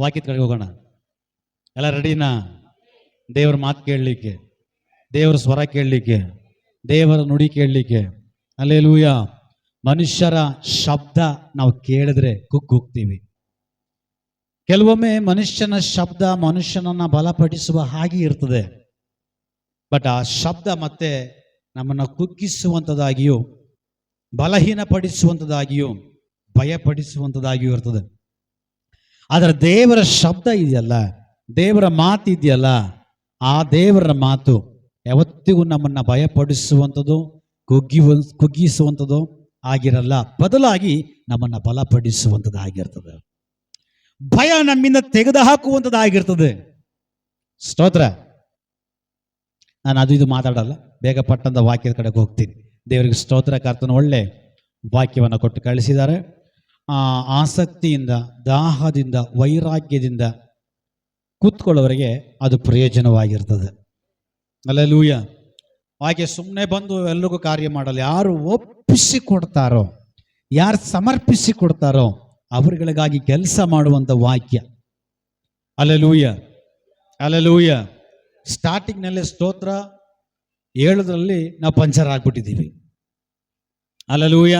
ವಾಕ್ಯದ ಕಡೆಗೆ ಹೋಗೋಣ. ಎಲ್ಲ ರೆಡಿನಾ? ದೇವರ ಮಾತು ಕೇಳಲಿಕ್ಕೆ, ದೇವರ ಸ್ವರ ಕೇಳಲಿಕ್ಕೆ, ದೇವರ ನುಡಿ ಕೇಳಲಿಕ್ಕೆ. ಹಲ್ಲೆಲೂಯ. ಮನುಷ್ಯರ ಶಬ್ದ ನಾವು ಕೇಳಿದ್ರೆ ಕುಗ್ಗೋಗ್ತೀವಿ. ಕೆಲವೊಮ್ಮೆ ಮನುಷ್ಯನ ಶಬ್ದ ಮನುಷ್ಯನನ್ನ ಬಲಪಡಿಸುವ ಹಾಗೆ ಇರ್ತದೆ. ಬಟ್ ಆ ಶಬ್ದ ಮತ್ತೆ ನಮ್ಮನ್ನು ಕುಗ್ಗಿಸುವಂಥದ್ದಾಗಿಯೂ ಬಲಹೀನಪಡಿಸುವಂಥದ್ದಾಗಿಯೂ ಭಯಪಡಿಸುವಂಥದ್ದಾಗಿಯೂ ಇರ್ತದೆ. ಆದರೆ ದೇವರ ಶಬ್ದ ಇದೆಯಲ್ಲ, ದೇವರ ಮಾತು ಇದೆಯಲ್ಲ, ಆ ದೇವರ ಮಾತು ಯಾವತ್ತಿಗೂ ನಮ್ಮನ್ನು ಭಯಪಡಿಸುವಂಥದ್ದು ಕುಗ್ಗಿಸುವಂಥದ್ದು ಆಗಿರಲ್ಲ. ಬದಲಾಗಿ ನಮ್ಮನ್ನು ಬಲಪಡಿಸುವಂಥದ್ದಾಗಿರ್ತದೆ. ಭಯ ನಮ್ಮಿಂದ ತೆಗೆದು ಹಾಕುವಂಥದ್ದಾಗಿರ್ತದೆ. ಸ್ತೋತ್ರ. ನಾನು ಅದು ಇದು ಮಾತಾಡಲ್ಲ, ಬೇಗ ಪಟ್ಟಂತ ವಾಕ್ಯದ ಕಡೆಗೆ ಹೋಗ್ತೀನಿ. ದೇವರಿಗೆ ಸ್ತೋತ್ರ. ಕರ್ತನ ಒಳ್ಳೆ ವಾಕ್ಯವನ್ನು ಕೊಟ್ಟು ಕಳಿಸಿದ್ದಾರೆ. ಆಸಕ್ತಿಯಿಂದ, ದಾಹದಿಂದ, ವೈರಾಗ್ಯದಿಂದ ಕೂತ್ಕೊಳ್ಳೋವರೆಗೆ ಅದು ಪ್ರಯೋಜನವಾಗಿರ್ತದೆ. ಹಲ್ಲೆಲೂಯ. ವಾಕ್ಯ ಸುಮ್ಮನೆ ಬಂದು ಎಲ್ರಿಗೂ ಕಾರ್ಯ ಮಾಡಲ್ಲ. ಯಾರು ಒಪ್ಪಿಸಿ ಕೊಡ್ತಾರೋ, ಯಾರು ಸಮರ್ಪಿಸಿ ಕೊಡ್ತಾರೋ ಅವರುಗಳಿಗಾಗಿ ಕೆಲಸ ಮಾಡುವಂಥ ವಾಕ್ಯ. Hallelujah, hallelujah. ಸ್ಟಾರ್ಟಿಂಗ್ನಲ್ಲೇ ಸ್ತೋತ್ರ ಹೇಳೋದ್ರಲ್ಲಿ ನಾವು ಪಂಚರ್ ಆಗ್ಬಿಟ್ಟಿದ್ದೀವಿ. ಹಲ್ಲೆಲೂಯ.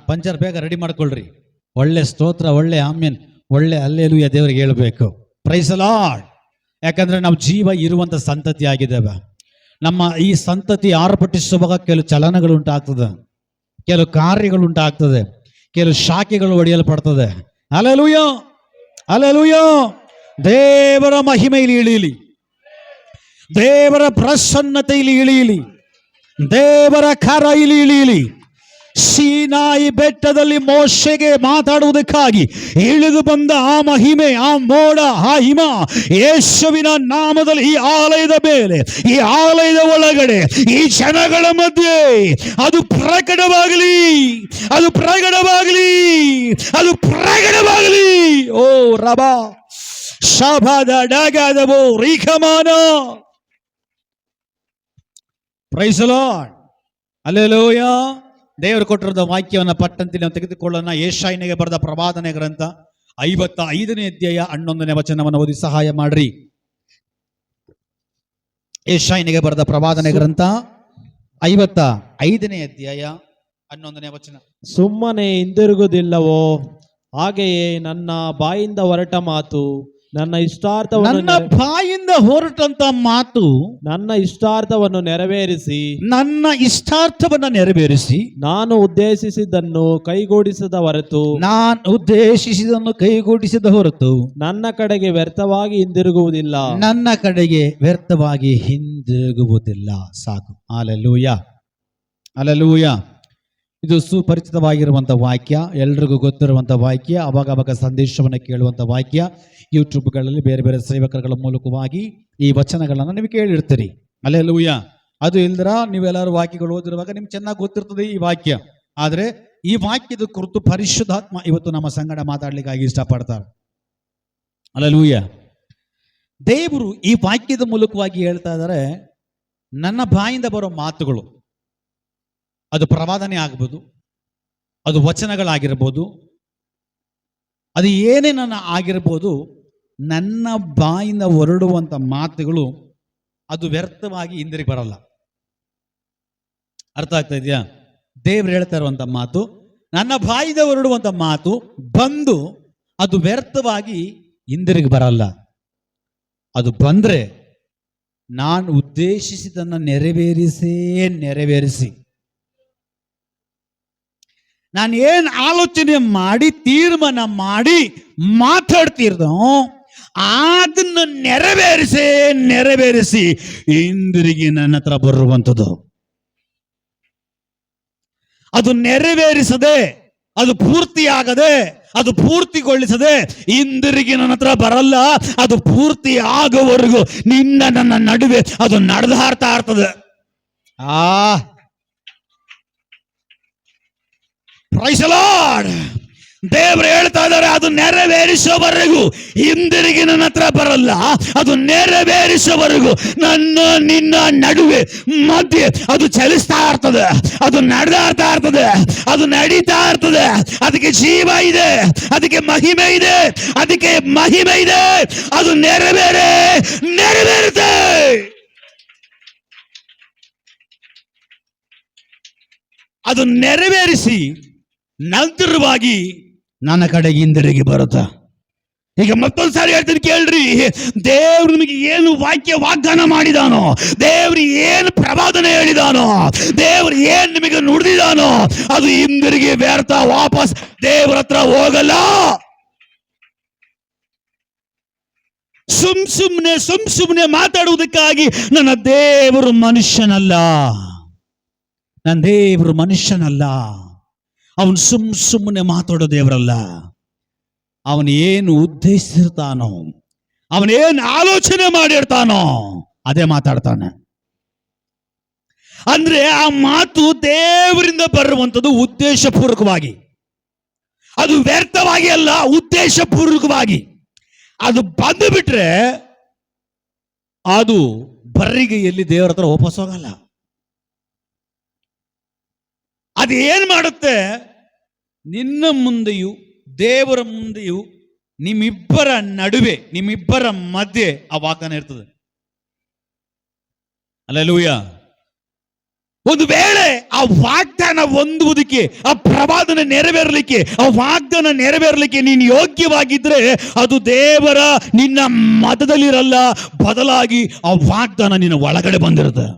ಪಂಚರ್ ಬೇಗ ರೆಡಿ ಮಾಡ್ಕೊಳ್ರಿ. ಒಳ್ಳೆ ಸ್ತೋತ್ರ, ಒಳ್ಳೆ ಆಮೆನ್, ಒಳ್ಳೆ ಹಲ್ಲೆಲೂಯ ದೇವರಿಗೆ ಹೇಳಬೇಕು. Praise the lord. ಯಾಕಂದ್ರೆ ನಾವು ಜೀವ ಇರುವಂಥ ಸಂತತಿ ಆಗಿದ್ದೇವೆ. ನಮ್ಮ ಈ ಸಂತತಿ ಆರ್ಭಟಿಸುವಾಗ ಕೆಲವು ಚಲನಗಳು ಉಂಟಾಗ್ತದೆ, ಕೆಲವು ಕಾರ್ಯಗಳು ಉಂಟಾಗ್ತದೆ, ಕೆಲವು ಶಾಖೆಗಳು ಒಡೆಯಲ್ಪಡ್ತದೆ. Hallelujah, hallelujah. ದೇವರ ಮಹಿಮೆಯಲ್ಲಿ ಇಳಿಯಲಿ, ದೇವರ ಪ್ರಸನ್ನತೆಯಲ್ಲಿ ಇಳಿಯಲಿ, ದೇವರ ಕರ ಇಲ್ಲಿ ಇಳಿಯಲಿ. ಸೀನಾಯಿ ಬೆಟ್ಟದಲ್ಲಿ ಮೋಶೆಗೆ ಮಾತಾಡುವುದಕ್ಕಾಗಿ ಇಳಿದು ಬಂದ ಆ ಮಹಿಮೆ, ಆ ಮೋಡ, ಆ ಹಿಮ ಯೇಸುವಿನ ನಾಮದಲ್ಲಿ ಈ ಆಲಯದ ಮೇಲೆ, ಈ ಆಲಯದ ಒಳಗಡೆ, ಈ ಜನಗಳ ಮಧ್ಯೆ ಅದು ಪ್ರಕಟವಾಗಲಿ, ಅದು ಪ್ರಕಟವಾಗಲಿ, ಅದು ಪ್ರಕಟವಾಗಲಿ. ಓ ರಬಾ ಶಬದ ಡಗದವೋ ರೀಖಮಾನ. Praise the lord. ಹಲ್ಲೆಲೂಯ. ದೇವರು ಕೊಟ್ಟಿರುವ ವಾಕ್ಯವನ್ನು ಪಟ್ಟಂತೆ ನಾವು ತೆಗೆದುಕೊಳ್ಳೋಣ. ಯೆಶಾಯನಿಗೆ ಬರೆದ ಪ್ರವಾದನೆ ಗ್ರಂಥ 55ನೇ ಅಧ್ಯಾಯ 11ನೇ ವಚನವನ್ನು ಓದಿ ಸಹಾಯ ಮಾಡ್ರಿ. ಯೆಶಾಯನಿಗೆ ಬರೆದ ಪ್ರವಾದನೆ ಗ್ರಂಥ 55ನೇ ಅಧ್ಯಾಯ 11ನೇ ವಚನ. ಸುಮ್ಮನೆ ಹಿಂದಿರುಗುವುದಿಲ್ಲವೋ, ಹಾಗೆಯೇ ನನ್ನ ಬಾಯಿಂದ ಹೊರಟ ಮಾತು ನನ್ನ ಬಾಯಿಂದ ಹೊರಟಂತ ಮಾತು ನನ್ನ ಇಷ್ಟಾರ್ಥವನ್ನು ನೆರವೇರಿಸಿ, ನನ್ನ ಇಷ್ಟಾರ್ಥವನ್ನು ನೆರವೇರಿಸಿ, ನಾನು ಉದ್ದೇಶಿಸಿದ್ದನ್ನು ಕೈಗೂಡಿಸದ ಹೊರತು, ನಾನು ಉದ್ದೇಶಿಸಿದನ್ನು ಕೈಗೂಡಿಸದ ಹೊರತು ನನ್ನ ಕಡೆಗೆ ವ್ಯರ್ಥವಾಗಿ ಹಿಂದಿರುಗುವುದಿಲ್ಲ, ನನ್ನ ಕಡೆಗೆ ವ್ಯರ್ಥವಾಗಿ ಹಿಂದಿರುಗುವುದಿಲ್ಲ. ಸಾಕು. Hallelujah, hallelujah. ಇದು ಸುಪರಿಚಿತವಾಗಿರುವಂಥ ವಾಕ್ಯ, ಎಲ್ರಿಗೂ ಗೊತ್ತಿರುವಂಥ ವಾಕ್ಯ, ಅವಾಗ ಸಂದೇಶವನ್ನು ಕೇಳುವಂಥ ವಾಕ್ಯ. ಯೂಟ್ಯೂಬ್ಗಳಲ್ಲಿ ಬೇರೆ ಬೇರೆ ಸೇವಕರುಗಳ ಮೂಲಕವಾಗಿ ಈ ವಚನಗಳನ್ನು ನೀವು ಕೇಳಿರ್ತೀರಿ. ಹಲ್ಲೆಲೂಯ. ಅದು ಇಲ್ದರ ನೀವೆಲ್ಲರೂ ವಾಕ್ಯಗಳು ಓದಿರುವಾಗ ನಿಮ್ಗೆ ಚೆನ್ನಾಗಿ ಗೊತ್ತಿರ್ತದೆ ಈ ವಾಕ್ಯ. ಆದರೆ ಈ ವಾಕ್ಯದ ಕುರಿತು ಪರಿಶುದ್ಧಾತ್ಮ ಇವತ್ತು ನಮ್ಮ ಸಂಗಡ ಮಾತಾಡ್ಲಿಕ್ಕಾಗಿ ಇಷ್ಟಪಡ್ತಾರೆ. ಹಲ್ಲೆಲೂಯ. ದೇವರು ಈ ವಾಕ್ಯದ ಮೂಲಕವಾಗಿ ಹೇಳ್ತಾ ಇದ್ದಾರೆ, ನನ್ನ ಬಾಯಿಂದ ಬರೋ ಮಾತುಗಳು, ಅದು ಪ್ರವಾದನೆ ಆಗ್ಬೋದು, ಅದು ವಚನಗಳಾಗಿರ್ಬೋದು, ಅದು ಏನೇ ನನ್ನ ಆಗಿರ್ಬೋದು, ನನ್ನ ಬಾಯಿಂದ ಹೊರಡುವಂಥ ಮಾತುಗಳು ಅದು ವ್ಯರ್ಥವಾಗಿ ಹಿಂದಿರುಗಿ ಬರಲ್ಲ. ಅರ್ಥ ಆಗ್ತಾ ಇದೆಯಾ? ದೇವ್ರು ಹೇಳ್ತಾ ಇರುವಂಥ ಮಾತು, ನನ್ನ ಬಾಯಿಂದ ಹೊರಡುವಂಥ ಮಾತು ಬಂದು ಅದು ವ್ಯರ್ಥವಾಗಿ ಹಿಂದಿರುಗಿ ಬರಲ್ಲ. ಅದು ಬಂದ್ರೆ ನಾನು ಉದ್ದೇಶಿಸಿದನ್ನು ನೆರವೇರಿಸಿ, ನಾನು ಏನು ಆಲೋಚನೆ ಮಾಡಿ ತೀರ್ಮಾನ ಮಾಡಿ ಮಾತಾಡ್ತಿರ್ದೋ ಅದನ್ನು ನೆರವೇರಿಸಿ ಹಿಂದಿರುಗಿ ನನ್ನ ಹತ್ರ ಬರುವಂಥದ್ದು. ಅದು ನೆರವೇರಿಸದೆ, ಅದು ಪೂರ್ತಿಯಾಗದೆ, ಅದು ಪೂರ್ತಿಗೊಳಿಸದೆ ಹಿಂದಿರುಗಿ ನನ್ನ ಹತ್ರ ಬರಲ್ಲ. ಅದು ಪೂರ್ತಿ ಆಗೋವರೆಗೂ ನನ್ನ ನಡುವೆ ಅದು ನಡೆದು ಹಾರ್ತಾ ಇರ್ತದೆ. Praise the lord. ದೇವರು ಹೇಳ್ತಾ ಇದ್ದಾರೆ, ಅದು ನೆರವೇರಿಸುವವರೆಗೂ ಹಿಂದಿರುಗಿ ನನ್ನ ಹತ್ರ ಬರಲ್ಲ. ಅದು ನೆರವೇರಿಸುವವರೆಗೂ ನನ್ನ ನಿನ್ನ ನಡುವೆ ಮಧ್ಯೆ ಅದು ಚಲಿಸ್ತಾ ಇರ್ತದೆ, ಅದು ನಡೆದಾಡ್ತಾ ಇರ್ತದೆ, ಅದು ನಡೀತಾ ಇರ್ತದೆ. ಅದಕ್ಕೆ ಜೀವ ಇದೆ, ಅದಕ್ಕೆ ಮಹಿಮೆ ಇದೆ, ಅದಕ್ಕೆ ಮಹಿಮೆ ಇದೆ. ಅದು ನೆರವೇರುತ್ತೆ. ಅದು ನೆರವೇರಿಸಿ ನಂತರವಾಗಿ ನನ್ನ ಕಡೆಗೆ ಹಿಂದಿರುಗಿ ಬರುತ್ತ. ಈಗ ಮತ್ತೊಂದ್ಸಾರಿ ಹೇಳ್ತೀನಿ ಕೇಳ್ರಿ, ದೇವ್ರು ನಿಮಗೆ ಏನು ವಾಗ್ದಾನ ಮಾಡಿದಾನೋ, ದೇವ್ರು ಏನು ಪ್ರವಾದನೆ ಹೇಳಿದಾನೋ, ದೇವ್ರು ಏನ್ ನಿಮಗೆ ನುಡಿದಿದಾನೋ, ಅದು ಹಿಂದಿರುಗಿ ವ್ಯರ್ಥ ವಾಪಸ್ ದೇವ್ರ ಹತ್ರ ಹೋಗಲ್ಲ. ಸುಮ್ನೆ ಮಾತಾಡುವುದಕ್ಕಾಗಿ ನನ್ನ ದೇವರು ಮನುಷ್ಯನಲ್ಲ. ನನ್ನ ದೇವರು ಮನುಷ್ಯನಲ್ಲ. ಅವನು ಸುಮ್ಮನೆ ಮಾತಾಡೋ ದೇವರಲ್ಲ. ಅವನು ಏನು ಉದ್ದೇಶಿಸಿರ್ತಾನೋ, ಅವನೇನು ಆಲೋಚನೆ ಮಾಡಿರ್ತಾನೋ ಅದೇ ಮಾತಾಡ್ತಾನೆ. ಅಂದ್ರೆ ಆ ಮಾತು ದೇವರಿಂದ ಬರುವಂಥದ್ದು ಉದ್ದೇಶಪೂರ್ವಕವಾಗಿ, ಅದು ವ್ಯರ್ಥವಾಗಿ ಅಲ್ಲ, ಉದ್ದೇಶಪೂರ್ವಕವಾಗಿ. ಅದು ಬಂದು ಬಿಟ್ರೆ ಅದು ಬರಿಗೆಯಲ್ಲಿ ದೇವರ ಹತ್ರ ವಾಪಸ್ ಹೋಗಲ್ಲ. ಅದು ಏನ್ ಮಾಡುತ್ತೆ, ನಿನ್ನ ಮುಂದೆಯೂ ದೇವರ ಮುಂದೆಯೂ ನಿಮ್ಮಿಬ್ಬರ ನಡುವೆ, ನಿಮ್ಮಿಬ್ಬರ ಮಧ್ಯೆ ಆ ವಾಗ್ದಾನ ಇರ್ತದೆ. ಹಲ್ಲೆಲೂಯಾ. ಒಂದು ವೇಳೆ ಆ ವಾಗ್ದಾನ ಹೊಂದುವುದಕ್ಕೆ, ಆ ಪ್ರವಾದನೆ ನೆರವೇರಲಿಕ್ಕೆ, ಆ ವಾಗ್ದಾನ ನೆರವೇರಲಿಕ್ಕೆ ನೀನು ಯೋಗ್ಯವಾಗಿದ್ರೆ ಅದು ದೇವರ ನಿನ್ನ ಮತದಲ್ಲಿರಲ್ಲ, ಬದಲಾಗಿ ಆ ವಾಗ್ದಾನ ನಿನ್ನ ಒಳಗಡೆ ಬಂದಿರುತ್ತೆ.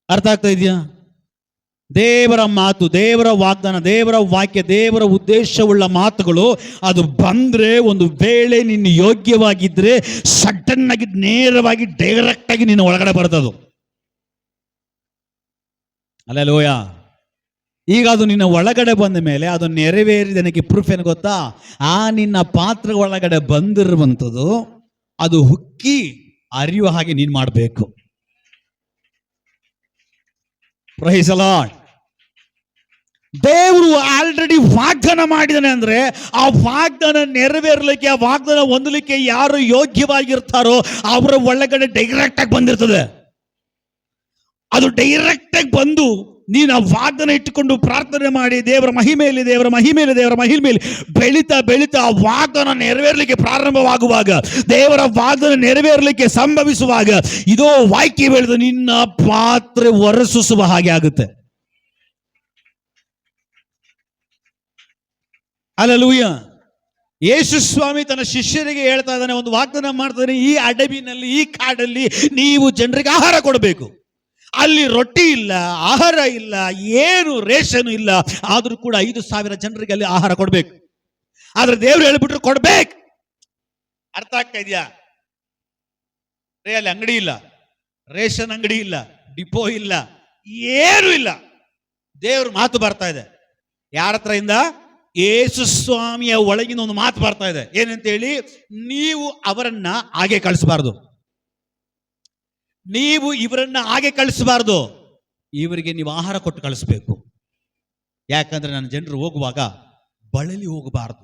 ಅರ್ಥ ಆಗ್ತಾ ಇದೆಯಾ? ದೇವರ ಮಾತು, ದೇವರ ವಾಗ್ದಾನ, ದೇವರ ವಾಕ್ಯ, ದೇವರ ಉದ್ದೇಶವುಳ್ಳ ಮಾತುಗಳು ಅದು ಬಂದ್ರೆ, ಒಂದು ವೇಳೆ ನಿನ್ನ ಯೋಗ್ಯವಾಗಿದ್ರೆ ಸಡನ್ ಆಗಿ ನೇರವಾಗಿ ಡೈರೆಕ್ಟ್ ಆಗಿ ನಿನ್ನ ಒಳಗಡೆ ಬರ್ತದು. ಹಲ್ಲೆಲೂಯಾ. ಈಗ ಅದು ನಿನ್ನ ಒಳಗಡೆ ಬಂದ ಮೇಲೆ ಅದು ನೆರವೇರಿದನಿಗೆ ಪ್ರೂಫ್ ಏನು ಗೊತ್ತಾ? ಆ ನಿನ್ನ ಪಾತ್ರ ಒಳಗಡೆ ಬಂದಿರುವಂಥದ್ದು ಅದು ಹುಕ್ಕಿ ಅರಿಯುವ ಹಾಗೆ ನೀನು ಮಾಡಬೇಕು. Praise the lord. ದೇವರು ಆಲ್ರೆಡಿ ವಾಗ್ದಾನ ಮಾಡಿದಾನೆ ಅಂದ್ರೆ ಆ ವಾಗ್ದಾನ ನೆರವೇರಲಿಕ್ಕೆ, ಆ ವಾಗ್ದಾನ ಹೊಂದಲಿಕ್ಕೆ ಯಾರು ಯೋಗ್ಯವಾಗಿರ್ತಾರೋ ಅವರ ಒಳಗಡೆ ಡೈರೆಕ್ಟ್ ಆಗಿ ಬಂದಿರ್ತದೆ. ಅದು ಡೈರೆಕ್ಟ್ ಆಗಿ ಬಂದು ನೀನು ಆ ವಾಗ್ದಾನ ಇಟ್ಟುಕೊಂಡು ಪ್ರಾರ್ಥನೆ ಮಾಡಿ ದೇವರ ಮಹಿಮೆಯಲ್ಲಿ, ದೇವರ ಮಹಿಮೆಯಲ್ಲಿ, ದೇವರ ಮಹಿಮೆಯಲ್ಲಿ ಬೆಳೀತಾ ಬೆಳೀತಾ ಆ ವಾಗ್ದಾನ ನೆರವೇರಲಿಕ್ಕೆ ಪ್ರಾರಂಭವಾಗುವಾಗ, ದೇವರ ವಾಗ್ದಾನ ನೆರವೇರಲಿಕ್ಕೆ ಸಂಭವಿಸುವಾಗ ಇದೋ ವಾಕ್ಯ ಬೆಳೆದು ನಿನ್ನ ಪಾತ್ರೆ ಹೊರಸೂಸುವ ಹಾಗೆ ಆಗುತ್ತೆ. ಹಲ್ಲೆಲೂಯಾ. ಯೇಸು ಸ್ವಾಮಿ ತನ್ನ ಶಿಷ್ಯರಿಗೆ ಹೇಳ್ತಾ ಇದ್ದಾನೆ, ಒಂದು ವಾಗ್ದಾನ ಮಾಡ್ತಾನೆ, ಈ ಅಡವಿನಲ್ಲಿ, ಈ ಕಾಡಲ್ಲಿ ನೀವು ಜನರಿಗೆ ಆಹಾರ ಕೊಡಬೇಕು. ಅಲ್ಲಿ ರೊಟ್ಟಿ ಇಲ್ಲ, ಆಹಾರ ಇಲ್ಲ, ಏನು ರೇಷನ್ ಇಲ್ಲ, ಆದ್ರೂ ಕೂಡ 5,000 ಜನರಿಗೆ ಅಲ್ಲಿ ಆಹಾರ ಕೊಡ್ಬೇಕು. ಆದ್ರೆ ದೇವ್ರು ಹೇಳ್ಬಿಟ್ರು ಕೊಡ್ಬೇಕು. ಅರ್ಥ ಆಗ್ತಾ ಇದೆಯಾ? ಅಲ್ಲಿ ಅಂಗಡಿ ಇಲ್ಲ, ರೇಷನ್ ಅಂಗಡಿ ಇಲ್ಲ, ಡಿಪೋ ಇಲ್ಲ, ಏನು ಇಲ್ಲ. ದೇವ್ರ ಮಾತು ಬರ್ತಾ ಇದೆ. ಯಾರ ಹತ್ರ ಇಂದ? ಯೇಸು ಸ್ವಾಮಿಯ ಒಳಗಿನ ಒಂದು ಮಾತು ಬರ್ತಾ ಇದೆ. ಏನಂತ ಹೇಳಿ? ನೀವು ಅವರನ್ನ ಹಾಗೆ ಕಳಿಸಬಾರ್ದು, ನೀವು ಇವರನ್ನ ಹಾಗೆ ಕಳಿಸಬಾರ್ದು, ಇವರಿಗೆ ನೀವು ಆಹಾರ ಕೊಟ್ಟು ಕಳಿಸ್ಬೇಕು. ಯಾಕಂದ್ರೆ ನನ್ನ ಜನರು ಹೋಗುವಾಗ ಬಳಲಿ ಹೋಗಬಾರ್ದು,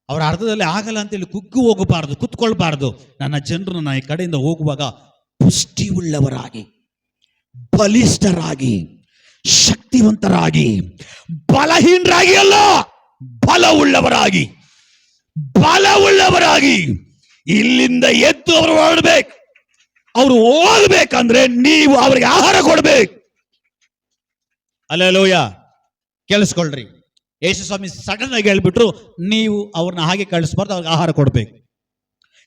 ಅವರ ಅರ್ಧದಲ್ಲಿ ಆಗಲ್ಲ ಅಂತೇಳಿ ಕುಗ್ಗು ಹೋಗಬಾರ್ದು, ಕುತ್ಕೊಳ್ಬಾರ್ದು. ನನ್ನ ಜನರು ನನ್ನ ಈ ಕಡೆಯಿಂದ ಹೋಗುವಾಗ ಪುಷ್ಟಿ ಉಳ್ಳವರಾಗಿ, ಬಲಿಷ್ಠರಾಗಿ, ಶಕ್ತಿವಂತರಾಗಿ, ಬಲಹೀನರಾಗಿ ಅಲ್ಲ, ಬಲವುಳ್ಳವರಾಗಿ, ಬಲವುಳ್ಳವರಾಗಿ ಇಲ್ಲಿಂದ ಎದ್ದು ಅವರು ಹೊರಡ್ಬೇಕು. ಅವರು ಹೋಗ್ಬೇಕಂದ್ರೆ ನೀವು ಅವರಿಗೆ ಆಹಾರ ಕೊಡ್ಬೇಕು. ಹಲ್ಲೆಲೂಯಾ. ಕೇಳಿಸ್ಕೊಳ್ರಿ, ಯೇಸು ಸ್ವಾಮಿ ಸಡನ್ ಆಗಿ ಹೇಳ್ಬಿಟ್ರು, ನೀವು ಅವ್ರನ್ನ ಹಾಗೆ ಕಳಿಸ್ಬಾರ್ದು, ಅವ್ರಿಗೆ ಆಹಾರ ಕೊಡ್ಬೇಕು.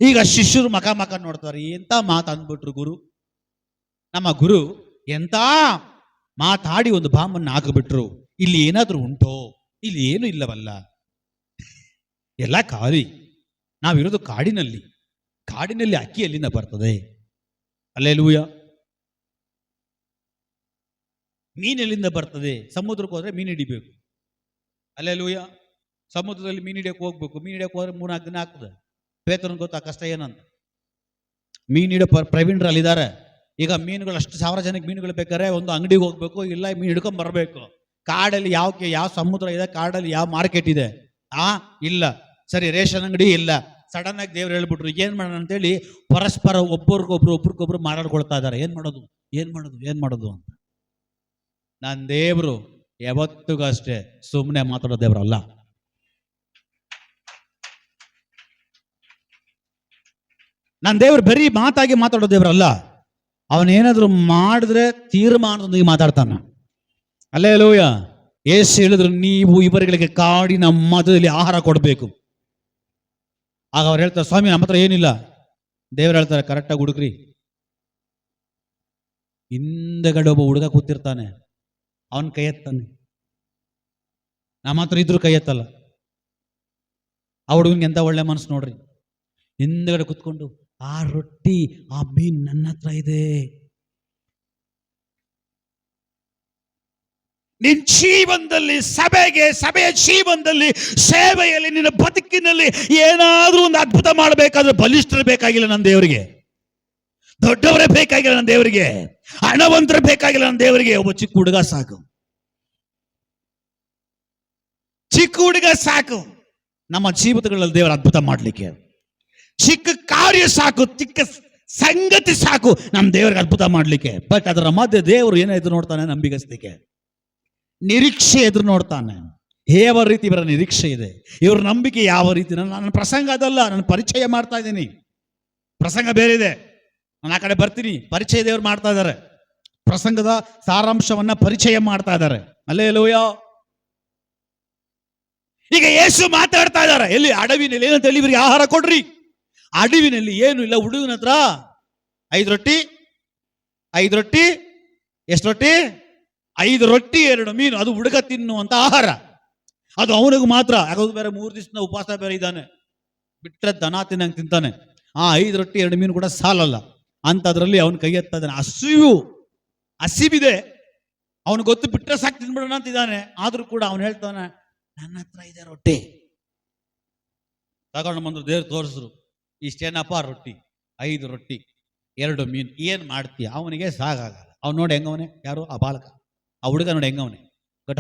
ಈಗ ಶಿಷ್ಯರು ಮಕ ನೋಡ್ತಾರೆ, ಎಂತ ಮಾತು ಅಂದ್ಬಿಟ್ರು ಗುರು, ನಮ್ಮ ಗುರು ಎಂತ ಮಾತಾಡಿ ಒಂದು ಬಾಂಬನ್ನು ಹಾಕಿಬಿಟ್ರು. ಇಲ್ಲಿ ಏನಾದ್ರೂ ಉಂಟೋ? ಇಲ್ಲಿ ಏನು ಇಲ್ಲವಲ್ಲ, ಎಲ್ಲ ಖಾಲಿ. ನಾವಿರೋದು ಕಾಡಿನಲ್ಲಿ, ಕಾಡಿನಲ್ಲಿ ಅಕ್ಕಿ ಎಲ್ಲಿಂದ ಬರ್ತದೆ? ಹಲ್ಲೆಲೂಯಾ. ಮೀನೆಲ್ಲಿಂದ ಬರ್ತದೆ? ಸಮುದ್ರಕ್ಕೆ ಹೋದ್ರೆ ಮೀನು ಹಿಡಿಬೇಕು. ಹಲ್ಲೆಲೂಯಾ. ಸಮುದ್ರದಲ್ಲಿ ಮೀನು ಹಿಡಿಯಕ್ಕೆ ಹೋಗ್ಬೇಕು, ಮೀನು ಹಿಡಿಯಕ್ಕೆ ಹೋದ್ರೆ 3-4 ದಿನ ಆಗ್ತದೆ. ಪೇತ್ರನಿಗೆ ಗೊತ್ತಾ ಕಷ್ಟ ಏನಂತ. ಮೀನು ಹಿಡಿಯೋ ಪ್ರವೀಣರು ಅಲ್ಲಿದ್ದಾರೆ. ಈಗ ಮೀನುಗಳು ಅಷ್ಟು 1000 ಜನಕ್ಕೆ ಮೀನುಗಳು ಬೇಕಾದ್ರೆ ಒಂದು ಅಂಗಡಿಗೆ ಹೋಗ್ಬೇಕು, ಇಲ್ಲ ಮೀನು ಹಿಡ್ಕೊಂಡ್ ಬರಬೇಕು. ಕಾಡಲ್ಲಿ ಯಾವ ಸಮುದ್ರ ಇದೆ, ಕಾಡಲ್ಲಿ ಯಾವ ಮಾರ್ಕೆಟ್ ಇದೆ? ಇಲ್ಲ. ಸರಿ, ರೇಷನ್ ಅಂಗಡಿ ಇಲ್ಲ. ಸಡನ್ ಆಗಿ ದೇವ್ರು ಹೇಳ್ಬಿಟ್ರು, ಏನ್ ಮಾಡೋಣ ಅಂತೇಳಿ ಪರಸ್ಪರ ಒಬ್ರಿಗೊಬ್ರು ಮಾತಾಡ್ಕೊಳ್ತಾ ಇದ್ದಾರೆ. ಏನ್ ಮಾಡೋದು ಅಂತ. ನನ್ನ ದೇವ್ರು ಯಾವತ್ತಿಗೂ ಅಷ್ಟೇ ಸುಮ್ಮನೆ ಮಾತಾಡೋ ದೇವ್ರಲ್ಲ. ನನ್ನ ದೇವ್ರು ಬರೀ ಮಾತಾಗಿ ಮಾತಾಡೋ ದೇವ್ರಲ್ಲ. ಅವನೇನಾದ್ರು ಮಾಡಿದ್ರೆ ತೀರ್ಮಾನದೊಂದಿಗೆ ಮಾತಾಡ್ತಾನ. ಅಲ್ಲೇಲೂಯ. ಯೇಸು ಹೇಳಿದ್ರು, ನೀವು ಇವರುಗಳಿಗೆ ಕಾಡಿನ ಮಧ್ಯದಲ್ಲಿ ಆಹಾರ ಕೊಡಬೇಕು. ಆಗ ಅವ್ರು ಹೇಳ್ತಾರೆ, ಸ್ವಾಮಿ ನಮ್ಮ ಹತ್ರ ಏನಿಲ್ಲ. ದೇವ್ರು ಹೇಳ್ತಾರೆ, ಕರೆಕ್ಟಾಗಿ ಹುಡುಗ್ರಿ. ಹಿಂದಗಡೆ ಒಬ್ಬ ಹುಡುಗ ಕೂತಿರ್ತಾನೆ, ಅವನ್ ಕೈ ಎತ್ತಾನೆ. ನಮ್ಮ ಹತ್ರ ಇದ್ರು ಕೈ ಎತ್ತಲ್ಲ. ಆ ಹುಡುಗನ್ಗೆ ಎಂತ ಒಳ್ಳೆ ಮನಸ್ಸು ನೋಡ್ರಿ. ಹಿಂದಗಡೆ ಕೂತ್ಕೊಂಡು, ಆ ರೊಟ್ಟಿ ಆ ಮೀನ್ ನನ್ನ ಹತ್ರ ಇದೆ. ನಿನ್ನ ಜೀವನದಲ್ಲಿ, ಸಭೆಯ ಜೀವನದಲ್ಲಿ, ಸೇವೆಯಲ್ಲಿ, ನಿನ್ನ ಬದುಕಿನಲ್ಲಿ ಏನಾದ್ರೂ ಒಂದು ಅದ್ಭುತ ಮಾಡಬೇಕಾದ್ರೆ ಬಲಿಷ್ಠರು ಬೇಕಾಗಿಲ್ಲ ನನ್ನ ದೇವರಿಗೆ. ದೊಡ್ಡವರೇ ಬೇಕಾಗಿಲ್ಲ ನನ್ನ ದೇವರಿಗೆ. ಹಣವಂತರೇ ಬೇಕಾಗಿಲ್ಲ ನನ್ನ ದೇವರಿಗೆ. ಒಬ್ಬ ಚಿಕ್ಕ ಹುಡುಗ ಸಾಕು. ನಮ್ಮ ಜೀವಿತಗಳಲ್ಲಿ ದೇವರ ಅದ್ಭುತ ಮಾಡ್ಲಿಕ್ಕೆ. ಚಿಕ್ಕ ಕಾರ್ಯ ಸಾಕು, ಚಿಕ್ಕ ಸಂಗತಿ ಸಾಕು ನಮ್ಮ ದೇವರಿಗೆ ಅದ್ಭುತ ಮಾಡ್ಲಿಕ್ಕೆ. ಬಟ್ ಅದರ ಮಧ್ಯೆ ದೇವರು ಏನೋ ಎದುರು ನೋಡ್ತಾನೆ? ನಂಬಿಗಸ್ತಿಕೆ, ನಿರೀಕ್ಷೆ ಎದುರು ನೋಡ್ತಾನೆ. ಯಾವ ರೀತಿ ಇವರ ನಿರೀಕ್ಷೆ ಇದೆ, ಇವ್ರ ನಂಬಿಕೆ ಯಾವ ರೀತಿ? ನನ್ನ ಪ್ರಸಂಗ ಅದಲ್ಲ, ನಾನು ಪರಿಚಯ ಮಾಡ್ತಾ ಇದ್ದೀನಿ. ಪ್ರಸಂಗ ಬೇರೆ ಇದೆ, ನಾನು ಆ ಕಡೆ ಬರ್ತೀನಿ. ಪರಿಚಯ ದೇವರು ಮಾಡ್ತಾ ಇದ್ದಾರೆ. ಪ್ರಸಂಗದ ಸಾರಾಂಶವನ್ನ ಪರಿಚಯ ಮಾಡ್ತಾ ಇದ್ದಾರೆ. ಹಲ್ಲೆಲೂಯ. ಈಗ ಯೇಸು ಮಾತಾಡ್ತಾ ಇದ್ದಾರೆ. ಎಲ್ಲಿ? ಅಡವಿನಲ್ಲಿ. ಏನಂತ ಹೇಳಿ? ಇವರಿಗೆ ಆಹಾರ ಕೊಡ್ರಿ. ಅಡವಿನಲ್ಲಿ ಏನು ಇಲ್ಲ. ಹುಡುಗನ ಹತ್ರ 5 ರೊಟ್ಟಿ, ಎಷ್ಟು ರೊಟ್ಟಿ? 5 ರೊಟ್ಟಿ 2 ಮೀನು. ಅದು ಹುಡುಗ ತಿನ್ನುವಂತ ಆಹಾರ. ಅದು ಅವನಿಗೆ ಮಾತ್ರ. ಯಾಕಂದ್ರೆ ಬೇರೆ 3 ದಿವಸದ ಉಪವಾಸ ಬೇರೆ ಇದ್ದಾನೆ. ಬಿಟ್ರೆ ದನ ತಿನ್ನಂಗೆ ತಿಂತಾನೆ. 5 ರೊಟ್ಟಿ 2 ಮೀನು ಕೂಡ ಸಾಲಲ್ಲ ಅಂತದ್ರಲ್ಲಿ ಅವನು ಕೈ ಎತ್ತಾ ಇದ್ದಾನೆ. ಹಸಿವಿದೆ ಅವನು, ಗೊತ್ತು, ಬಿಟ್ರೆ ಸಾಕು ತಿನ್ಬಿಡೋಣ ಅಂತಿದ್ದಾನೆ. ಆದ್ರೂ ಕೂಡ ಅವನು ಹೇಳ್ತಾನೆ, ನನ್ನ ಹತ್ರ ಇದೆ ರೊಟ್ಟಿ. ತಗೊಂಡು ಬಂದ್ರು, ದೇವ್ರು ತೋರಿಸಿದ್ರು. ಇಷ್ಟೇನಪ್ಪ ರೊಟ್ಟಿ? 5 ರೊಟ್ಟಿ 2 ಮೀನು. ಏನ್ ಮಾಡ್ತೀಯ? ಅವನಿಗೆ ಸಾಕಾಗಲ್ಲ. ಅವ್ನು ನೋಡಿ ಹೆಂಗವನೆ, ಯಾರು? ಆ ಬಾಲಕ, ಆ ಹುಡುಗ ನೋಡಿ ಹೆಂಗವನೆ. ಘಟ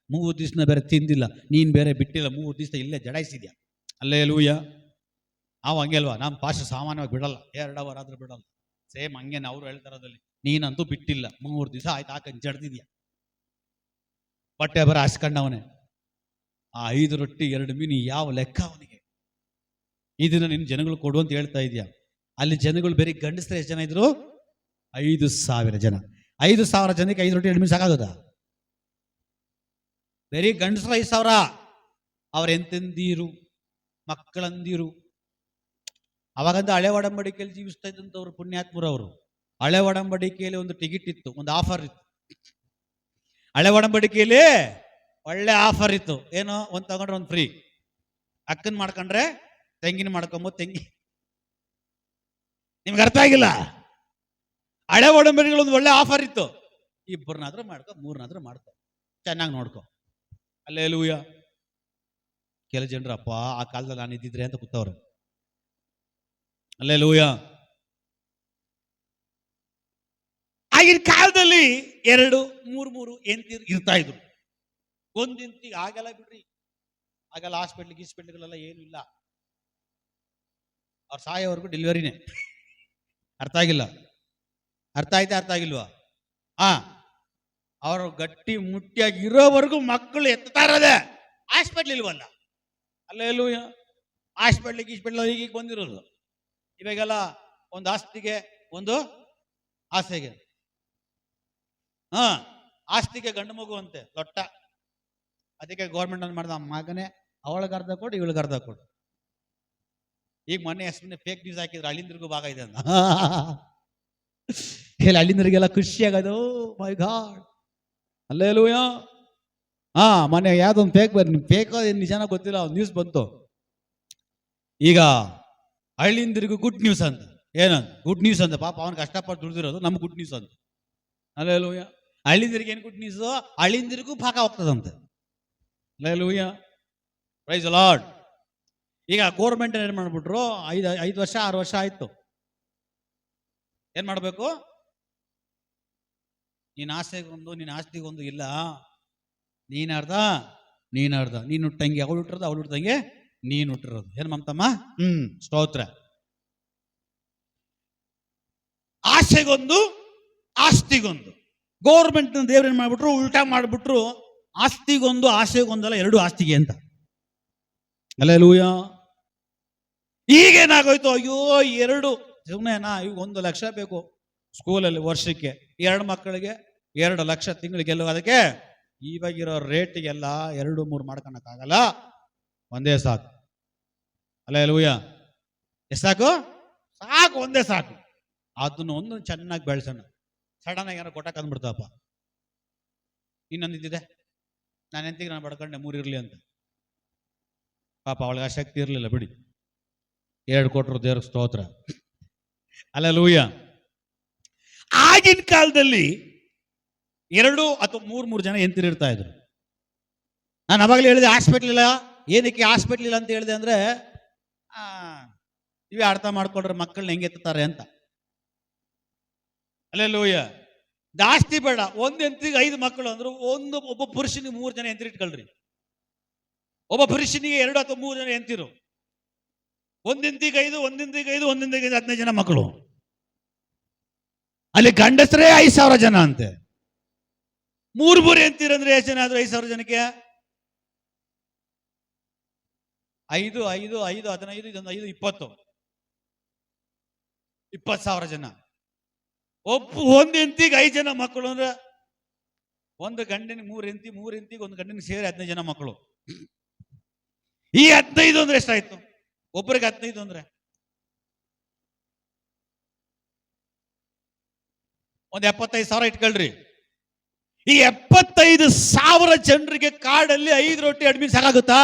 3 ದಿವಸ ಬೇರೆ ತಿಂದಿಲ್ಲ, ನೀನ್ ಬೇರೆ ಬಿಟ್ಟಿಲ್ಲ, 3 ದಿವಸ ಇಲ್ಲೇ ಜಡಾಯಿಸಿದ್ಯಾ. ಹಲ್ಲೆಲೂಯ. ಅವ್ ಹಂಗೆ ಅಲ್ವಾ? ನಮ್ಮ ಪಾಶ ಸಾಮಾನ್ಯವಾಗಿ ಬಿಡಲ್ಲ, 2 ಅವರ್ ಆದ್ರೂ ಬಿಡಲ್ಲ. ಸೇಮ್ ಹಂಗೇನೆ ಅವ್ರು ಹೇಳ್ತಾರದಲ್ಲಿ, ನೀನಂತೂ ಬಿಟ್ಟಿಲ್ಲ, 3 ದಿವಸ ಆಯ್ತು ಹಾಕಂಡ್ ಜಡ್ದಿದ್ಯಾ. ಬಟ್ಟೆ ಬರ ಹಾಸ್ಕೊಂಡವನೆ. ಆ 5 ರೊಟ್ಟಿ 2 ಮೀನು ಯಾವ ಲೆಕ್ಕ ಅವನಿಗೆ? ಇದನ್ನ ನಿನ್ನ ಜನಗಳು ಕೊಡು ಅಂತ ಹೇಳ್ತಾ ಇದೆಯಾ? ಅಲ್ಲಿ ಜನಗಳು ಬೇರೆ ಗಂಡಸ್ರೆ ಎಷ್ಟು ಜನ ಇದ್ರು? 5,000 ಜನ. 5,000 ಜನಕ್ಕೆ 5 ರೊಟ್ಟಿ 2 ಮೀನು ಸಾಕಾಗುತ್ತಾ? ಬೇರೆ ಗಂಡಸ್ರ 5,000. ಅವ್ರ ಎಂತೆಂದೀರು, ಮಕ್ಕಳಂದಿರು. ಅವಾಗಂತ ಹಳೆ ಒಡಂಬಡಿಕೆಯಲ್ಲಿ ಜೀವಿಸ್ತಾ ಇದ್ದಂಥವ್ರು ಪುಣ್ಯಾತ್ಮರು ಅವರು. ಹಳೆ ಒಡಂಬಡಿಕೆಯಲ್ಲಿ ಒಂದು ಟಿಕೆಟ್ ಇತ್ತು, ಒಂದು ಆಫರ್ ಇತ್ತು. ಹಳೆ ಒಡಂಬಡಿಕೆಯಲ್ಲಿ ಒಳ್ಳೆ ಆಫರ್ ಇತ್ತು. ಏನು? ಒಂದು ತಗೊಂಡ್ರೆ ಒಂದು ಫ್ರೀ. ಅಕ್ಕನ್ ಮಾಡ್ಕೊಂಡ್ರೆ ತೆಂಗಿನ ಮಾಡ್ಕೊಂಬೋದು. ನಿಮ್ಗೆ ಅರ್ಥ ಆಗಿಲ್ಲ? ಹಳೆ ಒಡಂಬಡಿಕೆಗಳು ಒಂದು ಒಳ್ಳೆ ಆಫರ್ ಇತ್ತು. 2 ಮಾಡ್ಕೊ, 3 ಮಾಡ್ಕೊ, ಚೆನ್ನಾಗಿ ನೋಡ್ಕೊ. ಹಲ್ಲೆಲೂಯ. ಕೆಲ ಜನರಪ್ಪ ಆ ಕಾಲದಲ್ಲಿ ನಾನು ಇದ್ದಿದ್ರೆ ಅಂತ ಕೂತವ್ರೆ. ಹಲ್ಲೆಲೂಯ. ಆಗಿನ ಕಾಲದಲ್ಲಿ 2, 3 ಹೆಂಡ್ತಿರು ಇರ್ತಾ ಇದ್ರು. ಒಂದು ಹೆಂಡ್ತಿಗೆ ಆಗಲ್ಲ ಬಿಡ್ರಿ. ಆಗಲ್ಲ. ಹಾಸ್ಪಿಟ್ಲ್ಗಳೆಲ್ಲ ಏನು ಇಲ್ಲ. ಅವ್ರು ಸಾಯೋವರೆಗೂ ಡೆಲಿವರಿನೇ. ಅರ್ಥ ಆಗಿಲ್ಲ? ಅರ್ಥ ಆಗಿಲ್ವಾ? ಅವರು ಗಟ್ಟಿ ಮುಟ್ಟಿಯಾಗಿ ಇರೋವರೆಗೂ ಮಕ್ಕಳು ಎತ್ತಾ ಇರೋದೆ. ಹಾಸ್ಪಿಟ್ಲ್ ಇಲ್ವಲ್ಲ. ಹಲ್ಲೆಲೂಯ. ಹಾಸ್ಪಿಟ್ಲ್ ಈಗ ಬಂದಿರೋದು. ಇವಾಗೆಲ್ಲ ಒಂದು ಆಸ್ತಿಗೆ ಒಂದು ಆಸೆಗೆ. ಆಸ್ತಿಗೆ ಗಂಡು ಮಗು ಅಂತೆ ಲೊಟ್ಟ. ಅದಕ್ಕೆ ಗೌರ್ಮೆಂಟ್ ಅನ್ನು ಮಾಡ್ದ, ಮಗನೇ ಅವಳಿಗೆ ಅರ್ಧ ಕೊಡು, ಇವಳಿಗೆ ಅರ್ಧ ಕೊಡು. ಈಗ ಮೊನ್ನೆ ಸುಮ್ಮನೆ ಫೇಕ್ ನ್ಯೂಸ್ ಹಾಕಿದ್ರೆ ಹಳ್ಳಿಂದ್ರಿಗೂ ಭಾಗ ಇದೆ ಅಂತ. ಹಳ್ಳಿಂದ್ರಿಗೆಲ್ಲ ಖುಷಿ ಆಗೋದು. ಮೈ ಗಾಡ್. ಹಲ್ಲೆಲೂಯ. ಮೊನ್ನೆ ಯಾವ್ದೊಂದು ಫೇಕ್ ನಿಜಾನ ಗೊತ್ತಿಲ್ಲ, ಒಂದು ನ್ಯೂಸ್ ಬಂತು. ಈಗ ಹಳ್ಳಿಂದ್ರಿಗೂ ಗುಡ್ ನ್ಯೂಸ್ ಅಂತ. ಏನಂತ? ಗುಡ್ ನ್ಯೂಸ್ ಅಂತ. ಪಾಪ ಅವನಿಗೆ ಕಷ್ಟಪಟ್ಟು ದುಡ್ದಿರೋದು, ನಮ್ಗೆ ಗುಡ್ ನ್ಯೂಸ್ ಅಂತ. ಹಲ್ಲೆಲೂಯ. ಹಳ್ಳಿಂದ್ರಿಗೆ ಏನು ಗುಡ್ ನ್ಯೂಸ್? ಹಳ್ಳಿಂದ್ರಿಗೂ ಭಾಗ ಹೋಗ್ತದಂತೆ. ಹಲ್ಲೆಲೂಯ. Praise the lord. ಈಗ ಗೌರ್ಮೆಂಟ್ ಏನ್ ಮಾಡ್ಬಿಟ್ರು, 5 ವರ್ಷ 6 ವರ್ಷ ಆಯ್ತು. ಏನ್ ಮಾಡ್ಬೇಕು? ನಿನ್ನ ಆಸೆಗೊಂದು ನಿನ್ನ ಆಸ್ತಿಗೊಂದು ಇಲ್ಲ, ನೀನರ್ಧ ನೀನು ಹುಟ್ಟಂಗೆ ಅವಳು ಹುಟ್ಟಿರೋದು, ಅವಳು ಹುಟ್ಟಂಗೆ ನೀನು ಹುಟ್ಟಿರೋದು. ಏನ್ ಮಮತಮ್ಮ? ಸ್ತೋತ್ರ. ಆಸೆಗೊಂದು ಆಸ್ತಿಗೊಂದು. ಗೌರ್ಮೆಂಟ್ ದೇವ್ರೇನ್ ಮಾಡ್ಬಿಟ್ರು, ಉಲ್ಟಾ ಮಾಡ್ಬಿಟ್ರು. ಆಸ್ತಿಗೊಂದು ಆಸೆಗೊಂದಲ್ಲ, ಎರಡು ಆಸ್ತಿಗೆ ಅಂತ. ಹಲ್ಲೆಲೂಯಾ. ಈಗೇನಾಗೋಯ್ತು, ಅಯ್ಯೋ ಎರಡು ಸುಮ್ಮನೆನಾ, ಈಗ 1 ಲಕ್ಷ ಬೇಕು ಸ್ಕೂಲಲ್ಲಿ ವರ್ಷಕ್ಕೆ, 2 ಮಕ್ಕಳಿಗೆ 2 ಲಕ್ಷ ತಿಂಗಳಿಗೆ. ಅದಕ್ಕೆ ಇವಾಗಿರೋ ರೇಟಿಗೆಲ್ಲ 2-3 ಮಾಡ್ಕೊಳಕ್ಕಾಗಲ್ಲ, ಒಂದೇ ಸಾಕು. ಹಲ್ಲೆಲೂಯಾ. ಎಷ್ಟು ಸಾಕು? ಸಾಕು, ಒಂದೇ ಸಾಕು. ಅದನ್ನ ಒಂದು ಚೆನ್ನಾಗಿ ಬೆಳೆಸೋಣ. ಸಡನ್ ಆಗಿ ಏನೋ ಕೊಟ್ಟಕ್ಕೆ ಅಂದ್ಬಿಡ್ತಪ್ಪ, ಇನ್ನೊಂದಿದ್ದಿದೆ ನಾನು ಎಂತಿಗೆ ನಾನು ಬಡ್ಕೊಂಡೆ 3 ಇರಲಿ ಅಂತ. ಪಾಪ ಅವಳಿಗೆ ಆ ಶಕ್ತಿ ಇರಲಿಲ್ಲ, ಬಿಡಿ. 2 ಕೊಟ್ಟರು, ದೇವ್ರಿಗೆ ಸ್ತೋತ್ರ. ಹಲ್ಲೆಲೂಯಾ. ಆಗಿನ ಕಾಲದಲ್ಲಿ 2 ಅಥವಾ 3 ಜನ ಎಂತಿರ್ತಾ ಇದ್ರು. ನಾನು ಅವಾಗಲೇ ಹೇಳಿದೆ ಹಾಸ್ಪಿಟ್ಲ್ ಇಲ್ಲ. ಏನಕ್ಕೆ ಹಾಸ್ಪಿಟ್ಲ್ ಇಲ್ಲ ಅಂತ ಹೇಳಿದೆ ಅಂದ್ರೆ, ಇವೇ ಅರ್ಥ ಮಾಡ್ಕೊಂಡ್ರೆ ಮಕ್ಕಳನ್ನ ಹೆಂಗೆ ಎತ್ತಾರೆ ಅಂತ. ಹಲ್ಲೆಲೂಯಾ. ಜಾಸ್ತಿ ಬೇಡ, 1 ಹೆಂಡತಿಗೆ 5 ಮಕ್ಕಳು ಅಂದ್ರು, ಒಬ್ಬ ಪುರುಷನಿಗೆ 3 ಜನ ಹೆಂಡತಿ ಇಟ್ಕೊಳ್ರಿ. ಒಬ್ಬ ಪುರುಷನಿಗೆ 2 ಅಥವಾ 3 ಜನ ಹೆಂಡತಿರು. 1 ಹೆಂಡತಿಗೆ 5, 1 ಹೆಂಡತಿಗೆ 5, 1 ಹೆಂಡತಿಗೆ 5, 15 ಜನ ಮಕ್ಕಳು. ಅಲ್ಲಿ ಗಂಡಸರೇ 5,000 ಜನ ಅಂತೆ. 3 ಹೆಂಡತಿರಂದ್ರೆ ಎಷ್ಟು ಜನ ಆದ್ರು 5,000 ಜನಕ್ಕೆ? 5, 5, 5, 15, ಇದೊಂದು 5, 20, 20,000 ಜನ. 1 ಹೆಂಡತಿಗೆ 5 ಜನ ಮಕ್ಕಳು ಅಂದ್ರೆ, 1 ಗಂಡನಿಗೆ 3 ಹೆಂಡತಿ, 3 ಹೆಂಡತಿಗೆ 1 ಗಂಡನಿಗೆ ಸೇರಿ 15 ಜನ ಮಕ್ಕಳು. ಈ 15 ಅಂದ್ರೆ ಎಷ್ಟಾಯ್ತು? ಒಬ್ಬರಿಗೆ 15 ಅಂದ್ರೆ ಒಂದು 75,000 ಇಟ್ಕೊಳ್ರಿ. ಈ 75,000 ಜನರಿಗೆ ಕಾಡಲ್ಲಿ 5 ರೊಟ್ಟಿ ಅಡ್ಮಿನ್ ಸಾಕಾಗುತ್ತಾ?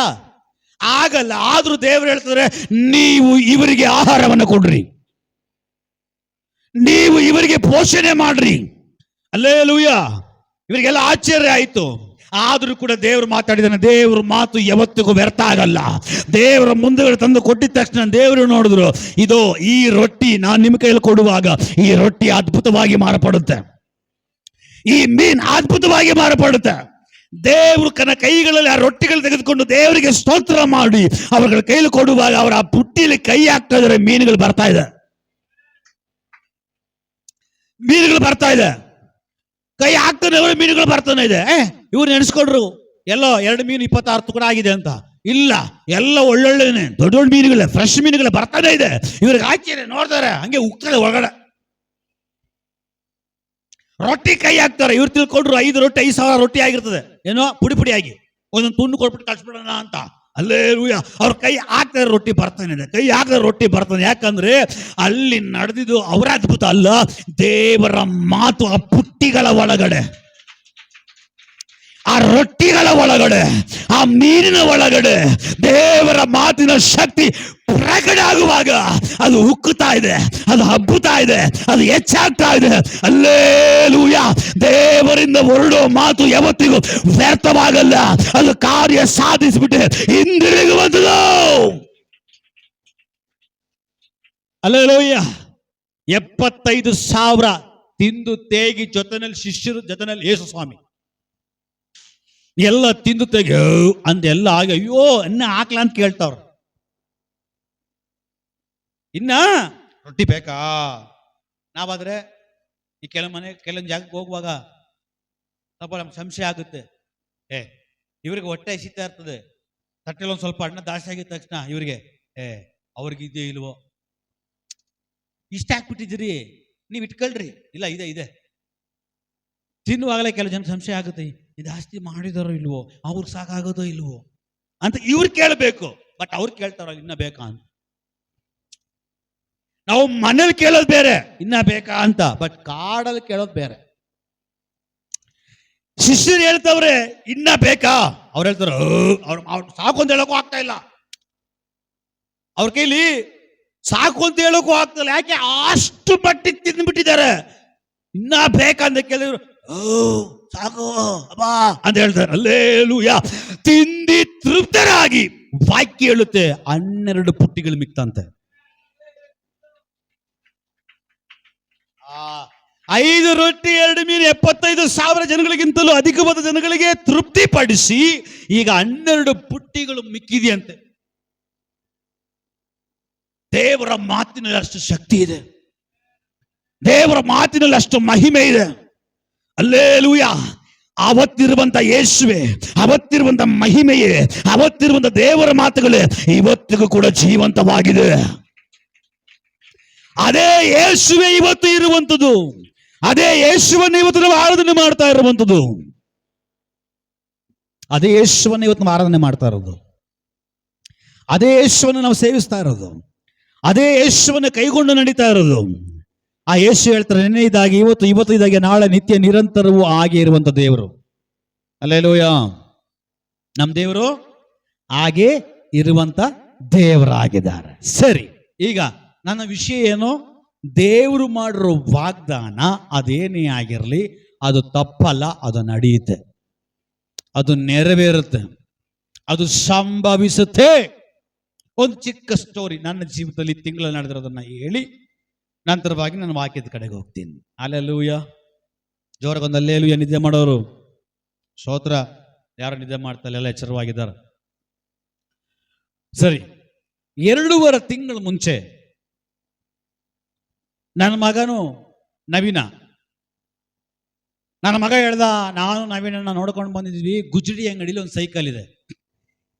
ಆಗಲ್ಲ. ಆದ್ರೂ ದೇವರು ಹೇಳ್ತಾರೆ, ನೀವು ಇವರಿಗೆ ಆಹಾರವನ್ನು ಕೊಡ್ರಿ, ನೀವು ಇವರಿಗೆ ಪೋಷಣೆ ಮಾಡ್ರಿ. ಹಲ್ಲೆಲೂಯಾ. ಇವರಿಗೆಲ್ಲ ಆಶ್ಚರ್ಯ ಆಯ್ತು. ಆದ್ರೂ ಕೂಡ ದೇವರು ಮಾತಾಡಿದಾನೆ. ದೇವ್ರ ಮಾತು ಯಾವತ್ತಿಗೂ ವ್ಯರ್ಥ ಆಗಲ್ಲ. ದೇವರ ಮುಂದೆಗಡೆ ತಂದು ಕೊಟ್ಟಿದ ತಕ್ಷಣ ದೇವರು ನೋಡಿದ್ರು, ಇದು ಈ ರೊಟ್ಟಿ ನಾನು ನಿಮ್ಮ ಕೈಯಲ್ಲಿ ಕೊಡುವಾಗ ಈ ರೊಟ್ಟಿ ಅದ್ಭುತವಾಗಿ ಮಾರ್ಪಡುತ್ತೆ, ಈ ಮೀನ್ ಅದ್ಭುತವಾಗಿ ಮಾರ್ಪಡುತ್ತೆ. ದೇವರು ಕನ ಕೈಗಳಲ್ಲಿ ಆ ರೊಟ್ಟಿಗಳು ತೆಗೆದುಕೊಂಡು ದೇವರಿಗೆ ಸ್ತೋತ್ರ ಮಾಡಿ ಅವರ ಕೈಲಿ ಕೊಡುವಾಗ ಅವರ ಆ ಪುಟ್ಟಿಲಿ ಕೈ ಹಾಕ್ತಾ ಇದ್ದಾರೆ, ಮೀನುಗಳು ಬರ್ತಾ ಇದೆ, ಮೀನುಗಳು ಬರ್ತಾ ಇದೆ. ಕೈ ಹಾಕ್ತಾನೆ ಅವರು, ಮೀನುಗಳು ಬರ್ತಾನೆ ಇದೆ. ಇವ್ರು ನೆನೆಸ್ಕೊಂಡ್ರು ಎಲ್ಲೋ 2 ಮೀನು 26 ತುಕಡ ಆಗಿದೆ ಅಂತ. ಇಲ್ಲ, ಎಲ್ಲ ಒಳ್ಳೊಳ್ಳೆನೆ ದೊಡ್ಡ ದೊಡ್ಡ ಮೀನುಗಳೇ, ಫ್ರೆಶ್ ಮೀನುಗಳೇ ಬರ್ತಾನೆ ಇದೆ. ಇವ್ರಿಗೆ ಹಾಕಿದ್ರೆ ನೋಡ್ತಾರೆ, ಹಂಗೆ ಉಕ್ತದೆ ಒಳಗಡೆ. ರೊಟ್ಟಿ ಕೈ ಹಾಕ್ತಾರೆ. ಇವ್ರು ತಿಳ್ಕೊಂಡ್ರು 5 ರೊಟ್ಟಿ 5,000 ರೊಟ್ಟಿ ಆಗಿರ್ತದೆ, ಏನೋ ಪುಡಿ ಪುಡಿಯಾಗಿ ಒಂದೊಂದು ತುಂಡು ಕೊಟ್ಬಿಟ್ಟು ಕಳ್ಸ್ಬಿಡೋಣ ಅಂತ. ಹಲ್ಲೆಲೂಯಾ. ಅವ್ರ ಕೈ ಹಾಕ್ತಾರೆ, ರೊಟ್ಟಿ ಬರ್ತಾನೆ ಇದೆ. ಕೈ ಹಾಕಿದ್ರೆ ರೊಟ್ಟಿ ಬರ್ತಾನೆ. ಯಾಕಂದ್ರೆ ಅಲ್ಲಿ ನಡೆದಿದ್ದು ಅವರ ಅದ್ಭುತ ಅಲ್ಲ, ದೇವರ ಮಾತು ಆ ಪುಟ್ಟಿಗಳ ಒಳಗಡೆ, ಆ ರೊಟ್ಟಿಗಳ ಒಳಗಡೆ, ಆ ಮೀನಿನ ಒಳಗಡೆ ದೇವರ ಮಾತಿನ ಶಕ್ತಿ ಪ್ರಕಟ ಆಗುವಾಗ ಅದು ಉಕ್ಕುತ್ತಾ ಇದೆ, ಅದು ಹಬ್ಬುತ್ತಾ ಇದೆ, ಅದು ಹೆಚ್ಚಾಗ್ತಾ ಇದೆ. ಹಲ್ಲೆಲೂಯಾ. ದೇವರಿಂದ ಹೊರಡೋ ಮಾತು ಯಾವತ್ತಿಗೂ ವ್ಯರ್ಥವಾಗಲ್ಲ, ಅದು ಕಾರ್ಯ ಸಾಧಿಸಿಬಿಟ್ಟು ಹಿಂದಿರುಗುವಂಥದ್ದು. ಹಲ್ಲೆಲೂಯಾ. 75,000 ತಿಂದು ತೇಗಿ ಜೊತೆನಲ್ಲಿ ಶಿಷ್ಯರು, ಜೊತೆನಲ್ಲಿ ಯೇಸು ಸ್ವಾಮಿ ಎಲ್ಲ ತಿಂದು ತೆಗಿ ಅಂದೆಲ್ಲ ಆಗಿ, ಅಯ್ಯೋ ಇನ್ನ ಹಾಕ್ಲ ಅಂತ ಕೇಳ್ತಾವ್ರ. ಇನ್ನ ರೊಟ್ಟಿ ಬೇಕಾ? ನಾವಾದ್ರೆ ಈ ಕೆಲವೊಂದು ಜಾಗಕ್ಕೆ ಹೋಗುವಾಗ ಸ್ವಲ್ಪ ನಮ್ಗೆ ಸಂಶಯ ಆಗುತ್ತೆ. ಇವ್ರಿಗೆ ಹೊಟ್ಟೆ ಹಸಿತಾ ಇರ್ತದೆ, ತಟ್ಟೆಲಿ ಒಂದು ಸ್ವಲ್ಪ ಅನ್ನ ದಾಸಿ ಆಗಿದ ತಕ್ಷಣ ಇವರಿಗೆ ಅವ್ರಿಗೆ ಇದೇ ಇಲ್ವೋ, ಇಷ್ಟ ಹಾಕ್ಬಿಟ್ಟಿದ್ದೀರಿ, ನೀವು ಇಟ್ಕೊಳ್ರಿ, ಇಲ್ಲ ಇದೆ ಇದೆ. ತಿನ್ನುವಾಗಲೇ ಕೆಲವು ಜನ ಸಂಶಯ ಆಗುತ್ತೆ, ಇದು ಜಾಸ್ತಿ ಮಾಡಿದಾರೋ ಇಲ್ವೋ, ಅವ್ರಿಗೆ ಸಾಕಾಗೋದೋ ಇಲ್ವೋ ಅಂತ ಇವ್ರು ಕೇಳಬೇಕು. ಬಟ್ ಅವ್ರು ಕೇಳ್ತಾರಲ್ಲ ಇನ್ನ ಬೇಕಾ ಅಂತ. ನಾವು ಮನೇಲಿ ಕೇಳೋದು ಬೇರೆ, ಇನ್ನ ಬೇಕಾ ಅಂತ. ಬಟ್ ಕಾಡಲ್ಲಿ ಕೇಳೋದು ಬೇರೆ. ಶಿಷ್ಯರು ಹೇಳ್ತವ್ರೆ ಇನ್ನ ಬೇಕಾ, ಅವ್ರು ಹೇಳ್ತಾರ ಅವ್ರು ಸಾಕು ಅಂತ ಹೇಳೋಕ್ಕೂ ಆಗ್ತಾ ಇಲ್ಲ, ಅವ್ರ ಕೈಲಿ ಸಾಕು ಅಂತ ಹೇಳೋಕ್ಕೂ ಆಗ್ತಾ ಇಲ್ಲ. ಯಾಕೆ? ಅಷ್ಟು ಮಟ್ಟಿಗೆ ತಿಂದ್ಬಿಟ್ಟಿದ್ದಾರೆ. ಇನ್ನ ಬೇಕಾ ಅಂತ ಕೇಳಿದ್ರು, ಸಾಕು ಅಬ್ಬಾ ಅಂತ ಹೇಳ್ತಾರೆ. ಹಲ್ಲೆಲೂಯಾ. ತಿಂದಿ ತೃಪ್ತರಾಗಿ ವಾಕ್ಯ ಹೇಳುತ್ತೆ 12 ಪುಟ್ಟಿಗಳು ಮಿಕ್ತಂತೆ. 5 ರೊಟ್ಟಿ 2 ಮೀನು 75,000 ಜನಗಳಿಗಿಂತಲೂ ಅಧಿಕವಾದ ಜನಗಳಿಗೆ ತೃಪ್ತಿಪಡಿಸಿ ಈಗ 12 ಪುಟ್ಟಿಗಳು ಮಿಕ್ಕಿದೆಯಂತೆ. ದೇವರ ಮಾತಿನಲ್ಲಿ ಅಷ್ಟು ಶಕ್ತಿ ಇದೆ, ದೇವರ ಮಾತಿನಲ್ಲಿ ಅಷ್ಟು ಮಹಿಮೆ ಇದೆ. ಹಲ್ಲೆಲೂಯಾ. ಅವತ್ತಿರುವಂತ ಯೇಸುವೆ, ಅವತ್ತಿರುವಂತ ಮಹಿಮೆಯೇ, ಅವತ್ತಿರುವಂತ ದೇವರ ಮಾತುಗಳೇ ಇವತ್ತಿಗೂ ಕೂಡ ಜೀವಂತವಾಗಿದೆ. ಅದೇ ಯೇಸುವೆ ಇವತ್ತು ಇರುವಂಥದ್ದು, ಅದೇ ಯೇಸುವನ್ನು ಇವತ್ತು ನಾವು ಆರಾಧನೆ ಮಾಡ್ತಾ ಇರುವಂಥದ್ದು, ಅದೇ ಯೇಸುವನ್ನು ಇವತ್ತು ನಾವು ಆರಾಧನೆ ಮಾಡ್ತಾ ಇರೋದು, ಅದೇ ಯೇಸುವನ್ನು ನಾವು ಸೇವಿಸ್ತಾ ಇರೋದು, ಅದೇ ಯೇಸುವನ್ನು ಕೈಗೊಂಡು ನಡೀತಾ ಇರೋದು. ಆ ಯೇಸು ಹೇಳ್ತಾರೆ, ನೆನ್ನೆ ಇದಾಗಿ ಇವತ್ತು ಇದಾಗಿ ನಾಳೆ ನಿತ್ಯ ನಿರಂತರವೂ ಹಾಗೆ ಇರುವಂತ ದೇವರು. ಹಲ್ಲೆಲೂಯಾ. ನಮ್ಮ ದೇವರು ಹಾಗೆ ಇರುವಂತ ದೇವರಾಗಿದ್ದಾರೆ. ಸರಿ, ಈಗ ನನ್ನ ವಿಷಯ ಏನು? ದೇವರು ಮಾಡಿರೋ ವಾಗ್ದಾನ ಅದೇನೇ ಆಗಿರಲಿ, ಅದು ತಪ್ಪಲ್ಲ, ಅದು ನಡೆಯುತ್ತೆ, ಅದು ನೆರವೇರುತ್ತೆ, ಅದು ಸಂಭವಿಸುತ್ತೆ. ಒಂದು ಚಿಕ್ಕ ಸ್ಟೋರಿ ನನ್ನ ಜೀವಿತದಲ್ಲಿ ತಿಂಗಳಲ್ಲಿ ನಡೆದಿರೋದನ್ನ ಹೇಳಿ ನಂತರವಾಗಿ ನಾನು ವಾಕ್ಯದ ಕಡೆಗೆ ಹೋಗ್ತೀನಿ. ಹಲ್ಲೆಲೂಯಾ. ಜೋರಾಗೊಂದು ಹಲ್ಲೆಲೂಯಾ. ನಿದ್ದೆ ಮಾಡೋರು ಸ್ತೋತ್ರ. ಯಾರು ನಿದ್ದೆ ಮಾಡ್ತಾರೆ ಎಲ್ಲ ಎಚ್ಚರವಾಗಿದ್ದಾರೆ. ಸರಿ, 2.5 ತಿಂಗಳ ಮುಂಚೆ ನನ್ನ ಮಗನು ನವೀನ, ನನ್ನ ಮಗ ಹೇಳ್ದ, ನಾನು ನವೀನನ್ನ ನೋಡ್ಕೊಂಡು ಬಂದಿದ್ವಿ, ಗುಜರಿ ಅಂಗಡಿಲಿ ಒಂದು ಸೈಕಲ್ ಇದೆ.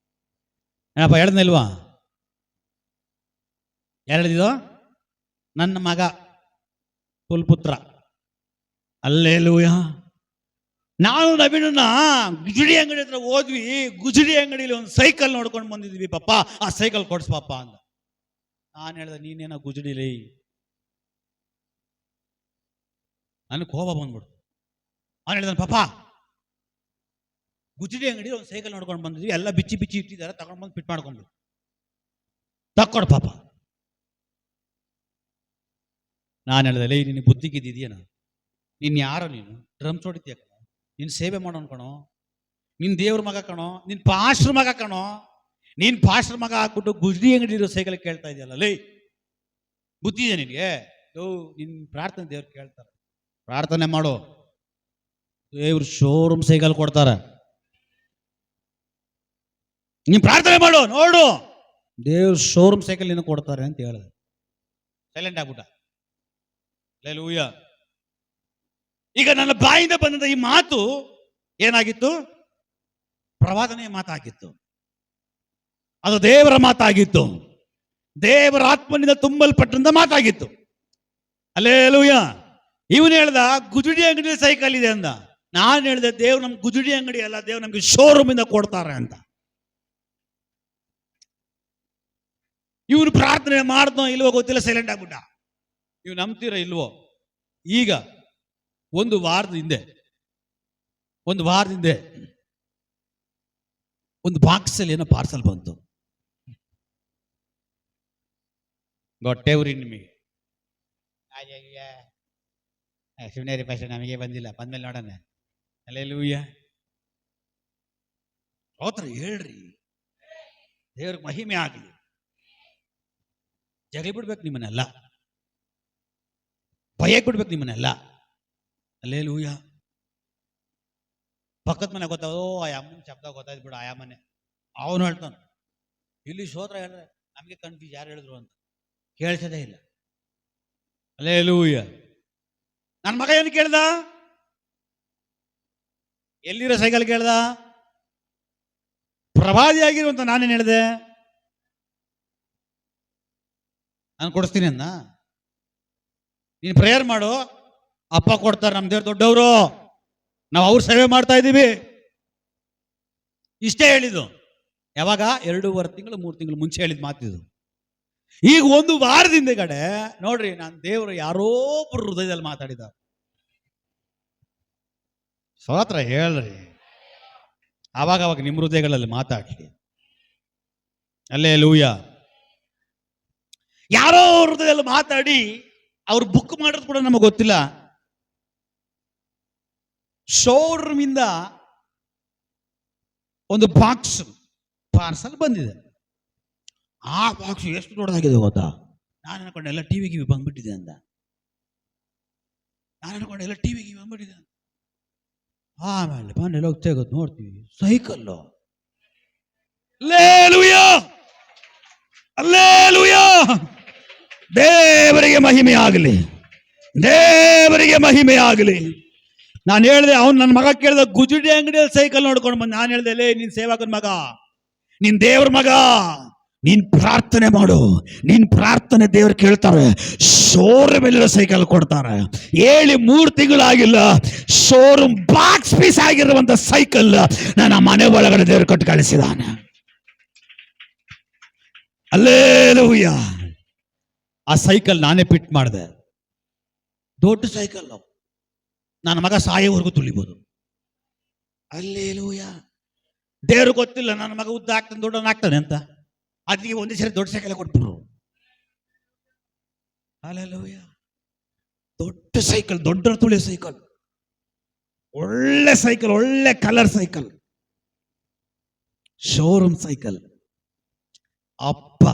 ಏನಪ್ಪ ಹೇಳ್ದಲ್ವಾ? ಹೇಳಿದ್ದು ನನ್ನ ಮಗ ಕುಲ್ಪುತ್ರ. ಹಲ್ಲೆಲೂಯಾ. ನಾನು ನವೀನನ್ನ ಗುಜರಿ ಅಂಗಡಿ ಹತ್ರ ಹೋದ್ವಿ, ಗುಜರಿ ಅಂಗಡಿಲಿ ಒಂದು ಸೈಕಲ್ ನೋಡ್ಕೊಂಡು ಬಂದಿದ್ವಿ ಪಾಪ, ಆ ಸೈಕಲ್ ಕೊಡ್ಸ್ಪಾಪ ಅಂದ. ನಾನು ಹೇಳ್ದೆ, ನೀನೇನೋ ಗುಜರಿಲಿ. ನನಗೆ ಕೋಪ ಬಂದ್ಬಿಡ್ತು. ಅವನು ಹೇಳ್ದಾನೆ, ಪಾಪ ಗುಜರಿ ಅಂಗಡಿ ಒಂದು ಸೈಕಲ್ ನೋಡ್ಕೊಂಡು ಬಂದಿದ್ವಿ, ಎಲ್ಲ ಬಿಚ್ಚಿ ಬಿಚ್ಚಿ ಇಟ್ಟಿದ್ದಾರೆ, ತಗೊಂಡು ಬಂದು ಫಿಟ್ ಮಾಡ್ಕೊಂಡು ತಕ್ಕೊಡು ಪಾಪ. ನಾನು ಹೇಳ್ದೆ, ಲೇ ನಿನಗೆ ಬುದ್ಧಿಗಿದ್ದೀಯನ? ನೀನು ಯಾರೋ? ನೀನು ಡ್ರಮ್ಸ್ ಹೊಡಿತೀಯ ಕಣೋ, ನೀನು ಸೇವೆ ಮಾಡೋನು ಕಣೋ, ನೀನು ದೇವ್ರ ಮಗ ಕಣೋ, ನೀನು ಪಾಸ್ಟ್ರ ಮಗ ಕಣೋ, ನೀನು ಪಾಸ್ಟ್ರ ಮಗ ಹಾಕ್ಬಿಟ್ಟು ಗುಜರಿ ಅಂಗಡಿ ಇರೋ ಸೈಕಲ್ ಕೇಳ್ತಾ ಇದೆಯಲ್ಲ, ಲೇ ಬುದ್ಧಿ ಇದೆ ನಿನಗೆ? ನಿನ್ನ ಪ್ರಾರ್ಥನೆ ದೇವ್ರು ಕೇಳ್ತಾರೆ, ಪ್ರಾರ್ಥನೆ ಮಾಡು. ದೇವ್ರು ಶೋರೂಮ್ ಸೈಕಲ್ ಕೊಡ್ತಾರೆ, ನೀನು ಪ್ರಾರ್ಥನೆ ಮಾಡು, ನೋಡು ದೇವ್ರು ಶೋರೂಮ್ ಸೈಕಲ್ ನಿನಗೆ ಕೊಡ್ತಾರೆ ಅಂತ ಹೇಳಿದೆ. ಸೈಲೆಂಟ್ ಆಗ್ಬಿಟ್ಟ. ಹಲ್ಲೆಲೂಯಾ. ಈಗ ನನ್ನ ಬಾಯಿಂದ ಬಂದ ಈ ಮಾತು ಏನಾಗಿತ್ತು? ಪ್ರವಾದನೆಯ ಮಾತಾಗಿತ್ತು, ಅದು ದೇವರ ಮಾತಾಗಿತ್ತು, ದೇವರ ಆತ್ಮನಿಂದ ತುಂಬಲ್ಪಟ್ಟಂತ ಮಾತಾಗಿತ್ತು. ಹಲ್ಲೆಲೂಯಾ. ಇವನು ಹೇಳ್ದ ಗುಜರಿ ಅಂಗಡಿ ಸೈಕಲ್ ಇದೆ ಅಂದ. ನಾನು ಹೇಳ್ದೆ, ದೇವ್ರು ನಮ್ಗೆ ಗುಜರಿ ಅಂಗಡಿ ಅಲ್ಲ, ದೇವ್ರು ನಮ್ಗೆ ಶೋರೂಮ್ ಇಂದ ಕೊಡ್ತಾರೆ ಅಂತ. ಇವನು ಪ್ರಾರ್ಥನೆ ಮಾಡ್ದೋ ಇಲ್ವೋ ಗೊತ್ತಿಲ್ಲ, ಸೈಲೆಂಟ್ ಆಗ್ಬಿಟ್ಟ. ನೀವು ನಂಬ್ತೀರ ಇಲ್ವೋ? ಈಗ ಒಂದು ವಾರದ ಹಿಂದೆ ಒಂದು ಬಾಕ್ಸಲ್ಲಿ ಏನೋ ಪಾರ್ಸಲ್ ಬಂತು. ಗೊಟ್ಟೆವ್ರಿ ನಿಮಗೆ ಶಿವನೇರಿ ಪಾಶ ನಮಗೆ ಬಂದಿಲ್ಲ, ಬಂದ್ಮೇಲೆ ನೋಡೋಣ. ಹಲ್ಲೆಲೂಯಾ. ಸ್ತೋತ್ರ ಹೇಳ್ರಿ, ದೇವ್ರಿಗೆ ಮಹಿಮೆ ಆಗಲಿ. ಜಗಳ ಬಿಡ್ಬೇಕು ನಿಮ್ಮನ್ನೆಲ್ಲ, ಭಯಕ್ಕೆ ಬಿಡ್ಬೇಕು ನಿಮ್ಮನ್ನೆಲ್ಲ. ಹಲ್ಲೆಲೂಯಾ. ಪಕ್ಕದ ಮನೆ ಗೊತ್ತಾಗ, ಆ ಅಮ್ಮನ ಶಬ್ದ ಗೊತ್ತಾಯ್ತು ಬಿಡು, ಆ ಮನೆ ಅವನು ಹೇಳ್ತಾನೆ. ಇಲ್ಲಿ ಸ್ತೋತ್ರ ಹೇಳಿದ್ರೆ ನಮಗೆ ಕನ್ಫ್ಯೂಸ್, ಯಾರು ಹೇಳಿದ್ರು ಅಂತ ಕೇಳಿಸೋದೇ ಇಲ್ಲ. ಹಲ್ಲೆಲೂಯಾ. ನನ್ನ ಮಗ ಏನು ಕೇಳ್ದ? ಎಲ್ಲಿರೋ ಸೈಕಲ್ ಕೇಳ್ದ? ಪ್ರವಾದಿ ಆಗಿರುವಂತ ನಾನೇನು ಹೇಳಿದೆ? ನಾನು ಕೊಡಿಸ್ತೀನಿ ಅಂದ. ನೀನು ಪ್ರೇಯರ್ ಮಾಡು, ಅಪ್ಪ ಕೊಡ್ತಾರೆ, ನಮ್ಮ ದೇವ್ರು ದೊಡ್ಡವರು, ನಾವು ಅವ್ರ ಸೇವೆ ಮಾಡ್ತಾ ಇದ್ದೀವಿ, ಇಷ್ಟೇ ಹೇಳಿದ್ದು. ಯಾವಾಗ? 2.5 ತಿಂಗಳು 3 ತಿಂಗಳು ಮುಂಚೆ ಹೇಳಿದ ಮಾತಿದ್ದು. ಈಗ ಒಂದು ವಾರದಿಂದ ಕಡೆ ನೋಡ್ರಿ, ನಾನು ದೇವರು ಯಾರೋ ಒಬ್ರು ಹೃದಯದಲ್ಲಿ ಮಾತಾಡಿದ್ದಾರೆ. ಸ್ತೋತ್ರ ಹೇಳ್ರಿ. ಅವಾಗ ನಿಮ್ಮ ಹೃದಯಗಳಲ್ಲಿ ಮಾತಾಡ್ಲಿ. ಹಲ್ಲೆಲೂಯಾ. ಯಾರೋ ಹೃದಯದಲ್ಲಿ ಮಾತಾಡಿ ಅವ್ರು ಬುಕ್ ಮಾಡೋದು ಕೂಡ ನಮಗೆ ಗೊತ್ತಿಲ್ಲ. ಶೋರೂಮ್ ಇಂದ ಒಂದು ಬಾಕ್ಸ್ ಪಾರ್ಸಲ್ ಬಂದಿದೆ. ಆ ಬಾಕ್ಸ್ ಎಷ್ಟು ದೊಡ್ಡದಾಗಿದೆ ಗೊತ್ತಾ? ನಾನು ಅನ್ಕೊಂಡೆ ಎಲ್ಲ ಟಿವಿ ಬಂದ್ಬಿಟ್ಟಿದೆ ಅಂತ. ನಾನು ಅನ್ಕೊಂಡು ಎಲ್ಲ ಟಿವಿಗೆ ಬಂದ್ಬಿಟ್ಟಿದೆ. ಆಮೇಲೆ ಮನೇಲಿ ಹೋಗಿ ತೆಗೆದು ನೋಡ್ತೀವಿ, ಸೈಕಲ್ಲು. Alleluia, hallelujah. ದೇವರಿಗೆ ಮಹಿಮೆ ಆಗಲಿ, ದೇವರಿಗೆ ಮಹಿಮೆ ಆಗಲಿ. ನಾನು ಹೇಳಿದೆ, ಅವ್ನು ನನ್ನ ಮಗ ಕೇಳಿದ ಗುಜುಡಿ ಅಂಗಡಿಯಲ್ಲಿ ಸೈಕಲ್ ನೋಡ್ಕೊಂಡು ಬಂದು. ನಾನು ಹೇಳಿದೆ, ಲೇ ನೀನ್ ಸೇವಕನ ಮಗ, ನೀನ್ ದೇವ್ರ ಮಗ, ನೀನ್ ಪ್ರಾರ್ಥನೆ ಮಾಡು. ನೀನ್ ಪ್ರಾರ್ಥನೆ ದೇವ್ರು ಕೇಳ್ತಾರೆ. ಶೋರೂಮ್ ಎಲ್ಲ ಸೈಕಲ್ ಕೊಡ್ತಾರೆ. 3 ತಿಂಗಳಾಗಿಲ್ಲ, ಶೋರೂಮ್ ಬಾಕ್ಸ್ ಪೀಸ್ ಆಗಿರುವಂತ ಸೈಕಲ್ ನನ್ನ ಮನೆ ಒಳಗಡೆ ದೇವ್ರು ಕೊಟ್ಟು ಕಳಿಸಿದಾನೆ. ಅಲ್ಲೇಲೂಯಾ. ಆ ಸೈಕಲ್ ನಾನೇ ಪಿಟ್ ಮಾಡಿದೆ. ದೊಡ್ಡ ಸೈಕಲ್, ನನ್ನ ಮಗ ಸಾಯೋವರೆಗೂ ತುಳಿಬೋದು. ಅಲ್ಲೇಲೂಯಾ. ದೇವ್ರು ಗೊತ್ತಿಲ್ಲ ನನ್ನ ಮಗ ಉದ್ದ ಆಗ್ತಾನೆ ದೊಡ್ಡವನಾಗ್ತಾನೆ ಅಂತ, ಅದಕ್ಕೆ ಒಂದೇ ಸರಿ ದೊಡ್ಡ ಸೈಕಲ್ ಕೊಟ್ಬಿಟ್ರು. ಅಲ್ಲೇಲೂಯಾ. ದೊಡ್ಡ ಸೈಕಲ್, ದೊಡ್ಡ ತುಳಿ ಸೈಕಲ್, ಒಳ್ಳೆ ಸೈಕಲ್, ಒಳ್ಳೆ ಕಲರ್ ಸೈಕಲ್, ಶೋರೂಮ್ ಸೈಕಲ್. ಅಪ್ಪ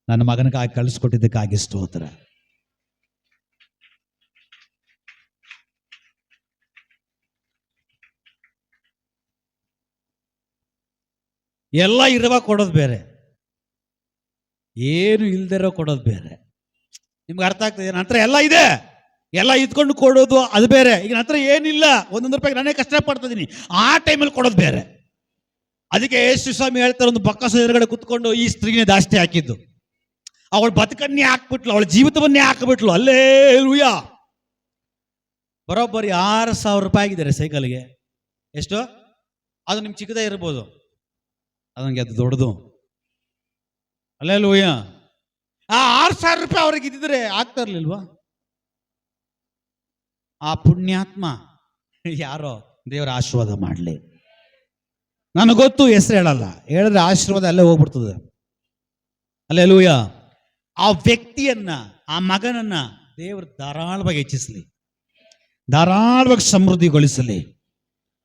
ನನ್ನ ಮಗನಿಗಾಗಿ ಕಳಿಸ್ಕೊಟ್ಟಿದ್ದಕ್ಕಾಗಿ ಸ್ತೋತ್ರ. ಎಲ್ಲ ಇರುವಾಗ ಕೊಡೋದು ಬೇರೆ, ಏನು ಇಲ್ದಿರೋ ಕೊಡೋದು ಬೇರೆ. ನಿಮ್ಗೆ ಅರ್ಥ ಆಗ್ತದೆ? ನನ್ನ ಹತ್ರ ಎಲ್ಲ ಇದೆ, ಎಲ್ಲ ಇದ್ಕೊಂಡು ಕೊಡೋದು ಅದು ಬೇರೆ. ಈಗ ನನ್ನ ಹತ್ರ ಏನಿಲ್ಲ, 1 ರೂಪಾಯಿ ನಾನೇ ಕಷ್ಟಪಡ್ತಿದ್ದೀನಿ, ಆ ಟೈಮಲ್ಲಿ ಕೊಡೋದು ಬೇರೆ. ಅದಕ್ಕೆ ಯೇಸು ಸ್ವಾಮಿ ಹೇಳ್ತಾರೆ, ಒಂದು ಬಕ್ಕಸ ಎದುರುಗಡೆ ಕುತ್ಕೊಂಡು ಈ ಸ್ತ್ರೀನೇ ದಾಸ್ತಿ ಹಾಕಿದ್ದು. ಅವಳ ಬದುಕನ್ನೇ ಹಾಕ್ಬಿಟ್ಲು, ಅವಳ ಜೀವಿತವನ್ನೇ ಹಾಕ್ಬಿಟ್ಲು. ಅಲ್ಲೇಲೂಯಾ. ಬರೋಬ್ಬರಿ 6,000 ರೂಪಾಯಿ ಆಗಿದ್ದಾರೆ ಸೈಕಲ್ಗೆ. ಎಷ್ಟು? ಅದು ನಿಮ್ಗೆ ಚಿಕ್ಕದೇ ಇರ್ಬೋದು, ಅದನ್ಗೆ ಅದು ದೊಡ್ಡದು. ಅಲ್ಲೇಲೂಯಾ. ಆ 6,000 ರೂಪಾಯಿ ಅವ್ರಿಗೆ ಇದ್ದಿದ್ರೆ ಆಗ್ತಾ ಇರ್ಲಿಲ್ವಾ? ಆ ಪುಣ್ಯಾತ್ಮ ಯಾರೋ ದೇವರ ಆಶೀರ್ವಾದ ಮಾಡಲಿ. ನನಗೆ ಗೊತ್ತು, ಹೆಸರು ಹೇಳಲ್ಲ, ಹೇಳಿದ್ರೆ ಆಶೀರ್ವಾದ ಅಲ್ಲೇ ಹೋಗ್ಬಿಡ್ತದೆ. ಅಲ್ಲೇಲೂಯಾ. ಆ ವ್ಯಕ್ತಿಯನ್ನ, ಆ ಮಗನನ್ನ ದೇವರು ಧಾರಾಳವಾಗಿ ಹೆಚ್ಚಿಸಲಿ, ಧಾರಾಳವಾಗಿ ಸಮೃದ್ಧಿಗೊಳಿಸಲಿ.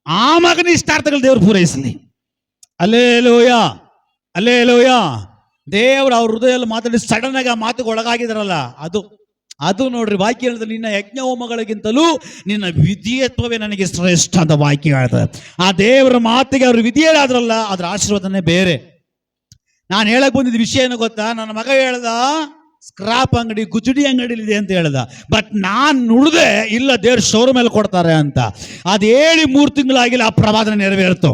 ಆ ಮಗನ ಇಷ್ಟಾರ್ಥಗಳು ದೇವರು ಪೂರೈಸಲಿ. Alleluia, alleluia. ದೇವರು ಅವ್ರ ಹೃದಯದಲ್ಲಿ ಮಾತಾಡಿ ಸಡನ್ ಆಗಿ ಆ ಮಾತುಗೆ ಒಳಗಾಗಿದಾರಲ್ಲ, ಅದು ನೋಡ್ರಿ ವಾಕ್ಯ ಹೇಳಿದ್ರೆ, ನಿನ್ನ ಯಜ್ಞ ಹೋಮಗಳಿಗಿಂತಲೂ ನಿನ್ನ ವಿಧೇಯತ್ವವೇ ನನಗೆ ಶ್ರೇಷ್ಠ ಅಂತ ವಾಕ್ಯ ಹೇಳ್ತಾರೆ. ಆ ದೇವರ ಮಾತಿಗೆ ಅವರು ವಿಧೇಯರಾದ್ರಲ್ಲ, ಅದ್ರ ಆಶೀರ್ವಾದನೇ ಬೇರೆ. ನಾನು ಹೇಳಕ್ ಬಂದಿದ್ದ ವಿಷಯ ಏನು ಗೊತ್ತಾ? ನನ್ನ ಮಗ ಹೇಳ್ದ ಸ್ಕ್ರಾಪ್ ಅಂಗಡಿ, ಗುಜುಡಿ ಅಂಗಡಿ ಇದೆ ಅಂತ ಹೇಳ್ದ. ಬಟ್ ನಾನು ನುಡ್ದೆ ಇಲ್ಲ, ದೇವ್ರ ಶೋರೂಮ್ ಅಲ್ಲಿ ಕೊಡ್ತಾರೆ ಅಂತ. ಅದು ಹೇಳಿ 3 ತಿಂಗಳಾಗಿಲ್ಲ, ಆ ಪ್ರವಾದನೆ ನೆರವೇರ್ತು,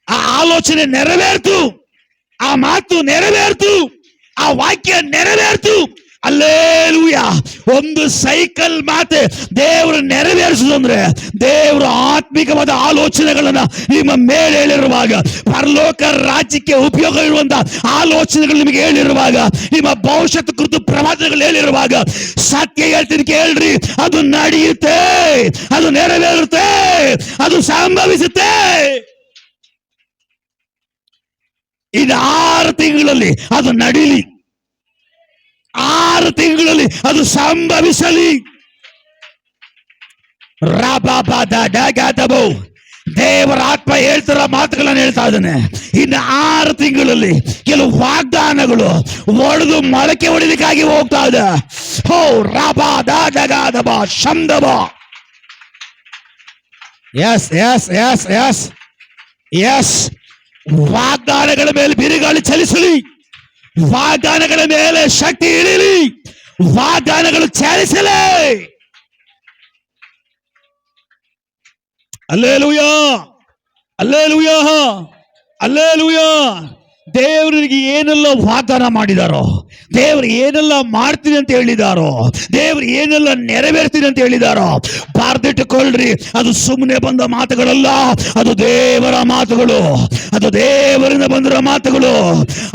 ಆ ಆಲೋಚನೆ ನೆರವೇರ್ತು, ಆ ಮಾತು ನೆರವೇರ್ತು, ಆ ವಾಕ್ಯ ನೆರವೇರ್ತು. ಅಲ್ಲೇಲೂಯಾ. ಒಂದು ಸೈಕಲ್ ಮಾತೆ ದೇವರು ನೆರವೇರಿಸುದಂದ್ರೆ, ದೇವರ ಆತ್ಮಿಕವಾದ ಆಲೋಚನೆಗಳನ್ನ ನಿಮ್ಮ ಮೇಲೆ ಹೇಳಿರುವಾಗ, ಪರಲೋಕ ರಾಜ್ಯಕ್ಕೆ ಉಪಯೋಗ ಇರುವಂತಹ ಆಲೋಚನೆಗಳು ನಿಮಗೆ ಹೇಳಿರುವಾಗ, ನಿಮ್ಮ ಭವಿಷ್ಯತ್ ಕುರಿತು ಪ್ರವಾದನೆಗಳು ಹೇಳಿರುವಾಗ, ಸತ್ಯ ಹೇಳ್ತೀನಿ ಕೇಳ್ರಿ, ಅದು ನಡೆಯುತ್ತೆ, ಅದು ನೆರವೇರುತ್ತೆ, ಅದು ಸಂಭವಿಸುತ್ತೆ. ಇನ್ನು 6 ತಿಂಗಳಲ್ಲಿ ಅದು ನಡೀಲಿ, 6 ತಿಂಗಳಲ್ಲಿ ಅದು ಸಂಭವಿಸಲಿ. ದೇವರ ಆತ್ಮ ಹೇಳ್ತಾರ ಮಾತುಗಳನ್ನು ಹೇಳ್ತಾ ಇದ್ದಾನೆ. ಇನ್ನು 6 ತಿಂಗಳಲ್ಲಿ ಕೆಲವು ವಾಗ್ದಾನಗಳು ಒಡೆದು ಮೊಳಕೆ ಹೊಡಿಲಿಕ್ಕಾಗಿ ಹೋಗ್ತಾ ಇದೆ. ಹೋ ರಾಬಾ ದಾದಗಾದಬಾ ಶಂದಬ. Yes yes yes yes yes. ವಾಗ್ದಾನಗಳ ಮೇಲೆ ಬಿರುಗಾಳಿ ಚಲಿಸಲಿ, ವಾಗ್ದಾನಗಳ ಮೇಲೆ ಶಕ್ತಿ ಇಳಿಲಿ, ವಾಗ್ದಾನಗಳು ಚಲಿಸಲಿ. Hallelujah, hallelujah, hallelujah. ದೇವರಿಗೆ ಏನೆಲ್ಲ ವಾಗ್ದಾನ ಮಾಡಿದಾರೋ, ದೇವರು ಏನೆಲ್ಲ ಮಾಡ್ತೀನಿ ಅಂತ ಹೇಳಿದಾರೋ, ದೇವರು ಏನೆಲ್ಲ ನೆರವೇರ್ತೀನಿ ಅಂತ ಹೇಳಿದಾರೋ, ಬಾರ್ದಿಟ್ಟುಕೊಳ್ಳ್ರಿ. ಅದು ಸುಮ್ಮನೆ ಬಂದ ಮಾತುಗಳಲ್ಲ, ಅದು ದೇವರ ಮಾತುಗಳು, ಅದು ದೇವರಿಂದ ಬಂದಿರೋ ಮಾತುಗಳು.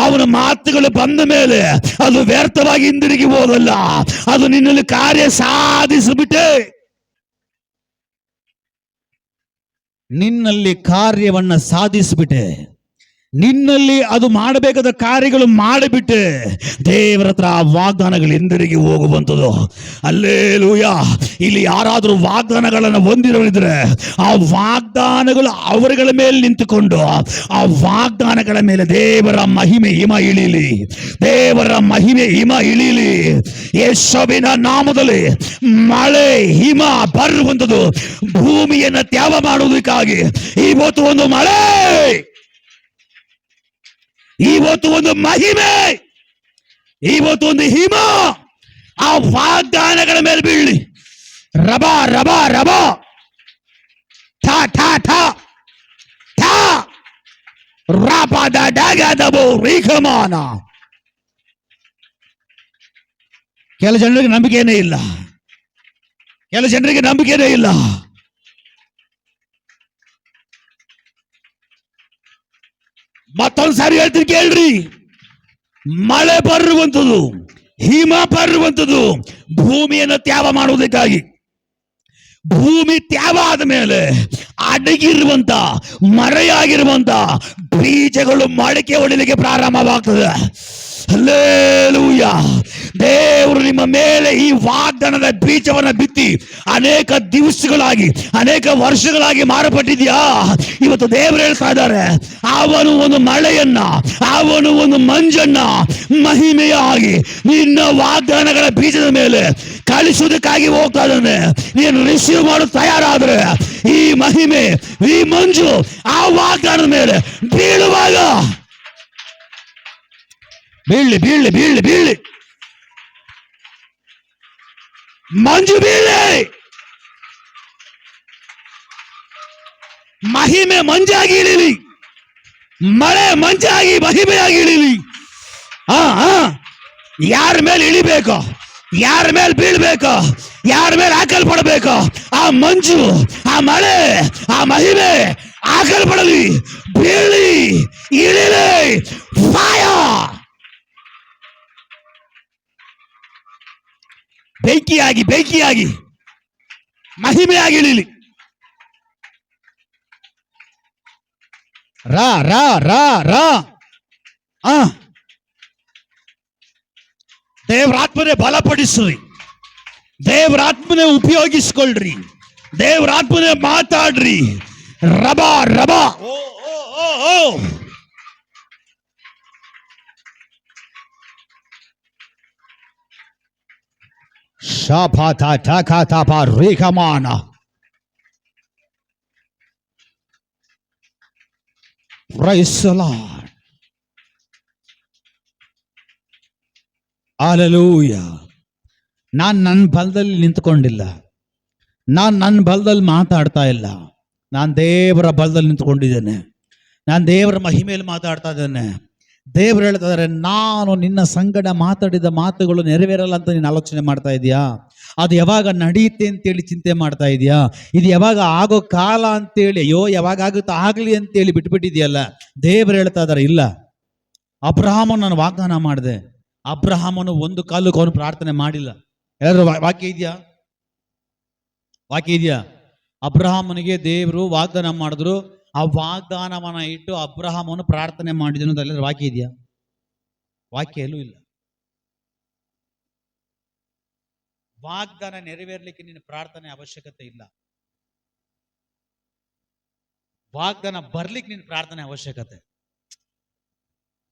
ಅವನ ಮಾತುಗಳು ಬಂದ ಮೇಲೆ ಅದು ವ್ಯರ್ಥವಾಗಿ ಹಿಂದಿರುಗಿ ಹೋಗಲ್ಲ, ಅದು ನಿನ್ನಲ್ಲಿ ಕಾರ್ಯ ಸಾಧಿಸಿಬಿಟ್ಟೆ, ನಿನ್ನಲ್ಲಿ ಕಾರ್ಯವನ್ನ ಸಾಧಿಸಿಬಿಟ್ಟೆ. ನಿನ್ನಲ್ಲಿ ಅದು ಮಾಡಬೇಕಾದ ಕಾರ್ಯಗಳು ಮಾಡಿಬಿಟ್ಟು ದೇವರ ಹತ್ರ ಆ ವಾಗ್ದಾನಗಳು ಹಿಂದಿರುಗಿ ಹೋಗುವಂಥದ್ದು. ಅಲ್ಲೇಲೂಯ. ಇಲ್ಲಿ ಯಾರಾದರೂ ವಾಗ್ದಾನಗಳನ್ನು ಹೊಂದಿರೋರಿದ್ರೆ ಆ ವಾಗ್ದಾನಗಳು ಅವರುಗಳ ಮೇಲೆ ನಿಂತುಕೊಂಡು ಆ ವಾಗ್ದಾನಗಳ ಮೇಲೆ ದೇವರ ಮಹಿಮೆ ಹಿಮ ಇಳಿಲಿ, ದೇವರ ಮಹಿಮೆ ಹಿಮ ಇಳಿಲಿ. ಯೇಸುವಿನ ನಾಮದಲ್ಲಿ ಮಳೆ ಹಿಮ ಬರುವಂಥದ್ದು, ಭೂಮಿಯನ್ನು ತ್ಯಾವ ಮಾಡುವುದಕ್ಕಾಗಿ ಇವತ್ತು ಒಂದು ಮಳೆ, ಇವತ್ತು ಒಂದು ಮಹಿಮೆ, ಇವತ್ತು ಒಂದು ಹಿಮ ಆ ವಾಗ್ದಾನಗಳ ಮೇಲೆ ಬೀಳಲಿ. ರಬ ರಬ ರಬ ಠಾ ಠಾ ಠಾ ಠಾ ರಾಪದ ಡಗದಬೋ ರೀಖಮಾನ. ಕೆಲ ಜನರಿಗೆ ನಂಬಿಕೆನೇ ಇಲ್ಲ, ಕೆಲ ಜನರಿಗೆ ನಂಬಿಕೆನೇ ಇಲ್ಲ. ಮತ್ತೊಂದು ಸಾರಿ ಹೇಳ್ತೀನಿ ಕೇಳ್ರಿ, ಮಳೆ ಬರುವಂಥದ್ದು, ಹಿಮ ಬರುವಂಥದ್ದು ಭೂಮಿಯನ್ನು ತ್ಯಾವ ಮಾಡುವುದಕ್ಕಾಗಿ. ಭೂಮಿ ತ್ಯಾವ ಆದ ಮೇಲೆ ಅಡಗಿರುವಂತ ಮರೆಯಾಗಿರುವಂತ ಬೀಜಗಳು ಮೊಳಕೆ ಹೊಡಿಲಿಕ್ಕೆ ಪ್ರಾರಂಭವಾಗ್ತದೆ. ಹಲ್ಲೇಲೂಯ. ದೇವರು ನಿಮ್ಮ ಮೇಲೆ ಈ ವಾಗ್ದಾನದ ಬೀಜವನ್ನ ಬಿತ್ತಿ ಅನೇಕ ದಿವಸಗಳಾಗಿ, ಅನೇಕ ವರ್ಷಗಳಾಗಿ ಮಾರಪಟ್ಟಿದ್ಯಾ. ಇವತ್ತು ದೇವರು ಹೇಳ್ತಾ ಇದ್ದಾರೆ, ಅವನು ಒಂದು ಮಳೆಯನ್ನ, ಅವನು ಒಂದು ಮಂಜನ್ನ ಮಹಿಮೆಯಾಗಿ ನಿನ್ನ ವಾಗ್ದಾನಗಳ ಬೀಜದ ಮೇಲೆ ಕಳಿಸುವುದಕ್ಕಾಗಿ ಹೋಗ್ತಾ ಇದ್ದಾನೆ. ನೀನು ರಿಸೀವ್ ಮಾಡಲು ತಯಾರಾದ್ರೆ ಈ ಮಹಿಮೆ, ಈ ಮಂಜು ಆ ವಾಗ್ದಾನದ ಮೇಲೆ ಬೀಳುವಾಗ ಬೀಳ್ಲಿ ಬೀಳ್ಲಿ ಬೀಳ್ಲಿ ಬೀಳ್ಲಿ, ಮಂಜು ಬೀಳಿ, ಮಹಿಮೆ ಮಂಜಾಗಿ ಇಳಿಲಿ, ಮಳೆ ಮಂಜಾಗಿ ಮಹಿಮೆಯಾಗಿ ಇಳಿಲಿ. ಯಾರ ಮೇಲೆ ಇಳಿಬೇಕು, ಯಾರ ಮೇಲೆ ಬೀಳ್ಬೇಕು, ಯಾರ ಮೇಲೆ ಹಾಕಲ್ಪಡಬೇಕು, ಆ ಮಂಜು, ಆ ಮಳೆ, ಆ ಮಹಿಮೆ ಹಾಕಲ್ಪಡಲಿ, ಬೀಳಿ, ಇಳಿಲಿ. ಫೈರ್, ಬೆಂಕಿಯಾಗಿ ಬೆಂಕಿಯಾಗಿ ಮಹಿಮೆಯಾಗಿ ಇಳಿಲಿ. ರಾ ರಾ ರಾ ರಾ. ದೇವರಾತ್ಮನೆ ಬಲಪಡಿಸ್ರಿ, ದೇವರಾತ್ಮನೆ ಉಪಯೋಗಿಸ್ಕೊಳ್ರಿ, ದೇವರಾತ್ಮನೆ ಮಾತಾಡ್ರಿ. ರಬಾ ರಬಾ. ಓ ಓ ಓ ಓ. ಶಾಪಾತ ಠಾಕಾತಾಪ ರೇಖಮಾನ. Praise the lord. ಹಲ್ಲೆಲೂಯಾ. ನಾನು ನನ್ನ ಬಲದಲ್ಲಿ ನಿಂತ್ಕೊಂಡಿಲ್ಲ, ನಾನು ನನ್ನ ಬಲದಲ್ಲಿ ಮಾತಾಡ್ತಾ ಇಲ್ಲ, ನಾನು ದೇವರ ಬಲದಲ್ಲಿ ನಿಂತ್ಕೊಂಡಿದ್ದೇನೆ, ನಾನು ದೇವರ ಮಹಿಮೆಯಲ್ಲಿ ಮಾತಾಡ್ತಾ ಇದ್ದೇನೆ. ದೇವರು ಹೇಳ್ತಾ ಇದ್ದಾರೆ, ನಾನು ನಿನ್ನ ಸಂಗಡ ಮಾತಾಡಿದ ಮಾತುಗಳು ನೆರವೇರಲ್ಲ ಅಂತ ನೀನು ಆಲೋಚನೆ ಮಾಡ್ತಾ ಇದೀಯಾ? ಅದು ಯಾವಾಗ ನಡೆಯುತ್ತೆ ಅಂತೇಳಿ ಚಿಂತೆ ಮಾಡ್ತಾ ಇದೀಯಾ? ಇದು ಯಾವಾಗ ಆಗೋ ಕಾಲ ಅಂತೇಳಿ, ಅಯ್ಯೋ ಯಾವಾಗ ಆಗುತ್ತೋ ಆಗಲಿ ಅಂತೇಳಿ ಬಿಟ್ಬಿಟ್ಟಿದೆಯಲ್ಲ. ದೇವರು ಹೇಳ್ತಾ ಇದ್ದಾರೆ, ಇಲ್ಲ, ಅಬ್ರಹಾಮನು ನಾನು ವಾಗ್ದಾನ ಮಾಡಿದೆ. ಅಬ್ರಹಾಮನು ಒಂದು ಕಾಲಕ್ಕೆ ಅವನು ಪ್ರಾರ್ಥನೆ ಮಾಡಿಲ್ಲ. ಎಲ್ಲರೂ ವಾಕ್ಯ ಇದೆಯಾ? ವಾಕ್ಯ ಇದೆಯಾ? ಅಬ್ರಹಾಮನಿಗೆ ದೇವರು ವಾಗ್ದಾನ ಮಾಡಿದ್ರು, ಆ ವಾಗ್ದಾನವನ್ನ ಇಟ್ಟು ಅಬ್ರಹಾಮನು ಪ್ರಾರ್ಥನೆ ಮಾಡಿದನು ಅಂತ ಎಲ್ಲರೂ ವಾಕ್ಯ ಇದೆಯಾ? ವಾಕ್ಯ ಎಲ್ಲೂ ಇಲ್ಲ. ವಾಗ್ದಾನ ನೆರವೇರ್ಲಿಕ್ಕೆ ನಿನ್ನ ಪ್ರಾರ್ಥನೆ ಅವಶ್ಯಕತೆ ಇಲ್ಲ. ವಾಗ್ದಾನ ಬರ್ಲಿಕ್ಕೆ ನಿನ್ನ ಪ್ರಾರ್ಥನೆ ಅವಶ್ಯಕತೆ.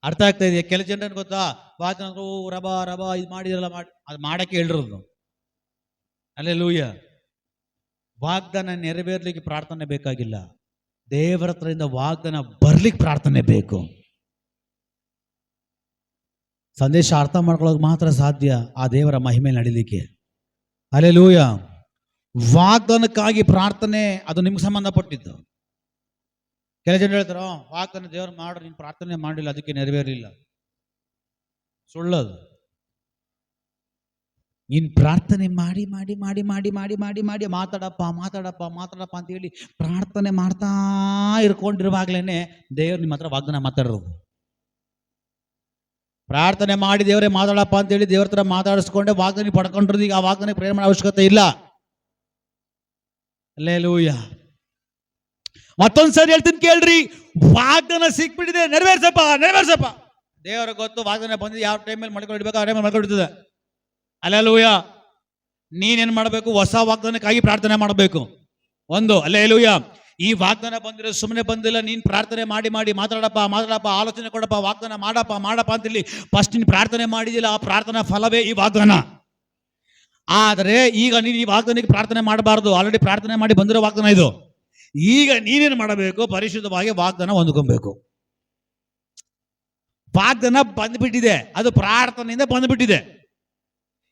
ಅರ್ಥ ಆಗ್ತಾ ಇದೆಯಾ? ಕೆಲ ಜನರನ್ನು ಗೊತ್ತಾ, ವಾಗ್ದಾನ ರಬಾ ರಬಾ ಇದು ಮಾಡಿದ್ರಲ್ಲ, ಅದು ಮಾಡಕ್ಕೆ ಹೇಳಿರೋದು. ಹಲ್ಲೆಲೂಯಾ. ವಾಗ್ದಾನ ನೆರವೇರ್ಲಿಕ್ಕೆ ಪ್ರಾರ್ಥನೆ ಬೇಕಾಗಿಲ್ಲ, ದೇವರ ಹತ್ರದಿಂದ ವಾಗ್ದಾನ ಬರ್ಲಿಕ್ಕೆ ಪ್ರಾರ್ಥನೆ ಬೇಕು. ಸಂದೇಶ ಅರ್ಥ ಮಾಡ್ಕೊಳ್ಳೋಕೆ ಮಾತ್ರ ಸಾಧ್ಯ ಆ ದೇವರ ಮಹಿಮೆ ನಡೀಲಿಕ್ಕೆ. ಹಲ್ಲೆಲೂಯಾ. ವಾಗ್ದಾನಕ್ಕಾಗಿ ಪ್ರಾರ್ಥನೆ ಅದು ನಿಮ್ಗೆ ಸಂಬಂಧಪಟ್ಟಿದ್ದು. ಕೆಲ ಜನ ಹೇಳ್ತಾರ, ವಾಗ್ದಾನ ದೇವರು ಮಾಡ್ರಿ, ನೀನು ಪ್ರಾರ್ಥನೆ ಮಾಡಿಲ್ಲ ಅದಕ್ಕೆ ನೆರವೇರಲಿಲ್ಲ. ಸುಳ್ಳದು. ನೀನು ಪ್ರಾರ್ಥನೆ ಮಾಡಿ ಮಾಡಿ ಮಾಡಿ ಮಾಡಿ ಮಾಡಿ ಮಾಡಿ ಮಾಡಿ ಮಾತಾಡಪ್ಪ ಮಾತಾಡಪ್ಪ ಮಾತಾಡಪ್ಪ ಅಂತ ಹೇಳಿ ಪ್ರಾರ್ಥನೆ ಮಾಡ್ತಾ ಇರ್ಕೊಂಡಿರುವಾಗ್ಲೇನೆ ದೇವ್ರು ನಿಮ್ಮ ಹತ್ರ ವಾಗ್ದಾನ ಮಾತಾಡೋದು. ಪ್ರಾರ್ಥನೆ ಮಾಡಿ ದೇವರೇ ಮಾತಾಡಪ್ಪ ಅಂತೇಳಿ ದೇವ್ರ ಹತ್ರ ಮಾತಾಡಿಸ್ಕೊಂಡೆ ವಾಗ್ದಾನ ಪಡ್ಕೊಂಡಿರೋದು. ಈಗ ಆ ವಾಗ್ದಾನ ಪ್ರೇರಣೆ ಮಾಡೋ ಅವಶ್ಯಕತೆ ಇಲ್ಲ. ಹಲ್ಲೆಲೂಯಾ. ಮತ್ತೊಂದ್ಸರಿ ಹೇಳ್ತೀನಿ ಕೇಳ್ರಿ, ವಾಗ್ದಾನ ಸಿಕ್ಬಿಟ್ಟಿದೆ, ನೆರವೇರ್ಸಪ್ಪ. ದೇವರ ಗೊತ್ತು ವಾಗ್ದಾನ ಬಂದಿದೆ, ಯಾವ ಟೈಮಲ್ಲಿ ಮಡ್ಕೊಂಡಿಡ್ಬೇಕು ಆ ಟೈಮಲ್ಲಿ ಮಡ್ಕೊಂಡಿರ್ತದೆ. ಅಲ್ಲೆಲೂಯ. ನೀನೇನ್ ಮಾಡಬೇಕು? ಹೊಸ ವಾಗ್ದಾನಕ್ಕಾಗಿ ಪ್ರಾರ್ಥನೆ ಮಾಡಬೇಕು. ಒಂದು ಅಲ್ಲೆಲೂಯ. ಈ ವಾಗ್ದಾನ ಬಂದಿರೋ ಸುಮ್ಮನೆ ಬಂದಿಲ್ಲ. ನೀನ್ ಪ್ರಾರ್ಥನೆ ಮಾಡಿ ಮಾತಾಡಪ್ಪ, ಆಲೋಚನೆ ಕೊಡಪ್ಪ, ವಾಗ್ದಾನ ಮಾಡಪ್ಪ ಅಂತೇಳಿ ಫಸ್ಟ್ ನೀನು ಪ್ರಾರ್ಥನೆ ಮಾಡಿದಿಲ್ಲ, ಆ ಪ್ರಾರ್ಥನಾ ಫಲವೇ ಈ ವಾಗ್ದಾನ. ಆದರೆ ಈಗ ನೀನು ಈ ವಾಗ್ದಾನಕ್ಕೆ ಪ್ರಾರ್ಥನೆ ಮಾಡಬಾರದು, ಆಲ್ರೆಡಿ ಪ್ರಾರ್ಥನೆ ಮಾಡಿ ಬಂದಿರೋ ವಾಗ್ದಾನ ಇದು. ಈಗ ನೀನೇನು ಮಾಡಬೇಕು? ಪರಿಶುದ್ಧವಾಗಿ ವಾಗ್ದಾನ ಹೊಂದ್ಕೊಬೇಕು. ವಾಗ್ದಾನ ಬಂದ್ಬಿಟ್ಟಿದೆ, ಅದು ಪ್ರಾರ್ಥನೆಯಿಂದ ಬಂದ್ಬಿಟ್ಟಿದೆ.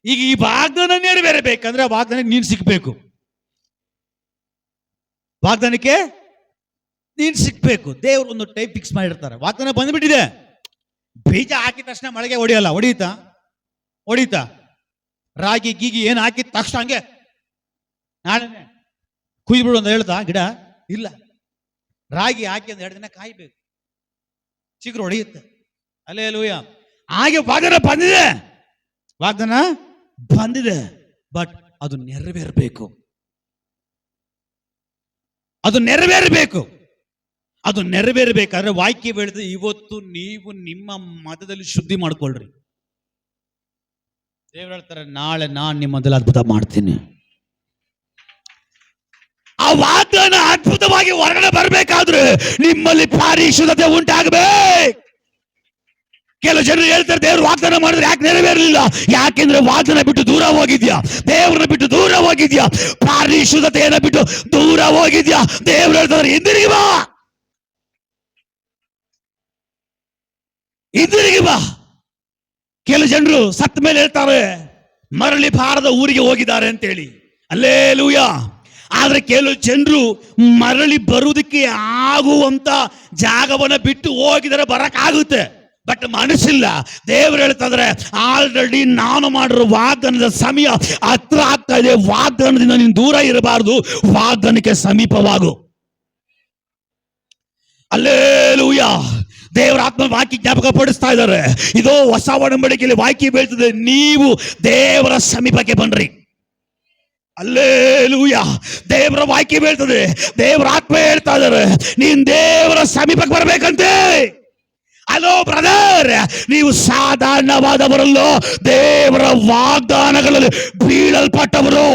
ಈಗ ಈ ವಾಗ್ದಾನ ನೆರವೇರಬೇಕಂದ್ರೆ ವಾಗ್ದಾನಕ್ಕೆ ನೀನು ಸಿಕ್ಬೇಕು. ವಾಗ್ದಾನಕ್ಕೆ ನೀನು ಸಿಕ್ಬೇಕು. ದೇವರು ಒಂದು ಟೈಪ್ ಫಿಕ್ಸ್ ಮಾಡಿರ್ತಾರೆ. ವಾಗ್ದಾನ ಬಂದ್ಬಿಟ್ಟಿದೆ, ಬೀಜ ಹಾಕಿದ ತಕ್ಷಣ ಮಳೆಗೆ ಹೊಡಿಯಲ್ಲ. ಹೊಡೀತಾ ರಾಗಿ ಗೀಗಿ ಏನು ಹಾಕಿದ ತಕ್ಷಣ ಹಂಗೆ ನಾಳೆ ಕುಯ್ದ್ಬಿಡು ಅಂತ ಹೇಳ್ತಾ ಗಿಡ? ಇಲ್ಲ. ರಾಗಿ ಹಾಕಿ ಒಂದು 2 ದಿನ ಕಾಯ್ಬೇಕು, ಚಿಗುರು ಹೊಡೆಯುತ್ತೆ. ಅಲ್ಲೇಲೂಯ. ಹಾಗೆ ವಾಗ್ದಾನ ಬಂದಿದೆ, ಬಟ್ ಅದು ನೆರವೇರಬೇಕು. ಅದು ನೆರವೇರಬೇಕಾದ್ರೆ ವಾಕ್ಯ ಹೇಳಿದ್ರೆ ಇವತ್ತು ನೀವು ನಿಮ್ಮ ಮತದಲ್ಲಿ ಶುದ್ಧಿ ಮಾಡ್ಕೊಳ್ರಿ. ದೇವರು ಹೇಳ್ತಾರೆ, ನಾಳೆ ನಾನು ನಿಮ್ಮ ಮತದಲ್ಲಿ ಅದ್ಭುತ ಮಾಡ್ತೀನಿ. ಆ ವಾಗ್ದಾನ ಅದ್ಭುತವಾಗಿ ಹೊರಗಡೆ ಬರಬೇಕಾದ್ರೆ ನಿಮ್ಮಲ್ಲಿ ಪರಿಶುದ್ಧತೆ ಉಂಟಾಗಬೇಕು. ಕೆಲವು ಜನರು ಹೇಳ್ತಾರೆ, ದೇವರು ವಾಗ್ದಾನ ಮಾಡಿದ್ರೆ ಯಾಕೆ ನೆರವೇರಲಿಲ್ಲ? ಯಾಕೆಂದ್ರೆ ವಾಗ್ದಾನ ಬಿಟ್ಟು ದೂರ ಹೋಗಿದ್ಯಾ, ದೇವರನ್ನ ಬಿಟ್ಟು ದೂರ ಹೋಗಿದ್ಯಾ, ಪರಿಶುದ್ಧತೆಯನ್ನ ಬಿಟ್ಟು ದೂರ ಹೋಗಿದ್ಯಾ. ದೇವರು ಹೇಳ್ತಾರೆ, ಹಿಂದಿರುಗಿ ಬಾ. ಕೆಲವು ಜನರು ಸತ್ತ ಮೇಲೆ ಹೇಳ್ತಾರೆ, ಮರಳಿ ಬಾರದ ಊರಿಗೆ ಹೋಗಿದ್ದಾರೆ ಅಂತೇಳಿ. ಅಲ್ಲೇಲೂಯ. ಆದ್ರೆ ಕೆಲವು ಜನರು ಮರಳಿ ಬರುವುದಕ್ಕೆ ಆಗುವಂತ ಜಾಗವನ್ನ ಬಿಟ್ಟು ಹೋಗಿದರೆ ಬರಕ್ಕಾಗುತ್ತೆ, ಬಟ್ ಮನಸ್ಸಿಲ್ಲ. ದೇವರು ಹೇಳ್ತಂದ್ರೆ, ಆಲ್ರೆಡಿ ನಾನು ಮಾಡಿರೋ ವಾಗ್ದಾನದ ಸಮಯ ಹತ್ರ ಆಗ್ತಾ ಇದೆ. ವಾಗ್ದಾನದಿಂದ ನೀನು ದೂರ ಇರಬಾರದು, ವಾಗ್ದಾನಕ್ಕೆ ಸಮೀಪವಾಗು. ಅಲ್ಲೇಲೂಯ. ದೇವರ ಆತ್ಮ ವಾಕ್ಯ ಜ್ಞಾಪಕ ಪಡಿಸ್ತಾ ಇದ್ದಾರೆ. ಇದು ಹೊಸ ಒಡಂಬಡಿಕೆಯಲ್ಲಿ ವಾಕ್ಯ ಬೀಳ್ತದೆ, ನೀವು ದೇವರ ಸಮೀಪಕ್ಕೆ ಬನ್ರಿ. ಅಲ್ಲೇಲೂಯ. ದೇವರ ವಾಕ್ಯ ಬೀಳ್ತದೆ, ದೇವರ ಆತ್ಮ ಹೇಳ್ತಾ ಇದ್ದಾರೆ, ನೀನ್ ದೇವರ ಸಮೀಪಕ್ಕೆ ಬರ್ಬೇಕಂತೆ. ಹಲೋ ಬ್ರದರ್, ನೀವು ಸಾಧಾರಣವಾದವರಲ್ಲೋ, ದೇವರ ವಾಗ್ದಾನಗಳಲ್ಲಿ ಬೀಳಲ್ಪಟ್ಟವರು.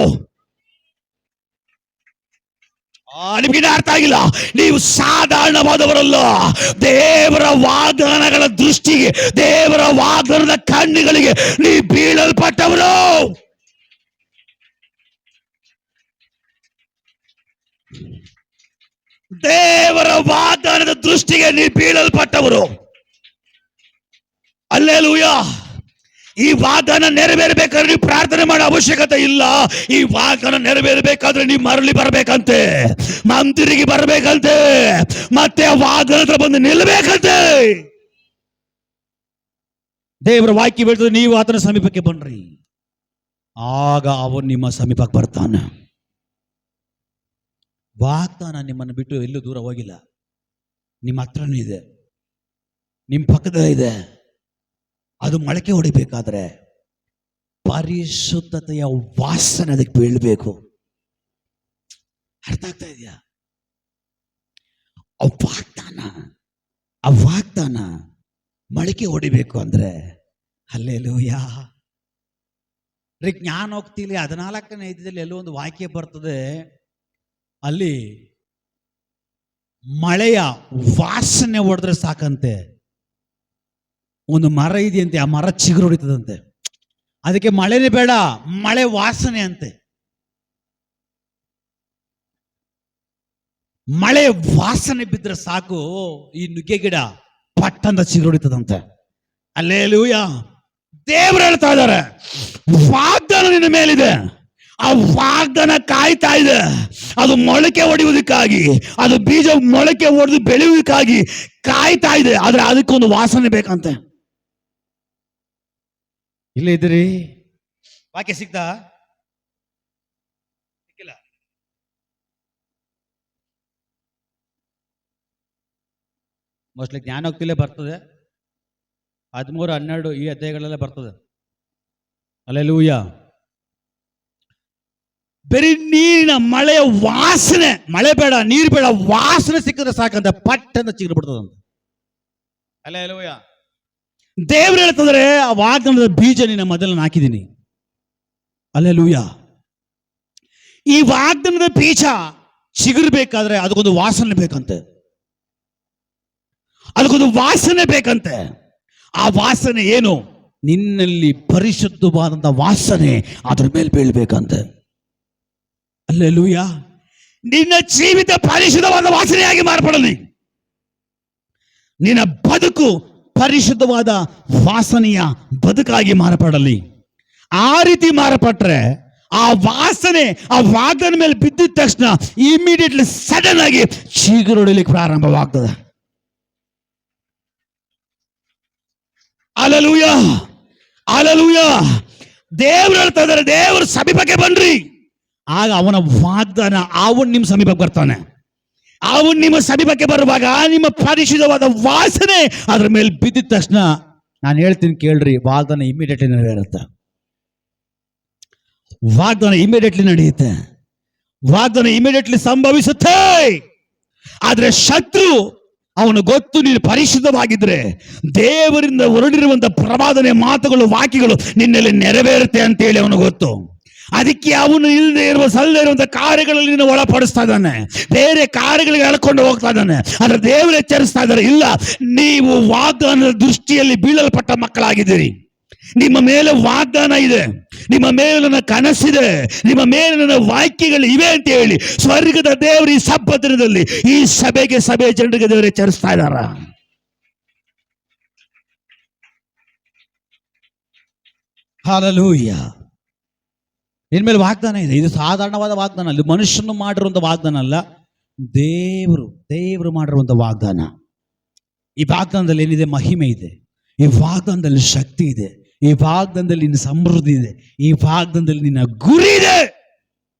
ನಿಮ್ಗೆ ಅರ್ಥ ಆಗಿಲ್ಲ? ನೀವು ಸಾಧಾರಣವಾದವರಲ್ಲ. ದೇವರ ವಾಗ್ದಾನಗಳ ದೃಷ್ಟಿಗೆ, ದೇವರ ವಾಗ್ದಾನದ ಕಣ್ಣುಗಳಿಗೆ ನೀವು ಬೀಳಲ್ಪಟ್ಟವರು. ದೇವರ ವಾಗ್ದಾನದ ದೃಷ್ಟಿಗೆ ನೀವು ಬೀಳಲ್ಪಟ್ಟವರು. ಅಲ್ಲೇಲೂಯ. ಈ ವಾಗ್ದಾನ ನೆರವೇರಬೇಕಾದ್ರೆ ನೀವು ಪ್ರಾರ್ಥನೆ ಮಾಡೋ ಅವಶ್ಯಕತೆ ಇಲ್ಲ. ಈ ವಾಗ್ದಾನ ನೆರವೇರಬೇಕಾದ್ರೆ ನೀವು ಮರಳಿ ಬರಬೇಕಂತೆ, ಮಂದಿರಿಗೆ ಬರಬೇಕಂತೆ, ಮತ್ತೆ ಆ ವಾಗ್ದಾನ ಬಂದು ನಿಲ್ಲಬೇಕಂತೆ. ದೇವರ ವಾಕ್ಯ ಹೇಳ್ತದೆ, ನೀವು ಆತನ ಸಮೀಪಕ್ಕೆ ಬನ್ರಿ, ಆಗ ಅವನು ನಿಮ್ಮ ಸಮೀಪಕ್ಕೆ ಬರ್ತಾನೆ. ವಾಗ್ದಾನ ನಿಮ್ಮನ್ನು ಬಿಟ್ಟು ಎಲ್ಲೂ ದೂರ ಹೋಗಿಲ್ಲ, ನಿಮ್ಮ ಹತ್ರನೂ ಇದೆ, ನಿಮ್ಮ ಪಕ್ಕದಲ್ಲೇ ಇದೆ. ಅದು ಮೊಳಕೆ ಹೊಡಿಬೇಕಾದ್ರೆ ಪರಿಶುದ್ಧತೆಯ ವಾಸನೆ ಅದಕ್ಕೆ ಬೀಳಬೇಕು. ಅರ್ಥ ಆಗ್ತಾ ಇದೆಯಾ? ಆ ವಾಗ್ದಾನ ಮೊಳಕೆ ಹೊಡಿಬೇಕು ಅಂದ್ರೆ ಹಲ್ಲೆಲೂಯ. ಜ್ಞಾನೋಕ್ತಿಲಿ 14ನೇ ಅಧ್ಯಾಯದಲ್ಲಿ ಎಲ್ಲೋ ಒಂದು ವಾಕ್ಯ ಬರ್ತದೆ, ಅಲ್ಲಿ ಮಳೆಯ ವಾಸನೆ ಹೊಡೆದ್ರೆ ಸಾಕಂತೆ. ಒಂದು ಮರ ಇದೆಯಂತೆ, ಆ ಮರ ಚಿಗುರು ಹೊಡಿತದಂತೆ. ಅದಕ್ಕೆ ಮಳೆನೇ ಬೇಡ, ಮಳೆ ವಾಸನೆ ಅಂತೆ. ಮಳೆ ವಾಸನೆ ಬಿದ್ದರೆ ಸಾಕು, ಈ ನುಗ್ಗೆ ಗಿಡ ಪಟ್ಟಂತ ಚಿಗುರು ಹೊಡಿತದಂತೆ. ಹಲ್ಲೆಲೂಯ. ದೇವರು ಹೇಳ್ತಾ ಇದ್ದಾರೆ, ವಾಗ್ದಾನ ನಿನ್ನ ಮೇಲಿದೆ, ಆ ವಾಗ್ದಾನ ಕಾಯ್ತಾ ಇದೆ. ಅದು ಮೊಳಕೆ ಹೊಡೆಯುವುದಕ್ಕಾಗಿ, ಅದು ಬೀಜ ಮೊಳಕೆ ಹೊಡೆದು ಬೆಳೆಯುವುದಕ್ಕಾಗಿ ಕಾಯ್ತಾ ಇದೆ. ಆದ್ರೆ ಅದಕ್ಕೊಂದು ವಾಸನೆ ಬೇಕಂತೆ. ಇಲ್ಲ ಇದ್ರಿ ವಾಕ್ಯ ಸಿಕ್ತಾ? ಸಿಕ್ಕಿಲ್ಲ. ಮೋಸ್ಟ್ಲಿ ಜ್ಞಾನೋಕ್ತಿಲೇ ಬರ್ತದೆ, 13, 12 ಈ ಅಧ್ಯಾಯಗಳೆಲ್ಲ ಬರ್ತದೆ. ಹಲ್ಲೆಲೂಯ. ಬರೀ ನೀರಿನ ಮಳೆಯ ವಾಸನೆ, ಮಳೆ ಬೇಡ ನೀರು ಬೇಡ, ವಾಸನೆ ಸಿಕ್ಕಿದ್ರೆ ಸಾಕಂತ ಪಟ್ಟಂತ ಚಿಗುರು ಬಿಡ್ತದಂತ. ಅಲ್ಲೇಲೂಯ. ದೇವ್ರು ಹೇಳ್ತಂದ್ರೆ ಆ ವಾಗ್ದಾನದ ಬೀಜ ನಿನ್ನ ಮೊದಲು ಹಾಕಿದ್ದೀನಿ. ಅಲ್ಲೇಲೂಯ. ಈ ವಾಗ್ದಾನದ ಬೀಜ ಚಿಗುರ್ಬೇಕಾದ್ರೆ ಅದಕ್ಕೊಂದು ವಾಸನೆ ಬೇಕಂತೆ, ಅದಕ್ಕೊಂದು ವಾಸನೆ ಬೇಕಂತೆ. ಆ ವಾಸನೆ ಏನು? ನಿನ್ನಲ್ಲಿ ಪರಿಶುದ್ಧವಾದಂತ ವಾಸನೆ ಅದ್ರ ಮೇಲೆ ಬೀಳ್ಬೇಕಂತೆ. ಅಲ್ಲೇಲೂಯ. ನಿನ್ನ ಜೀವಿತ ಪರಿಶುದ್ಧವಾದ ವಾಸನೆಯಾಗಿ ಮಾರ್ಪಡಲಿ. ನಿನ್ನ ಬದುಕು ಪರಿಶುದ್ಧವಾದ ವಾಸನೆಯ ಬದುಕಾಗಿ ಮಾರ್ಪಡಲಿ. ಆ ರೀತಿ ಮಾರ್ಪಟ್ರೆ ಆ ವಾಸನೆ ಆ ವಾಗ್ದಾನ ಮೇಲೆ ಬಿದ್ದಿದ ತಕ್ಷಣ ಇಮಿಡಿಯೇಟ್ಲಿ ಸಡನ್ ಆಗಿ ಚಿಗುರೊಡಲಿಕ್ಕೆ ಪ್ರಾರಂಭವಾಗ್ತದೆ. Hallelujah, hallelujah. ದೇವ್ರು ಹೇಳ್ತಾ ಇದ್ದಾರೆ, ದೇವ್ರ ಸಮೀಪಕ್ಕೆ ಬನ್ರಿ. ಆಗ ಅವನ ವಾಗ್ದಾನ ಅವನ್ ನಿಮ್ಮ ಸಮೀಪಕ್ಕೆ ಬರ್ತಾನೆ. ಅವನ್ ನಿಮ್ಮ ಸಮೀಪಕ್ಕೆ ಬರುವಾಗ ನಿಮ್ಮ ಪರಿಶುದ್ಧವಾದ ವಾಸನೆ ಅದ್ರ ಮೇಲೆ ಬಿದ್ದಿದ ತಕ್ಷಣ ನಾನು ಹೇಳ್ತೀನಿ ಕೇಳ್ರಿ, ವಾಗ್ದಾನ ಇಮಿಡಿಯೇಟ್ಲಿ ನೆರವೇರುತ್ತೆ. ವಾಗ್ದಾನ ಇಮಿಡಿಯೇಟ್ಲಿ ನಡೆಯುತ್ತೆ. ವಾಗ್ದಾನ ಇಮಿಡಿಯೇಟ್ಲಿ ಸಂಭವಿಸುತ್ತೆ. ಆದ್ರೆ ಶತ್ರು ಅವನು ಗೊತ್ತು, ನೀನು ಪರಿಶುದ್ಧವಾಗಿದ್ರೆ ದೇವರಿಂದ ಹೊರಡಿರುವಂತ ಪ್ರವಾದನೆ ಮಾತುಗಳು ವಾಕ್ಯಗಳು ನಿನ್ನಲ್ಲಿ ನೆರವೇರುತ್ತೆ ಅಂತೇಳಿ ಅವನು ಗೊತ್ತು. ಅದಕ್ಕೆ ಅವನು ಇಲ್ಲದೆ ಇರುವ ಸಲ್ಲದೆ ಇರುವಂತ ಕಾರ್ಯಗಳಲ್ಲಿ ನಿನ್ನ ಒಳಪಡಿಸ್ತಾ ಇದ್ದಾನೆ, ಬೇರೆ ಕಾರ್ಯಗಳಿಗೆ ಎಳ್ಕೊಂಡು ಹೋಗ್ತಾ ಇದ್ದಾನೆ. ಆದ್ರೆ ದೇವರು ಎಚ್ಚರಿಸ್ತಾ ಇದ್ದಾರೆ, ಇಲ್ಲ, ನೀವು ವಾಗ್ದಾನದ ದೃಷ್ಟಿಯಲ್ಲಿ ಬೀಳಲ್ಪಟ್ಟ ಮಕ್ಕಳಾಗಿದ್ದೀರಿ. ನಿಮ್ಮ ಮೇಲೆ ವಾಗ್ದಾನ ಇದೆ, ನಿಮ್ಮ ಮೇಲೆ ನನ್ನ ಕನಸಿದೆ, ನಿಮ್ಮ ಮೇಲೆ ನನ್ನ ವಾಕ್ಯಗಳು ಇವೆ ಅಂತ ಹೇಳಿ ಸ್ವರ್ಗದ ದೇವರು ಈ ಸಬ್ಬತ್ ದಿನದಲ್ಲಿ ಈ ಸಭೆ ಜನರಿಗೆ ದೇವರು ಎಚ್ಚರಿಸ್ತಾ ಇದ್ದಾರ. ಹಲ್ಲೆಲೂಯಾ. ಇನ್ಮೇಲೆ ವಾಗ್ದಾನ ಇದೆ. ಇದು ಸಾಧಾರಣವಾದ ವಾಗ್ದಾನ ಅಲ್ಲ, ಮನುಷ್ಯನು ಮಾಡಿರುವಂತ ವಾಗ್ದಾನ ಅಲ್ಲ, ದೇವರು ಮಾಡಿರುವಂತ ವಾಗ್ದಾನ. ಈ ವಾಗ್ದಾನದಲ್ಲಿ ಏನಿದೆ? ಮಹಿಮೆ ಇದೆ. ಈ ವಾಗ್ದಾನದಲ್ಲಿ ಶಕ್ತಿ ಇದೆ. ಈ ವಾಗ್ದಾನದಲ್ಲಿ ನಿನ್ನ ಸಮೃದ್ಧಿ ಇದೆ. ಈ ವಾಗ್ದಾನದಲ್ಲಿ ನಿನ್ನ ಗುರಿ ಇದೆ.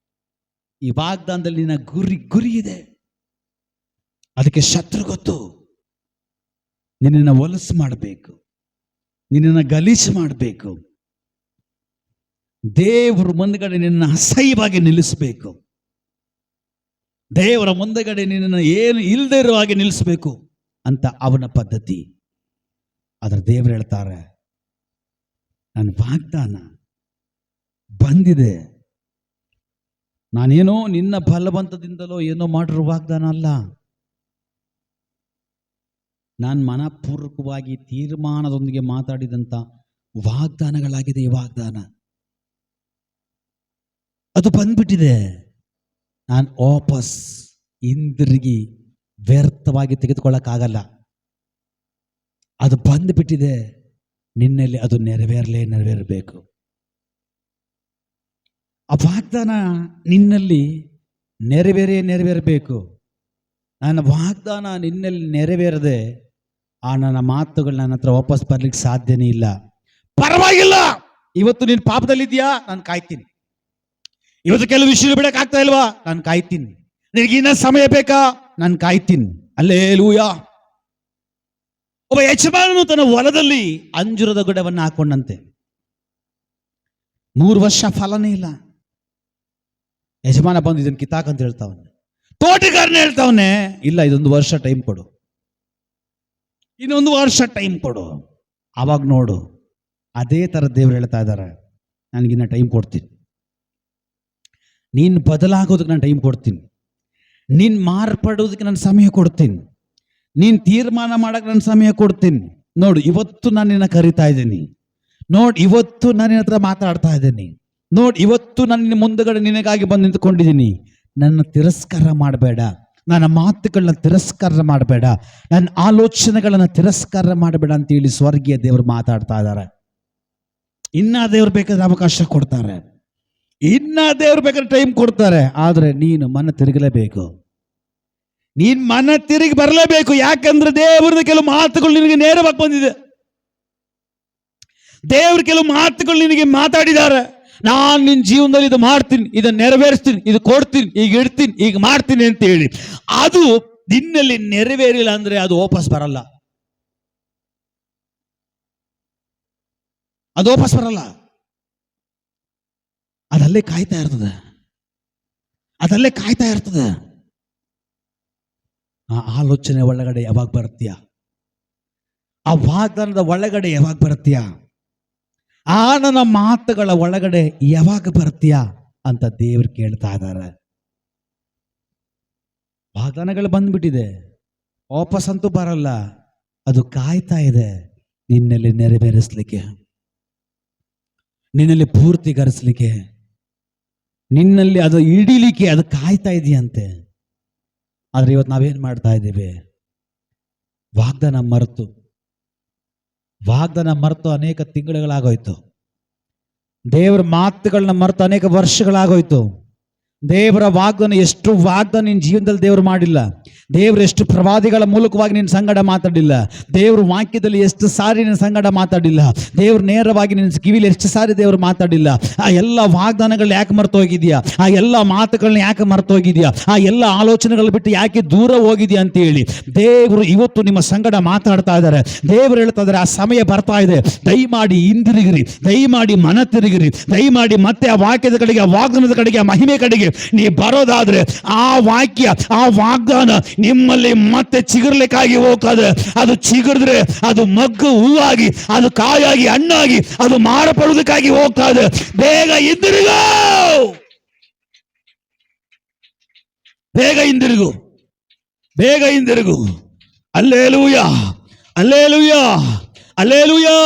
ಈ ವಾಗ್ದಾನದಲ್ಲಿ ನಿನ್ನ ಗುರಿ ಇದೆ. ಅದಕ್ಕೆ ಶತ್ರು ಗೊತ್ತು, ನಿನ್ನನ್ನು ಹೊಲಸು ಮಾಡಬೇಕು, ನಿನ್ನನ್ನು ಗಲೀಜು ಮಾಡಬೇಕು, ದೇವರ ಮುಂದಗಡೆ ನಿನ್ನ ಅಸಹ್ಯವಾಗಿ ನಿಲ್ಲಿಸಬೇಕು, ದೇವರ ಮುಂದಗಡೆ ನಿನ್ನನ್ನು ಏನು ಇಲ್ಲದೆ ಇರುವ ಹಾಗೆ ನಿಲ್ಲಿಸಬೇಕು ಅಂತ ಅವನ ಪದ್ಧತಿ. ಆದ್ರೆ ದೇವರು ಹೇಳ್ತಾರೆ, ನನ್ನ ವಾಗ್ದಾನ ಬಂದಿದೆ. ನಾನೇನೋ ನಿನ್ನ ಬಲವಂತದಿಂದಲೋ ಏನೋ ಮಾಡಿರೋ ವಾಗ್ದಾನ ಅಲ್ಲ. ನಾನು ಮನಪೂರ್ವಕವಾಗಿ ತೀರ್ಮಾನದೊಂದಿಗೆ ಮಾತಾಡಿದಂತ ವಾಗ್ದಾನಗಳಾಗಿದೆ. ಈ ವಾಗ್ದಾನ ಅದು ಬಂದ್ಬಿಟ್ಟಿದೆ. ನಾನು ವಾಪಸ್ ಹಿಂದಿರುಗಿ ವ್ಯರ್ಥವಾಗಿ ತೆಗೆದುಕೊಳ್ಳಕ್ಕಾಗಲ್ಲ. ಅದು ಬಂದ್ಬಿಟ್ಟಿದೆ. ನಿನ್ನಲ್ಲಿ ಅದು ನೆರವೇರಬೇಕು. ಆ ವಾಗ್ದಾನ ನಿನ್ನಲ್ಲಿ ನೆರವೇರಬೇಕು. ನನ್ನ ವಾಗ್ದಾನ ನಿನ್ನಲ್ಲಿ ನೆರವೇರದೆ ಆ ನನ್ನ ಮಾತುಗಳು ನನ್ನ ಹತ್ರ ವಾಪಸ್ ಬರ್ಲಿಕ್ಕೆ ಸಾಧ್ಯನೇ ಇಲ್ಲ. ಪರವಾಗಿಲ್ಲ, ಇವತ್ತು ನೀನು ಪಾಪದಲ್ಲಿದ್ಯಾ, ನಾನು ಕಾಯ್ತೀನಿ. ಇವತ್ತು ಕೆಲವು ವಿಷಯ ಬಿಡಕ್ಕಾಗ್ತಾ ಇಲ್ವಾ, ನಾನು ಕಾಯ್ತೀನಿ. ನಿನಗಿನ್ನ ಸಮಯ ಬೇಕಾ, ನಾನು ಕಾಯ್ತೀನಿ. ಹಲ್ಲೆಲೂಯಾ. ಒಬ್ಬ ಯಜಮಾನನು ತನ್ನ ಹೊಲದಲ್ಲಿ ಅಂಜೂರದ ಗಿಡವನ್ನು ಹಾಕೊಂಡಂತೆ. 3 ವರ್ಷ ಫಲನೇ ಇಲ್ಲ. ಯಜಮಾನ ಬಂದು ಇದನ್ನು ಕಿತ್ತಾಕಂತ ಹೇಳ್ತಾವನೆ. ತೋಟಗಾರನ ಹೇಳ್ತಾವನೆ, ಇಲ್ಲ, ಇದೊಂದು ವರ್ಷ ಟೈಮ್ ಕೊಡು, ಇನ್ನೊಂದು ವರ್ಷ ಟೈಮ್ ಕೊಡು, ಆವಾಗ ನೋಡು. ಅದೇ ತರ ದೇವರು ಹೇಳ್ತಾ ಇದ್ದಾರೆ, ನನಗಿನ್ನ ಟೈಮ್ ಕೊಡ್ತೀನಿ, ನೀನು ಬದಲಾಗೋದಕ್ಕೆ ನಾನು ಟೈಮ್ ಕೊಡ್ತೀನಿ, ನೀನು ಮಾರ್ಪಡೋದಕ್ಕೆ ನಾನು ಸಮಯ ಕೊಡ್ತೀನಿ, ನೀನು ತೀರ್ಮಾನ ಮಾಡಕ್ಕೆ ನಾನು ಸಮಯ ಕೊಡ್ತೀನಿ. ನೋಡು, ಇವತ್ತು ನಾನು ನಿನ್ನ ಕರಿತಾ ಇದ್ದೀನಿ. ನೋಡು, ಇವತ್ತು ನಾನು ನಿನ್ನ ಹತ್ರ ಮಾತಾಡ್ತಾ ಇದ್ದೀನಿ. ನೋಡು, ಇವತ್ತು ನಾನು ನಿನ್ನ ಮುಂದಗಡೆ ನಿನಗಾಗಿ ಬಂದು ನಿಂತ್ಕೊಂಡಿದ್ದೀನಿ. ನನ್ನ ತಿರಸ್ಕಾರ ಮಾಡಬೇಡ, ನನ್ನ ಮಾತುಗಳನ್ನ ತಿರಸ್ಕಾರ ಮಾಡಬೇಡ, ನನ್ನ ಆಲೋಚನೆಗಳನ್ನ ತಿರಸ್ಕಾರ ಮಾಡಬೇಡ ಅಂತೇಳಿ ಸ್ವರ್ಗೀಯ ದೇವರು ಮಾತಾಡ್ತಾ ಇದ್ದಾರೆ. ಇನ್ನ ದೇವ್ರು ಬೇಕಾದ್ರೆ ಅವಕಾಶ ಕೊಡ್ತಾರೆ, ಇನ್ನ ದೇವ್ರು ಬೇಕಾದ್ರೆ ಟೈಮ್ ಕೊಡ್ತಾರೆ. ಆದ್ರೆ ನೀನು ಮನ ತಿರುಗಲೇಬೇಕು, ನೀನ್ ಮನ ತಿರುಗಿ ಬರಲೇಬೇಕು. ಯಾಕಂದ್ರೆ ದೇವ್ರದ ಕೆಲವು ಮಾತುಗಳು ನಿನಗೆ ನೇರವಾಗಿ ಬಂದಿದೆ. ದೇವ್ರ ಕೆಲವು ಮಾತುಗಳು ನಿನಗೆ ಮಾತಾಡಿದ್ದಾರೆ. ನಾನು ನಿನ್ನ ಜೀವನದಲ್ಲಿ ಇದು ಮಾಡ್ತೀನಿ, ಇದನ್ನು ನೆರವೇರಿಸ್ತೀನಿ, ಇದು ಕೊಡ್ತೀನಿ, ಈಗ ಇಡ್ತೀನಿ, ಈಗ ಮಾಡ್ತೀನಿ ಅಂತ ಹೇಳಿ ಅದು ನಿನ್ನಲ್ಲಿ ನೆರವೇರಿಲ್ಲ ಅಂದ್ರೆ ಅದು ವಾಪಸ್ ಬರಲ್ಲ. ಅದು ವಾಪಸ್ ಬರಲ್ಲ. ಅದಲ್ಲೇ ಕಾಯ್ತಾ ಇರ್ತದೆ. ಅದಲ್ಲೇ ಕಾಯ್ತಾ ಇರ್ತದೆ. ಆ ಆಲೋಚನೆ ಒಳಗಡೆ ಯಾವಾಗ ಬರ್ತೀಯ? ಆ ವಾಗ್ದಾನದ ಒಳಗಡೆ ಯಾವಾಗ ಬರ್ತೀಯ? ಆ ನನ್ನ ಮಾತುಗಳ ಒಳಗಡೆ ಯಾವಾಗ ಬರ್ತೀಯ ಅಂತ ದೇವರು ಕೇಳ್ತಾ ಇದ್ದಾರೆ. ವಾಗ್ದಾನಗಳು ಬಂದ್ಬಿಟ್ಟಿದೆ, ವಾಪಸ್ ಅಂತೂ ಬರಲ್ಲ. ಅದು ಕಾಯ್ತಾ ಇದೆ ನಿನ್ನಲ್ಲಿ ನೆರವೇರಿಸ್ಲಿಕ್ಕೆ, ನಿನ್ನಲ್ಲಿ ಪೂರ್ತಿಗರಿಸ್ಲಿಕ್ಕೆ, ನಿನ್ನಲ್ಲಿ ಅದು ಹಿಡಿಲಿಕ್ಕೆ ಅದು ಕಾಯ್ತಾ ಇದೆಯಂತೆ. ಆದ್ರೆ ಇವತ್ತು ನಾವೇನ್ ಮಾಡ್ತಾ ಇದ್ದೀವಿ? ವಾಗ್ದಾನ ಮರೆತು ಅನೇಕ ತಿಂಗಳುಗಳಾಗೋಯ್ತು. ದೇವರ ಮಾತುಗಳನ್ನ ಮರೆತು ಅನೇಕ ವರ್ಷಗಳಾಗೋಯ್ತು. ದೇವರ ವಾಗ್ದಾನ, ಎಷ್ಟು ವಾಗ್ದಾನ ನಿನ್ನ ಜೀವನದಲ್ಲಿ ದೇವರು ಮಾಡಿಲ್ಲ. ದೇವರು ಎಷ್ಟು ಪ್ರವಾದಿಗಳ ಮೂಲಕವಾಗಿ ನಿನ್ನ ಸಂಗಡ ಮಾತಾಡಿಲ್ಲ. ದೇವರು ವಾಕ್ಯದಲ್ಲಿ ಎಷ್ಟು ಸಾರಿ ನಿನ್ನ ಸಂಗಡ ಮಾತಾಡಿಲ್ಲ. ದೇವರು ನೇರವಾಗಿ ನಿನ್ನ ಕಿವಿಲಿ ಎಷ್ಟು ಸಾರಿ ದೇವರು ಮಾತಾಡಿಲ್ಲ. ಆ ಎಲ್ಲ ವಾಗ್ದಾನಗಳನ್ನ ಯಾಕೆ ಮರೆತು ಹೋಗಿದ್ಯಾ? ಆ ಎಲ್ಲ ಮಾತುಗಳನ್ನ ಯಾಕೆ ಮರೆತು ಹೋಗಿದ್ಯಾ? ಆ ಎಲ್ಲ ಆಲೋಚನೆಗಳು ಬಿಟ್ಟು ಯಾಕೆ ದೂರ ಹೋಗಿದ್ಯಾ ಅಂತ ಹೇಳಿ ದೇವರು ಇವತ್ತು ನಿಮ್ಮ ಸಂಗಡ ಮಾತಾಡ್ತಾ ಇದ್ದಾರೆ. ದೇವರು ಹೇಳ್ತಾ ಇದ್ದಾರೆ, ಆ ಸಮಯ ಬರ್ತಾ ಇದೆ, ದಯಮಾಡಿ ಹಿಂದಿರುಗಿರಿ, ದಯಮಾಡಿ ಮನ ತಿರುಗಿರಿ, ದಯಮಾಡಿ ಮತ್ತೆ ಆ ವಾಕ್ಯದ ಕಡೆಗೆ, ಆ ವಾಗ್ದಾನದ ಕಡೆಗೆ, ಆ ಮಹಿಮೆ ಕಡೆಗೆ ನೀ ಬರೋದಾದ್ರೆ ಆ ವಾಕ್ಯ, ಆ ವಾಗ್ದಾನ ನಿಮ್ಮಲ್ಲಿ ಮತ್ತೆ ಚಿಗುರ್ಲಿಕ್ಕಾಗಿ ಹೋಗ್ತದೆ. ಅದು ಚಿಗುರಿದ್ರೆ ಅದು ಮಗ್ಗು ಹೂವಾಗಿ, ಅದು ಕಾಯಾಗಿ, ಹಣ್ಣಾಗಿ, ಅದು ಮಾರಪಡುವುದಕ್ಕಾಗಿ ಹೋಗ್ತದೆ. ಬೇಗ ಹಿಂದಿರುಗು, ಬೇಗ ಹಿಂದಿರುಗು, ಬೇಗ ಹಿಂದಿರುಗು. Alleluia, hallelujah, alleluia.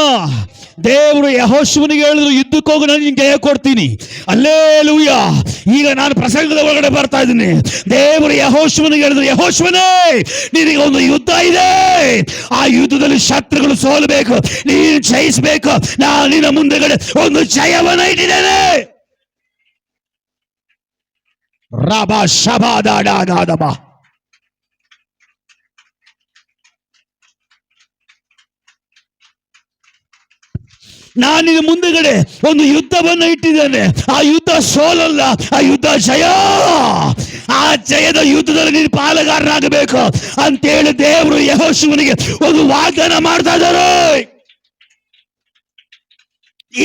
ದೇವರು ಯೆಹೋಶುವನಿಗೆ ಹೇಳಿದ್ರು, ಯುದ್ಧಕ್ಕೆ ಹೋಗು, ನಾನು ನಿನ್ಗೆ ಜಯ ಕೊಡ್ತೀನಿ. ಅಲ್ಲೇಲೂಯಾ. ಈಗ ನಾನು ಪ್ರಸಂಗದ ಒಳಗಡೆ ಬರ್ತಾ ಇದ್ದೀನಿ. ದೇವರು ಯೆಹೋಶುವನಿಗೆ ಹೇಳಿದ್ರು, ಯೆಹೋಶುವನೇ, ನಿನಗೆ ಒಂದು ಯುದ್ಧ ಇದೆ. ಆ ಯುದ್ಧದಲ್ಲಿ ಶತ್ರುಗಳು ಸೋಲಬೇಕು, ನೀನು ಜಯಿಸಬೇಕು. ನಾನು ನಿನ್ನ ಮುಂದೆಗಡೆ ಒಂದು ಜಯವನ್ನು ಇಟ್ಟಿದ್ದೇನೆ. ರಬ ಶಬಾದಾಡಾದಾದಬ. ನಾನು ನಿನ್ನ ಮುಂದೆಗಡೆ ಒಂದು ಯುದ್ಧವನ್ನು ಇಟ್ಟಿದ್ದೇನೆ. ಆ ಯುದ್ಧ ಸೋಲಲ್ಲ, ಆ ಯುದ್ಧ ಜಯ. ಆ ಜಯದ ಯುದ್ಧದಲ್ಲಿ ನೀನು ಪಾಲುಗಾರನಾಗಬೇಕು ಅಂತೇಳಿ ದೇವರು ಯೆಹೋಶುವನಿಗೆ ಒಂದು ವಾಗ್ದಾನ ಮಾಡ್ತಾ ಇದ್ದಾರೆ.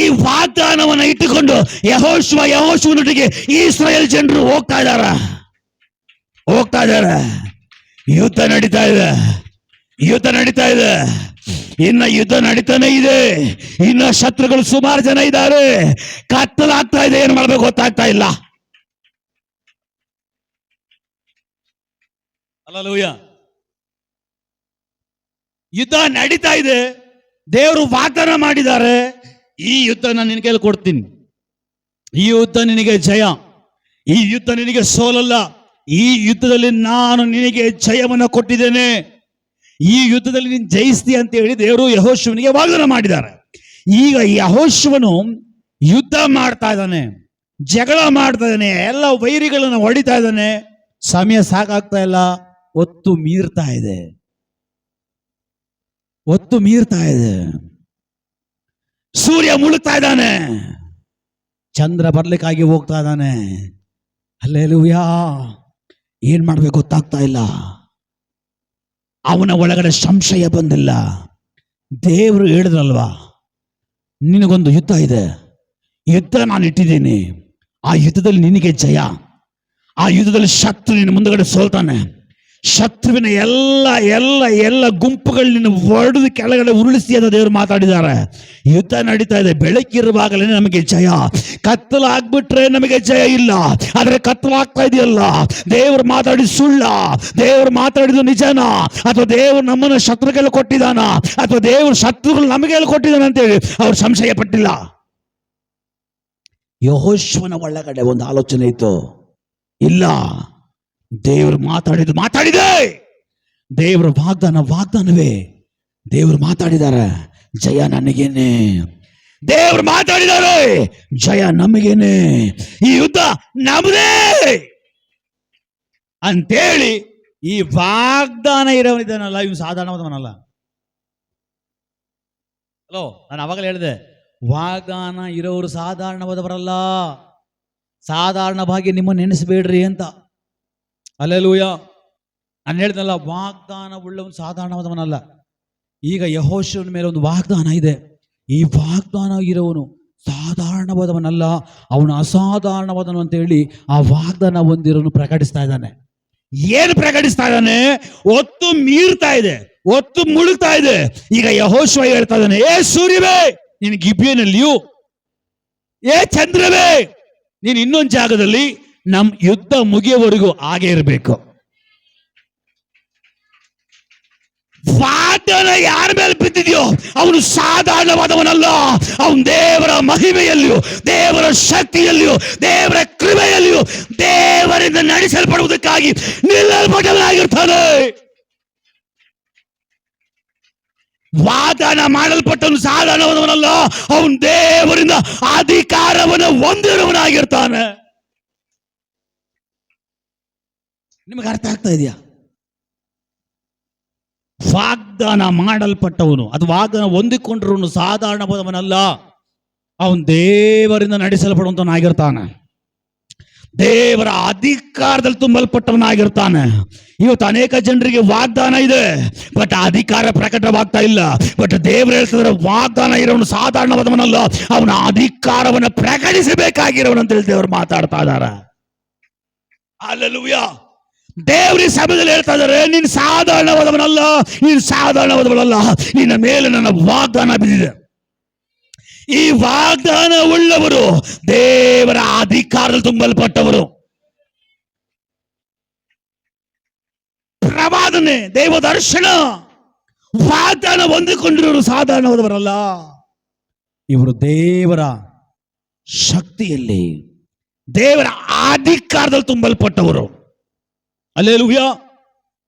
ಈ ವಾಗ್ದಾನವನ್ನು ಇಟ್ಟುಕೊಂಡು ಯೆಹೋಶುವನೊಟ್ಟಿಗೆ ಇಸ್ರಾಯೇಲ್ ಜನರು ಹೋಗ್ತಾ ಇದ್ದಾರೆ. ಯುದ್ಧ ನಡೀತಾ ಇದೆ, ಯುದ್ಧ ನಡೀತಾ ಇದೆ. ಇನ್ನ ಯುದ್ಧ ನಡೀತಾನೆ ಇದೆ. ಇನ್ನ ಶತ್ರುಗಳು ಸುಮಾರು ಜನ ಇದ್ದಾರೆ. ಕತ್ತಲಾಗ್ತಾ ಇದೆ, ಏನ್ ಮಾಡ್ಬೇಕು ಗೊತ್ತಾಗ್ತಾ ಇಲ್ಲ. ಹಲ್ಲೆಲೂಯಾ. ಯುದ್ಧ ನಡೀತಾ ಇದೆ. ದೇವರು ವಾಗ್ದಾನ ಮಾಡಿದ್ದಾರೆ, ಈ ಯುದ್ಧ ನಾನು ನಿನ್ನ ಕೈಯಲ್ಲಿ ಕೊಡ್ತೀನಿ. ಈ ಯುದ್ಧ ನಿನಗೆ ಜಯ, ಈ ಯುದ್ಧ ನಿನಗೆ ಸೋಲಲ್ಲ. ಈ ಯುದ್ಧದಲ್ಲಿ ನಾನು ನಿನಗೆ ಜಯವನ್ನು ಕೊಟ್ಟಿದ್ದೇನೆ. ಈ ಯುದ್ಧದಲ್ಲಿ ನೀನು ಜಯಿಸ್ತೀಯ ಅಂತ ಹೇಳಿ ದೇವರು ಯೆಹೋಶುವನಿಗೆ ವಾಗ್ದಾನ ಮಾಡಿದ್ದಾರೆ. ಈಗ ಯೆಹೋಶುವನು ಯುದ್ಧ ಮಾಡ್ತಾ ಇದ್ದಾನೆ, ಜಗಳ ಮಾಡ್ತಾ ಇದ್ದಾನೆ, ಎಲ್ಲ ವೈರಿಗಳನ್ನು ಹೊಡಿತಾ ಇದ್ದಾನೆ. ಸಮಯ ಸಾಕಾಗ್ತಾ ಇಲ್ಲ, ಹೊತ್ತು ಮೀರ್ತಾ ಇದೆ, ಹೊತ್ತು ಮೀರ್ತಾ ಇದೆ. ಸೂರ್ಯ ಮುಳುಗ್ತಾ ಇದ್ದಾನೆ, ಚಂದ್ರ ಬರ್ಲಿಕ್ಕಾಗಿ ಹೋಗ್ತಾ ಇದ್ದಾನೆ. ಹಲ್ಲೆಲೂಯಾ. ಏನ್ ಮಾಡ್ಬೇಕು ಗೊತ್ತಾಗ್ತಾ ಇಲ್ಲ. ಅವನ ಒಳಗಡೆ ಸಂಶಯ ಬಂದಿಲ್ಲ. ದೇವರು ಹೇಳಿದ್ರಲ್ವಾ, ನಿನಗೊಂದು ಯುದ್ಧ ಇದೆ, ಯುದ್ಧ ನಾನು ಇಟ್ಟಿದ್ದೀನಿ. ಆ ಯುದ್ಧದಲ್ಲಿ ನಿನಗೆ ಜಯ. ಆ ಯುದ್ಧದಲ್ಲಿ ಶತ್ರು ನಿನ್ನ ಮುಂದಗಡೆ ಸೋಲ್ತಾನೆ. ಶತ್ರುವಿನ ಎಲ್ಲ ಗುಂಪುಗಳು ನಿನ್ನ ಒಡೆದು ಕೆಳಗಡೆ ಉರುಳಿಸಿ ಅಂತ ದೇವರು ಮಾತಾಡಿದ್ದಾರೆ. ಯುದ್ಧ ನಡೀತಾ ಇದೆ. ಬೆಳಕಿರುವಾಗಲೇ ನಮಗೆ ಜಯ. ಕತ್ತಲಾಗ್ಬಿಟ್ರೆ ನಮಗೆ ಜಯ ಇಲ್ಲ. ಆದ್ರೆ ಕತ್ತಲಾಗ್ತಾ ಇದೆಯಲ್ಲ, ದೇವರು ಮಾತಾಡಿದ ಸುಳ್ಳ, ದೇವರು ಮಾತಾಡಿದ ನಿಜನ, ಅಥವಾ ದೇವರು ನಮ್ಮನ್ನು ಶತ್ರುಗಳು ಕೊಟ್ಟಿದ್ದಾನ, ಅಥವಾ ದೇವರು ಶತ್ರುಗಳು ನಮಗೆ ಕೊಟ್ಟಿದ್ದಾನ ಅಂತೇಳಿ ಅವ್ರು ಸಂಶಯ ಪಟ್ಟಿಲ್ಲ. ಯೆಹೋಶುವನ ಒಳಗಡೆ ಒಂದು ಆಲೋಚನೆ ಇತ್ತು, ಇಲ್ಲ, ದೇವರು ಮಾತಾಡಿದೆ. ದೇವರ ವಾಗ್ದಾನವೇ. ದೇವರು ಮಾತಾಡಿದ್ದಾರೆ, ಜಯ ನನಗೇನೆ. ದೇವರು ಮಾತಾಡಿದ್ದಾರೆ, ಜಯ ನಮಗೇನೆ. ಈ ಯುದ್ಧ ನಮ್ಮದೇ ಅಂತೇಳಿ ಈ ವಾಗ್ದಾನ ಇರೋನಿದ್ದಾನಲ್ಲ, ಇವ್ ಸಾಧಾರಣವಾದವನಲ್ಲ. ಹಲೋ, ನಾನು ಅವಾಗಲೇ ಹೇಳಿದೆ, ವಾಗ್ದಾನ ಇರೋರು ಸಾಧಾರಣವಾದವರಲ್ಲ. ಸಾಧಾರಣವಾಗಿ ನಿಮ್ಮನ್ನು ನೆನೆಸಬೇಡ್ರಿ ಅಂತ. ಹಲ್ಲೆಲೂಯಾ. ನಾನು ಹೇಳ್ದಲ್ಲ, ವಾಗ್ದಾನ ಉಳ್ಳವನು ಸಾಧಾರಣವಾದವನಲ್ಲ. ಈಗ ಯೆಹೋಶುವನ ಮೇಲೆ ಒಂದು ವಾಗ್ದಾನ ಇದೆ. ಈ ವಾಗ್ದಾನ ಇರೋವನು ಸಾಧಾರಣವಾದವನಲ್ಲ, ಅವನು ಅಸಾಧಾರಣವಾದನು ಅಂತ ಹೇಳಿ ಆ ವಾಗ್ದಾನ ಹೊಂದಿರೋನು ಪ್ರಕಟಿಸ್ತಾ ಇದ್ದಾನೆ. ಏನು ಪ್ರಕಟಿಸ್ತಾ ಇದ್ದಾನೆ? ಒತ್ತು ಮೀರ್ತಾ ಇದೆ, ಒತ್ತು ಮುಳುಗ್ತಾ ಇದೆ. ಈಗ ಯೆಹೋಶುವ ಹೇಳ್ತಾ ಇದ್ದಾನೆ, ಏ ಸೂರ್ಯವೇ ನೀನು ಗಿಬ್ಯೋನಲ್ಲಿಯೂ, ಏ ಚಂದ್ರವೇ ನೀನು ಇನ್ನೊಂದು ಜಾಗದಲ್ಲಿ, ನಮ್ ಯುದ್ಧ ಮುಗಿಯೋವರೆಗೂ ಹಾಗೆ ಇರಬೇಕು. ವಾಗ್ದಾನ ಯಾರ ಮೇಲೆ ಬಿದ್ದಿದೆಯೋ ಅವನು ಸಾಧಾರಣವಾದವನಲ್ಲ. ಅವನು ದೇವರ ಮಹಿಮೆಯಲ್ಲಿಯೂ, ದೇವರ ಶಕ್ತಿಯಲ್ಲಿಯೂ, ದೇವರ ಕೃಪೆಯಲ್ಲಿಯೂ, ದೇವರಿಂದ ನಡೆಸಲ್ಪಡುವುದಕ್ಕಾಗಿ ನಿಲ್ಲಲ್ಪಟ್ಟವನಾಗಿರ್ತಾನೆ. ವಾಗ್ದಾನ ಮಾಡಲ್ಪಟ್ಟವನು ಸಾಧಾರಣವಾದವನಲ್ಲ, ಅವನು ದೇವರಿಂದ ಅಧಿಕಾರವನ್ನು ಹೊಂದಿರುವವನಾಗಿರ್ತಾನೆ. ನಿಮಗೆ ಅರ್ಥ ಆಗ್ತಾ ಇದೆಯಾ? ವಾಗ್ದಾನ ಮಾಡಲ್ಪಟ್ಟವನು, ಅದು ವಾಗ್ದಾನ ಹೊಂದಿಕೊಂಡಿರುವನು ಸಾಧಾರಣವಾದವನಲ್ಲ, ಅವನು ದೇವರಿಂದ ನಡೆಸಲ್ಪಡುವಂತವನಾಗಿರ್ತಾನೆ, ದೇವರ ಅಧಿಕಾರದಲ್ಲಿ ತುಂಬಲ್ಪಟ್ಟವನಾಗಿರ್ತಾನೆ. ಇವತ್ತು ಅನೇಕ ಜನರಿಗೆ ವಾಗ್ದಾನ ಇದೆ, ಬಟ್ ಅಧಿಕಾರ ಪ್ರಕಟವಾಗ್ತಾ ಇಲ್ಲ. ಬಟ್ ದೇವರು ಹೇಳ್ತಿದ್ರೆ ವಾಗ್ದಾನ ಇರೋನು ಸಾಧಾರಣವಾದವನಲ್ಲ, ಅವನ ಅಧಿಕಾರವನ್ನು ಪ್ರಕಟಿಸಬೇಕಾಗಿರೋನು ಅಂತ ಹೇಳಿ ದೇವರು ಮಾತಾಡ್ತಾ ಇದ್ದಾರೆ. ಹಲ್ಲೆಲೂಯಾ. ದೇವರ ಸಭೆಯಲ್ಲಿ ಹೇಳ್ತಾ ಇದ್ದಾರೆ, ನೀನು ಸಾಧಾರಣವಾದವನಲ್ಲ, ನೀನು ಸಾಧಾರಣವಾದವನಲ್ಲ, ನಿನ್ನ ಮೇಲೆ ನನ್ನ ವಾಗ್ದಾನ ಬಿದ್ದಿದೆ. ಈ ವಾಗ್ದಾನ ಉಳ್ಳವರು ದೇವರ ಅಧಿಕಾರದಲ್ಲಿ ತುಂಬಲ್ಪಟ್ಟವರು. ಪ್ರವಾದನೆ, ದೇವ ದರ್ಶನ, ವಾಗ್ದಾನ ಹೊಂದಿಕೊಂಡಿರೋರು ಸಾಧಾರಣವಾದವರಲ್ಲ. ಇವರು ದೇವರ ಶಕ್ತಿಯಲ್ಲಿ, ದೇವರ ಅಧಿಕಾರದಲ್ಲಿ ತುಂಬಲ್ಪಟ್ಟವರು. ಹಲ್ಲೆಲೂಯಾ.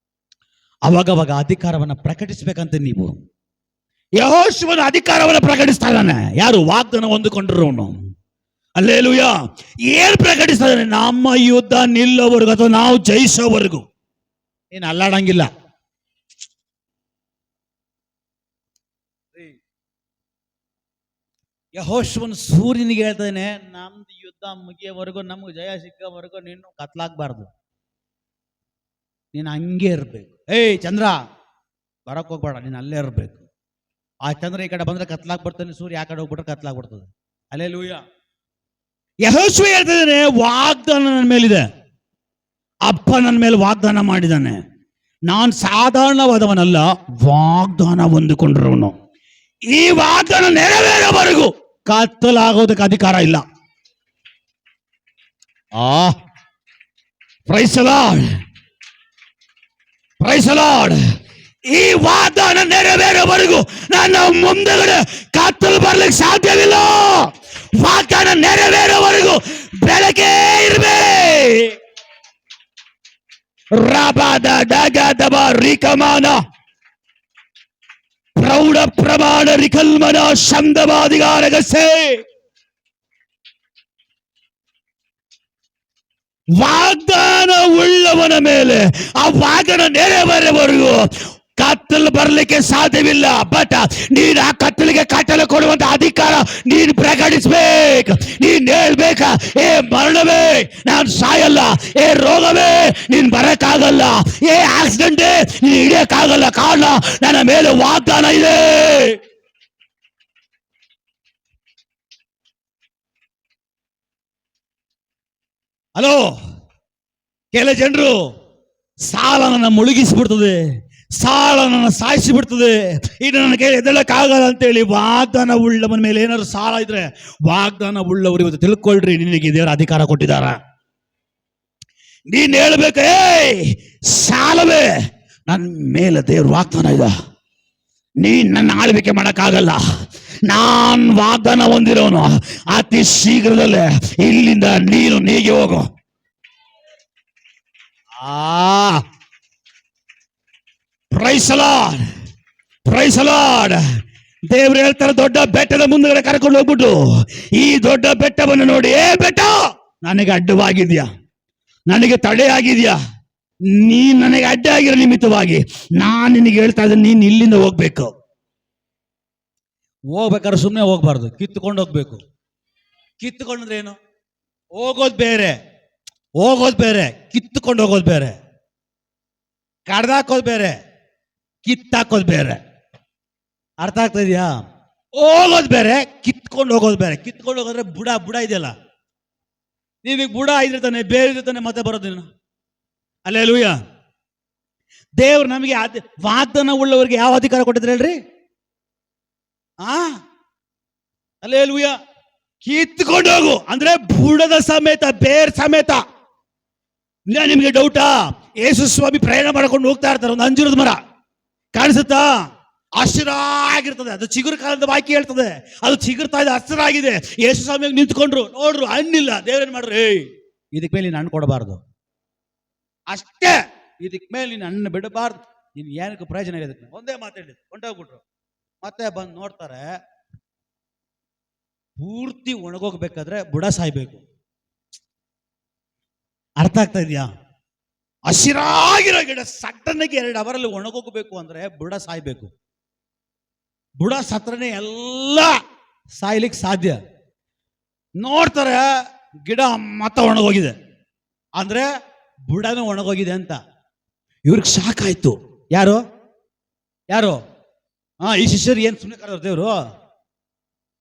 ಅವಾಗವಾಗ ಅಧಿಕಾರವನ್ನು ಪ್ರಕಟಿಸಬೇಕಂತ ನೀವು. ಯೆಹೋಶುವನ ಅಧಿಕಾರವನ್ನು ಪ್ರಕಟಿಸ್ತಾ ಇದ್ದಾನೆ. ಯಾರು? ವಾಗ್ದಾನ ಹೊಂದಿಕೊಂಡಿರೋನು. ಹಲ್ಲೆಲೂಯಾ. ಏನ್ ಪ್ರಕಟಿಸ್ತಾ ಇದ್ದಾನೆ? ನಮ್ಮ ಯುದ್ಧ ನಿಲ್ಲೋವರೆಗೂ ಅಥವಾ ನಾವು ಜಯಿಸೋವರೆಗೂ ಏನು ಅಲ್ಲಾಡಂಗಿಲ್ಲ. ಯೆಹೋಶುವನು ಸೂರ್ಯನಿಗೆ ಹೇಳ್ತಾನೆ, ನಮ್ದು ಯುದ್ಧ ಮುಗಿಯೋವರೆಗೂ, ನಮ್ಗೆ ಜಯ ಸಿಕ್ಕವರೆಗೂ ನೀನು ಕತ್ಲಾಗಬಾರ್ದು, ನೀನು ಹಂಗೆ ಇರಬೇಕು. ಏಯ್ ಚಂದ್ರ ಬರಕ್ ಹೋಗ್ಬೇಡ, ನೀನು ಅಲ್ಲೇ ಇರಬೇಕು. ಆ ಚಂದ್ರ ಈ ಕಡೆ ಬಂದ್ರೆ ಕತ್ಲಾಗ್ ಬರ್ತಾನೆ, ಸೂರ್ಯ ಆ ಕಡೆ ಹೋಗ್ಬಿಟ್ರೆ ಕತ್ಲಾಗ್ ಬರ್ತದೆ. ಹಲ್ಲೆಲೂಯಾ. ಯೆಹೋಶುವ ಹೇಳ್ತಿದ್ದಾನೆ, ವಾಗ್ದಾನ ನನ್ನ ಮೇಲಿದೆ, ಅಪ್ಪ ನನ್ನ ಮೇಲೆ ವಾಗ್ದಾನ ಮಾಡಿದ್ದಾನೆ, ನಾನು ಸಾಧಾರಣವಾದವನಲ್ಲ, ವಾಗ್ದಾನ ಹೊಂದಿಕೊಂಡಿರೋನು. ಈ ವಾಗ್ದಾನ ನೆರವೇರೋವರೆಗೂ ಕತ್ತಲಾಗೋದಕ್ಕೆ ಅಧಿಕಾರ ಇಲ್ಲ. Praise the lord, praise the lord. ಈ ವಾಗ್ದಾನ ನೆರವೇರೋವರೆಗೂ ನನ್ನ ಮುಂದೆಗಡೆ ಕತ್ತಲು ಬರ್ಲಿಕ್ಕೆ ಸಾಧ್ಯವಿಲ್ಲ. ವಾಗ್ದಾನ ನೆರವೇರೋವರೆಗೂ ಬೆಳಕೇ ಇರಬೇಕು. ರಬದ ಡಗದಬ ರಿಕಮಾನ ಪ್ರೌಢ ಪ್ರಮಾಣ ರಿಕಲ್ಮನ ಶಬ್ದವಾದಿಗಾರಗಸೆ. ವಾಗ್ದಾನ ಉಳ್ಳವನ ಮೇಲೆ ಆ ವಾಗ್ದಾನ ನೆರವೇರುವವರೆಗೂ ಕತ್ತಲು ಬರಲಿಕ್ಕೆ ಸಾಧ್ಯವಿಲ್ಲ. ಬಟ್ ನೀನು ಆ ಕತ್ತಲಿಗೆ ಕತ್ತಲು ಕೊಡುವಂತ ಅಧಿಕಾರ ನೀನು ಪ್ರಕಟಿಸ್ಬೇಕು. ನೀನ್ ಹೇಳ್ಬೇಕ, ಏ ಮರಣವೇ ನಾನು ಸಾಯಲ್ಲ, ಏ ರೋಗವೇ ನೀನ್ ಬರಕ್ಕಾಗಲ್ಲ, ಏ ಆಕ್ಸಿಡೆಂಟೇ ನೀನ್ ಹಿಡಿಯಕ್ಕಾಗಲ್ಲ, ಕಾರಣ ನನ್ನ ಮೇಲೆ ವಾಗ್ದಾನ ಇದೆ. ಹಲೋ, ಕೆಲ ಜನರು ಸಾಲ ನನ್ನ ಮುಳುಗಿಸಿಬಿಡ್ತದೆ, ಸಾಲ ನನ್ನ ಸಾಯಿಸಿ ಬಿಡ್ತದೆ, ಇದು ನನ್ನ ಕೈ ಎದಳಕ್ಕಾಗಲ್ಲ ಅಂತೇಳಿ ವಾಗ್ದಾನ ಉಳ್ಳವನ ಮೇಲೆ ಏನಾದ್ರು ಸಾಲ ಇದ್ರೆ, ವಾಗ್ದಾನ ಉಳ್ಳವರು ಇವತ್ತು ತಿಳ್ಕೊಳ್ರಿ, ನಿನಗೆ ದೇವರ ಅಧಿಕಾರ ಕೊಟ್ಟಿದ್ದಾರ. ನೀನ್ ಹೇಳ್ಬೇಕು, ಏಯ್ ಸಾಲವೇ ನನ್ನ ಮೇಲೆ ದೇವ್ರ ವಾಗ್ದಾನ ಇದೆ, ನೀನ್ ನನ್ನ ಆಳ್ವಿಕೆ ಮಾಡಕ್ಕಾಗಲ್ಲ, ನಾನ್ ವಾಗ್ದಾನ ಹೊಂದಿರೋನು, ಅತಿ ಶೀಘ್ರದಲ್ಲೇ ಇಲ್ಲಿಂದ ನೀನು ನೀಗೆ ಹೋಗು. Praise the lord, praise the lord. ದೇವ್ರು ಹೇಳ್ತಾರೆ, ದೊಡ್ಡ ಬೆಟ್ಟದ ಮುಂದಗಡೆ ಕರ್ಕೊಂಡು ಹೋಗ್ಬಿಟ್ಟು, ಈ ದೊಡ್ಡ ಬೆಟ್ಟವನ್ನು ನೋಡಿ, ಏ ಬೆಟ್ಟ ನನಗೆ ಅಡ್ಡವಾಗಿದ್ಯಾ, ನನಗೆ ತಡೆ ಆಗಿದ್ಯಾ, ನೀನ್ ನನಗೆ ಅಡ್ಡ ಆಗಿರೋ ನಿಮಿತ್ತವಾಗಿ ನಾನ್ ನಿನಗೆ ಹೇಳ್ತಾ ಇದ್ದೀನಿ, ನೀನ್ ಇಲ್ಲಿಂದ ಹೋಗ್ಬೇಕು. ಹೋಗ್ಬೇಕಾದ್ರೆ ಸುಮ್ಮನೆ ಹೋಗ್ಬಾರ್ದು, ಕಿತ್ತುಕೊಂಡು ಹೋಗ್ಬೇಕು. ಕಿತ್ತುಕೊಂಡ್ರೆ ಏನು? ಹೋಗೋದು ಬೇರೆ, ಹೋಗೋದು ಬೇರೆ, ಕಿತ್ತುಕೊಂಡು ಹೋಗೋದು ಬೇರೆ, ಕಡ್ದಾಕೋದು ಬೇರೆ, ಕಿತ್ತಾಕೋದು ಬೇರೆ. ಅರ್ಥ ಆಗ್ತಾ ಇದೆಯಾ? ಹೋಗೋದು ಬೇರೆ, ಕಿತ್ಕೊಂಡು ಹೋಗೋದು ಬೇರೆ. ಕಿತ್ಕೊಂಡು ಹೋಗೋದ್ರೆ ಬುಡ ಇದೆಯಲ್ಲ, ನಿನಗೆ ಬುಡ ಇದ್ರೆ ತಾನೆ, ಬೇರೆ ತಾನೆ ಮತ್ತೆ ಬರೋದು ನೀನು. ಹಲ್ಲೆಲೂಯಾ. ದೇವ್ರು ನಮಗೆ ವಾಗ್ದಾನ ಉಳ್ಳವರಿಗೆ ಯಾವ ಅಧಿಕಾರ ಕೊಟ್ಟಿದ್ರೆ ಹೇಳ್ರಿ? ಹಲ್ಲೆಲೂಯಾ. ಕಿತ್ಕೊಂಡು ಹೋಗು ಅಂದ್ರೆ ಬುಡದ ಸಮೇತ, ಬೇರ್ ಸಮೇತ. ನಿಮಗೆ ಡೌಟಾ? ಯೇಸು ಸ್ವಾಮಿ ಪ್ರಯಾಣ ಮಾಡ್ಕೊಂಡು ಹೋಗ್ತಾ ಇರ್ತಾರೆ, ಒಂದು ಅಂಜೂರದ ಮರ ಕಾಣಿಸುತ್ತಾ? ಹಸಿರಾಗಿರ್ತದೆ, ಅದು ಚಿಗುರು ಕಾಲದ ಬಾಕಿ ಹೇಳ್ತದೆ, ಅದು ಚಿಗುರ್ತಾ ಇದೆ, ಹಸಿರಾಗಿದೆ. ಯೇಸು ಸ್ವಾಮಿ ನಿಂತ್ಕೊಂಡ್ರು, ನೋಡ್ರು, ಹಣ್ಣಿಲ್ಲ. ದೇವ್ರೇನ್ ಮಾಡ್ರು? ಇದಕ್ಕೆ ಮೇಲೆ ನೀನು ಹಣ್ಣು ಕೊಡಬಾರ್ದು ಅಷ್ಟೇ, ಇದಕ್ಕೆ ಮೇಲೆ ನೀನು ಹಣ್ಣು ಬಿಡಬಾರ್ದು, ನೀನು ಏನಕ್ಕೆ ಪ್ರಯೋಜನ ಇದೆ? ಒಂದೇ ಮಾತಾಡಿ ಹೊಂಟೋಗ್ಬಿಟ್ರು. ಮತ್ತೆ ಬಂದು ನೋಡ್ತಾರೆ, ಪೂರ್ತಿ ಒಣಗೋಗ್ಬೇಕಾದ್ರೆ ಬುಡ ಸಾಯ್ಬೇಕು. ಅರ್ಥ ಆಗ್ತಾ ಇದೆಯಾ? ಹಸಿರಾಗಿರೋ ಗಿಡ ಸಡನ್ನಾಗಿ 2 ಅವರಲ್ಲಿ ಒಣಗೋಗ್ಬೇಕು ಅಂದ್ರೆ ಬುಡ ಸಾಯ್ಬೇಕು. ಬುಡ ಸತ್ರನೇ ಎಲ್ಲ ಸಾಯ್ಲಿಕ್ಕೆ ಸಾಧ್ಯ. ನೋಡ್ತಾರೆ ಗಿಡ ಮತ್ತೆ ಒಣಗೋಗಿದೆ ಅಂದ್ರೆ ಬುಡನೂ ಒಣಗೋಗಿದೆ ಅಂತ. ಇವ್ರಿಗೆ ಶಾಕ್ ಆಯ್ತು. ಯಾರು ಈ ಶಿಷ್ಯರು ಏನ್ ಸುಮ್ಮನೆ ಕರೆದ್ರು ದೇವ್ರು?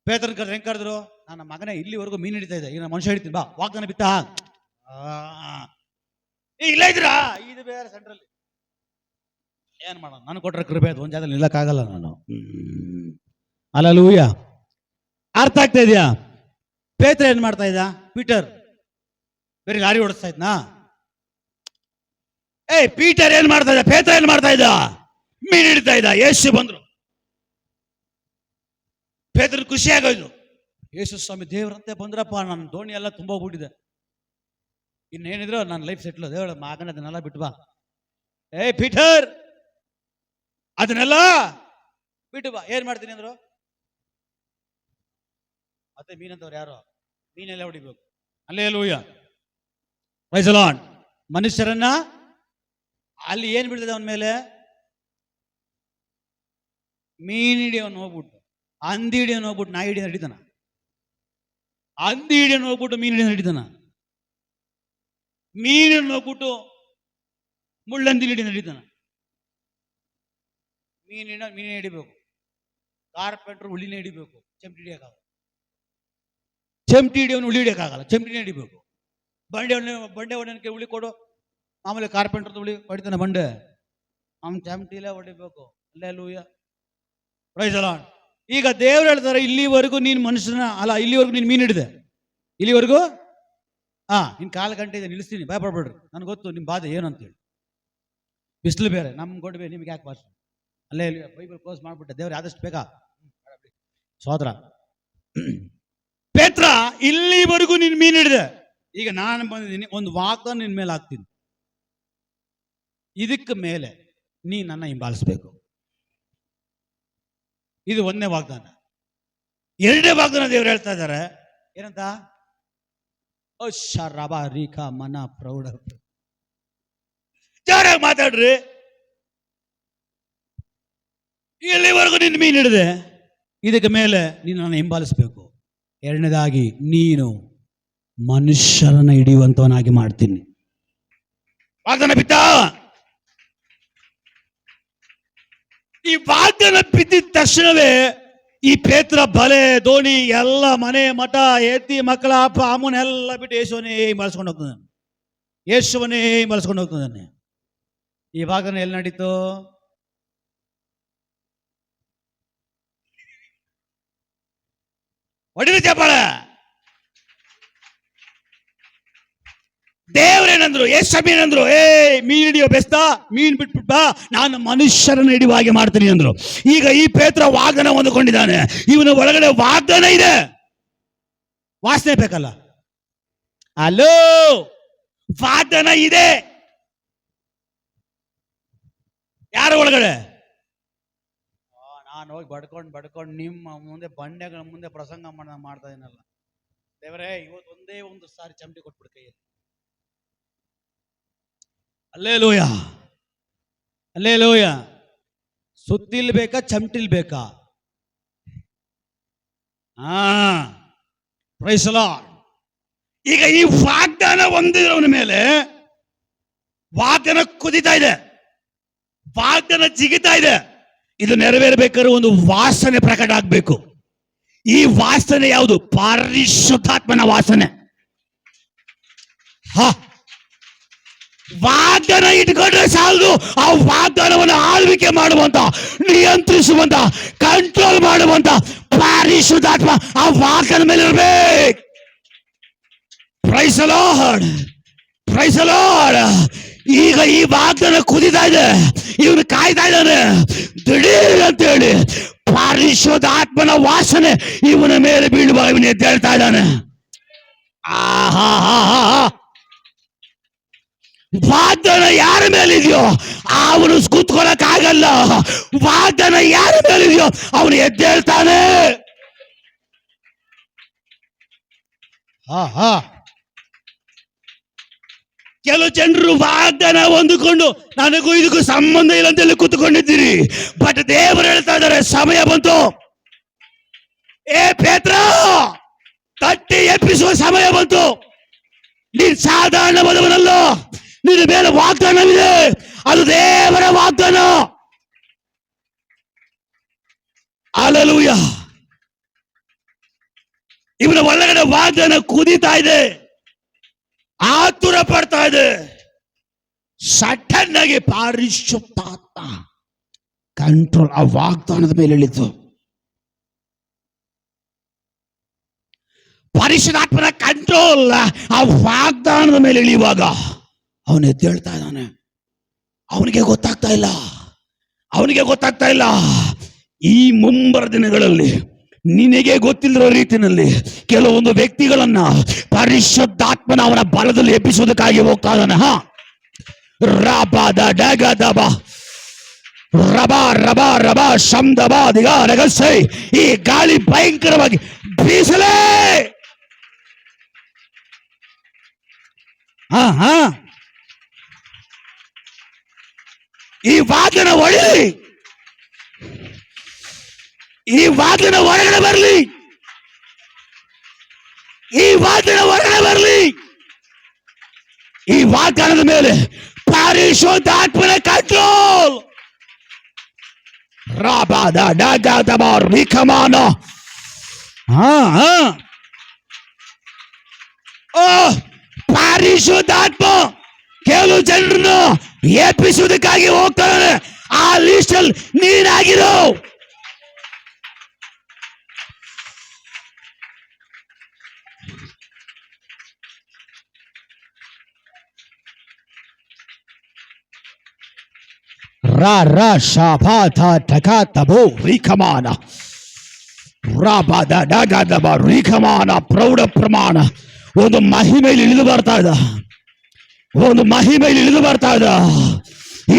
ಪೇತ್ರನ್ ಕರೆದ್ರು. ಹೆಂಗ್ ಕರೆದ್ರು? ನನ್ನ ಮಗನೇ ಇಲ್ಲಿವರೆಗೂ ಮೀನು ಹಿಡಿತಾ ಇದೆ, ಈಗ ನಾನು ಮನುಷ್ಯ ಹಿಡಿತೀನಿ, ಬಾ ವಾಗ್ದಾನ ಬಿತ್ತ. ಇಲ್ಲ ಇದ್ರಾ? ಇದು ಬೇರೆ ಸೆಂಟ್ರಲ್ಲಿ ಏನ್ ಮಾಡೋಣ? ನಾನು ಕೊಟ್ರೆ ಕೃಪೆ ಅದು, ಒಂದ್ ಜಾಗದಲ್ಲಿ ನಿಲ್ಲಕ್ಕಾಗಲ್ಲ ನಾನು. ಹಲ್ಲೆಲೂಯಾ. ಅರ್ಥ ಆಗ್ತಾ ಇದೆಯಾ? ಪೇತ್ರ ಏನ್ ಮಾಡ್ತಾ ಇದ್ದ? ಪೀಟರ್ ಬೇರೆ ಲಾರಿ ಓಡಿಸ್ತಾ ಇದ್ನಾ? ಪೀಟರ್ ಏನ್ ಮಾಡ್ತಾ ಇದ್ದ? ಪೇತ್ರ ಏನ್ ಮಾಡ್ತಾ ಇದ್ದ? ಮೀನು ಹಿಡಿತಾ ಇದ್ದ. ಯೇಸು ಬಂದ್ರು, ಪೇತ್ರ ಖುಷಿ ಆಗೋಯ್ತು. ಯೇಸು ಸ್ವಾಮಿ ದೇವ್ರಂತೆ ಬಂದ್ರಪ್ಪ, ನನ್ನ ದೋಣಿ ಎಲ್ಲ ತುಂಬ ಹೋಗ್ಬಿಟ್ಟಿದೆ, ಇನ್ನೇನಿದ್ರು ನನ್ನ ಲೈಫ್ ಸೆಟ್ಲ್. ದೇವ್ರ ಮಗನ ಅದನ್ನೆಲ್ಲ ಬಿಟ್ಟು ಬಾ. ಪೀಟರ್ ಅದನ್ನೆಲ್ಲ ಬಿಟ್ಟು ಬಾ. ಏನ್ ಮಾಡ್ತೀನಿ ಅಂದ್ರು? ಮತ್ತೆ ಮೀನಂತವ್ರು ಯಾರು? ಮೀನೆಲ್ಲ ಹೊಡಿಬೇಕು. ಹಲ್ಲೆಲೂಯಾ. Praise the lord. ಮನುಷ್ಯರನ್ನ ಅಲ್ಲಿ ಏನ್ ಬಿಡ್ತದೆ ಅವನ ಮೇಲೆ? ಮೀನ್ ಹಿಡಿಯೋನು ಹೋಗ್ಬಿಟ್ಟು, ಹಂದಿ ಹಿಡಿಯೋನು ಹೋಗ್ಬಿಟ್ಟು ನಾಯಿ ಹಿಡಿಯೋನು ಹಿಡಿತಾನ, ಹಂದಿ ಹಿಡಿಯೋನು ಹೋಗ್ಬಿಟ್ಟು ಮೀನ್ ಹಿಡಿಯೋನು ಹಿಡಿತಾನ, ಮೀನನ್ನು ಹೋಗ್ಬಿಟ್ಟು ಮುಳ್ಳಂದಿ ಹಿಡಿಯೋನು ಹಿಡಿತಾನ. ಮೀನೇ ಹಿಡಿಬೇಕು. ಕಾರ್ಪೆಂಟ್ರು ಹುಳಿನೇ ಹಿಡಿಬೇಕು, ಚೆಂಟಿ ಹಿಡಿಯೋಕ್ಕಾಗಲ್ಲ. ಚೆಂಟಿ ಹಿಡಿಯೋನು ಹುಳಿ ಹಿಡಿಯೋಕ್ಕಾಗಲ್ಲ, ಚೆಂಟಿನೇ ಹಿಡಿಬೇಕು. ಬಂಡೆ ಹೊಡೆಯೋಕೆ ಹುಳಿ ಕೊಡು. ಆಮೇಲೆ ಕಾರ್ಪೆಂಟ್ರದ್ದು ಹುಳಿ ಹೊಡಿತಾನೆ ಬಂಡೆ, ಅವ್ನು ಚೆಂಟಿಲೇ ಹೊಡಿಬೇಕು. ಹಲ್ಲೆಲೂಯಾ. Praise the lord. ಈಗ ದೇವ್ರು ಹೇಳ್ತಾರೆ, ಇಲ್ಲಿವರೆಗೂ ನೀನು ಮನುಷ್ಯನ ಅಲ್ಲ, ಇಲ್ಲಿವರೆಗೂ ನೀನು ಮೀನು ಹಿಡಿದೆ, ಇಲ್ಲಿವರೆಗೂ ನಿನ್ ಕಾಲು ಗಂಟೆ ಇದೆ, ನಿಲ್ಲಿಸ್ತೀನಿ, ಭಯಪಡ್ಬೇಡ್ರಿ, ನನಗೆ ಗೊತ್ತು ನಿಮ್ಮ ಬಾಧೆ ಏನು ಅಂತೇಳಿ. ಬಿಸಿಲು ಬೇರೆ, ನಮ್ಮ ಗೊಂಡು ಬೇರೆ, ನಿಮ್ಗೆ ಯಾಕೆ ಭಾಷೆ? ಅಲ್ಲೇ ಬೈಬಲ್ ಕ್ಲೋಸ್ ಮಾಡ್ಬಿಟ್ಟೆ. ದೇವ್ರು ಆದಷ್ಟು ಬೇಕಾ ಸೋದರ. ಪೇತ್ರ ಇಲ್ಲಿವರೆಗೂ ನೀನು ಮೀನು ಹಿಡಿದೆ, ಈಗ ನಾನು ಬಂದಿದ್ದೀನಿ, ಒಂದು ವಾಗ್ದಾನ ನಿನ್ ಮೇಲೆ ಹಾಕ್ತೀನಿ, ಇದಕ್ಕೆ ಮೇಲೆ ನೀ ನನ್ನ ಹಿಂಬಾಲಿಸ್ಬೇಕು. ಇದು 1ನೇ ವಾಗ್ದಾನ. 2ನೇ ವಾಗ್ದಾನ ದೇವ್ರು ಹೇಳ್ತಾ ಇದ್ದಾರೆ ಏನಂತ? ರೇಖಾ ಮನ ಪ್ರೌಢ. ಜೋರಾಗಿ ಮಾತಾಡ್ರಿ. ಇಲ್ಲಿವರೆಗೂ ನಿನ್ನ ಮೀನು ಹಿಡಿದೆ, ಇದಕ್ಕೆ ಮೇಲೆ ನೀನು ನನ್ನ ಹಿಂಬಾಲಿಸ್ಬೇಕು. 2ನೇದಾಗಿ ನೀನು ಮನುಷ್ಯರನ್ನ ಹಿಡಿಯುವಂತವನಾಗಿ ಮಾಡ್ತೀನಿ. ವಾಗ್ದಾನ ಬಿದ್ದ. ಈ ವಾಗ್ದಾನ ಬಿದ್ದಿದ ತಕ್ಷಣವೇ ಈ ಪೇತ್ರ ಬಲೆ, ದೋಣಿ ಎಲ್ಲ, ಮನೆ ಮಠ, ಎತ್ತಿ ಮಕ್ಕಳ, ಅಪ್ಪ ಅಮ್ಮನೆಲ್ಲ ಬಿಟ್ಟು ಯೇಸುವನ್ನೇ ಮಲಸ್ಕೊಂಡು ಹೋಗ್ತಾನೆ. ಯೇಸುವನ್ನೇ ಮಲಸ್ಕೊಂಡು ಹೋಗ್ತಾನೆ. ಈ ವಾಗ್ದಾನ ಎಲ್ಲಿ ನಡೀತು? ಹೊಡಿರಿ ಚಪ್ಪಾಳ. ದೇವ್ರೇನಂದ್ರು? ಯೇಸು ಮೀನ್ ಹಿಡಿಯೋ ಬೆಸ್ತ, ಮೀನ್ ಬಿಟ್ಬಿಟ್ಟ, ನಾನು ಮನುಷ್ಯರನ್ನು ಹಿಡಿಯುವ ಹಾಗೆ ಮಾಡ್ತೀನಿ ಅಂದ್ರು. ಈಗ ಈ ಪೇತ್ರ ವಾಗ್ದಾನ ಹೊಂದಿಕೊಂಡಿದ್ದಾನೆ, ಇವನ ಒಳಗಡೆ ವಾಗ್ದಾನ ಇದೆ. ವಾಸನೆ ಬೇಕಲ್ಲ? ಅಲೋ, ವಾಗ್ದಾನ ಇದೆ ಯಾರ ಒಳಗಡೆ? ನಾನು ಹೋಗಿ ಬಡ್ಕೊಂಡು ನಿಮ್ಮ ಮುಂದೆ ಬಂಡೆಗಳ ಮುಂದೆ ಪ್ರಸಂಗ ಮಾಡ್ತಾ ಇದೀನಲ್ಲ. ದೇವರೇ, ಇವತ್ತು ಒಂದೇ ಒಂದು ಸಾರಿ ಚಮಟಿ ಕೊಟ್ಬಿಡು ಕೈಯಲ್ಲಿ. Hallelujah, hallelujah. ಸುತ್ತಿಲ್ ಬೇಕಾ, ಚಮಟಿಲ್ ಬೇಕಾ? Praise the lord. ಈಗ ಈ ವಾಗ್ದಾನ ಹೊಂದಿರೋನ ಮೇಲೆ ವಾಗ್ದಾನ ಕುದಿತಾ ಇದೆ, ವಾಗ್ದಾನ ಜಿಗಿತಾ ಇದೆ. ಇದು ನೆರವೇರಬೇಕಾದ್ರೆ ಒಂದು ವಾಸನೆ ಪ್ರಕಟ ಆಗ್ಬೇಕು. ಈ ವಾಸನೆ ಯಾವುದು? ಪರಿಶುದ್ಧಾತ್ಮನ ವಾಸನೆ. ಹ, ವಾಗ್ದಾನ ಇಟ್ಕೊಂಡ್ರೆ ಸಾಲದು, ಆ ವಾಗ್ದಾನವನ್ನು ಆಳ್ವಿಕೆ ಮಾಡುವಂತ, ನಿಯಂತ್ರಿಸುವಂತ, ಕಂಟ್ರೋಲ್ ಮಾಡುವಂತ ಪರಿಶುದ್ಧಾತ್ಮ ಆ ವಾಗ್ದಾನ ಮೇಲೆ ಇರಬೇಕು. Praise the lord, praise the lord. ಈಗ ಈ ವಾಗ್ದಾನ ಕುದಿತಾ ಇದೆ, ಇವನು ಕಾಯ್ತಾ ಇದ್ದಾನೆ ದಿಢೀರ್ ಅಂತ ಹೇಳಿ ಪರಿಶುದ್ಧಾತ್ಮನ ವಾಸನೆ ಇವನ ಮೇಲೆ ಬೀಳುವ ಇವನು ಎದ್ದೇಳ್ತಾ ಇದ್ದಾನೆ. ಆಹಾ, ವಾಗ್ದಾನ ಯಾರ ಮೇಲಿದೆಯೋ ಅವನು ಕೂತ್ಕೊಳ್ಳಕ್ ಆಗಲ್ಲ. ವಾಗ್ದಾನ ಯಾರ ಮೇಲಿದೆಯೋ ಅವನು ಎದ್ದೇಳ್ತಾನೆ. ಕೆಲವು ಜನರು ವಾಗ್ದಾನ ಹೊಂದಿಕೊಂಡು ನನಗೂ ಇದಕ್ಕೂ ಸಂಬಂಧ ಇಲ್ಲ ಅಂತೇಳಿ ಕೂತ್ಕೊಂಡಿದ್ದೀರಿ. ಬಟ್ ದೇವರು ಹೇಳ್ತಾ ಇದ್ದಾರೆ, ಸಮಯ ಬಂತು. ಏ ಪೇತ್ರ, ತಟ್ಟಿ ಎಬ್ಬಿಸುವ ಸಮಯ ಬಂತು. ನೀನ್ ಸಾಧಾರಣವಾದವನಲ್ಲ, ನಿನ್ನ ಮೇಲೆ ವಾಗ್ದಾನವಿದೆ, ಅದು ದೇವರ ವಾಗ್ದಾನ. ಹಲ್ಲೆಲೂಯಾ. ಇವನ ಒಳಗಡೆ ವಾಗ್ದಾನ ಕುದೀತಾ ಇದೆ, ಆತುರ ಪಡ್ತಾ ಇದೆ. ಸಡನ್ ಆಗಿ ಪರಿಶುದ್ಧಾತ್ಮ ಕಂಟ್ರೋಲ್ ಆ ವಾಗ್ದಾನದ ಮೇಲೆ ಇಳಿತು. ಪರಿಶುದ್ಧಾತ್ಮನ ಕಂಟ್ರೋಲ್ ಆ ವಾಗ್ದಾನದ ಮೇಲೆ ಇಳಿಯುವಾಗ ಅವನು ಎದ್ದೇಳ್ತಾ ಇದ್ದಾನೆ. ಅವನಿಗೆ ಗೊತ್ತಾಗ್ತಾ ಇಲ್ಲ. ಈ ಮುಂಬರ ದಿನಗಳಲ್ಲಿ ನಿನಗೆ ಗೊತ್ತಿಲ್ಲರೋ ರೀತಿಯಲ್ಲಿ ಕೆಲವೊಂದು ವ್ಯಕ್ತಿಗಳನ್ನ ಪರಿಶುದ್ಧಾತ್ಮನ ಅವನ ಬಲದಲ್ಲಿ ಎಬ್ಬಿಸುವುದಕ್ಕಾಗಿ ಹೋಗ್ತಾ ಇದ್ದಾನೆ. ರಬ ಶಬ್ದಬ ದಿಗ ರಗಸೈ. ಈ ಗಾಳಿ ಭಯಂಕರವಾಗಿ ಬೀಸಲೇ. ಈ ವಾದನ ಹೊಡಲಿ, ಈ ವಾದನ ಹೊರಗಡೆ ಬರಲಿ, ಈ ವಾದನ ಹೊರಗಡೆ ಬರಲಿ. ಈ ವಾಗ್ದಾನದ ಮೇಲೆ ಪರಿಶುದ್ಧಾತ್ಮನ ಕಂಟ್ರೋಲ್. ರಾಬಾದ ಡಗದಬ ರಿಕಮಾನ. ಪರಿಶುದ್ಧಾತ್ಮ ಕೆಲವು ಜನರನ್ನು ಎಬ್ಬಿಸುವುದಕ್ಕಾಗಿ ಹೋಗ್ತಾರೆ. ಆ ಲಿಸ್ಟ್ ಅಲ್ಲಿ ನೀನಾಗಿರೋ. ಪ್ರೌಢ ಪ್ರಮಾಣ ಒಂದು ಮಹಿಮೆಯಲ್ಲಿ ಇಳಿದು ಬರ್ತಾ ಇದ್ದ, ಒಂದು ಮಹಿಮೆಯಲ್ಲಿ ಇಳಿದು ಬರ್ತಾ ಇದ್ದ.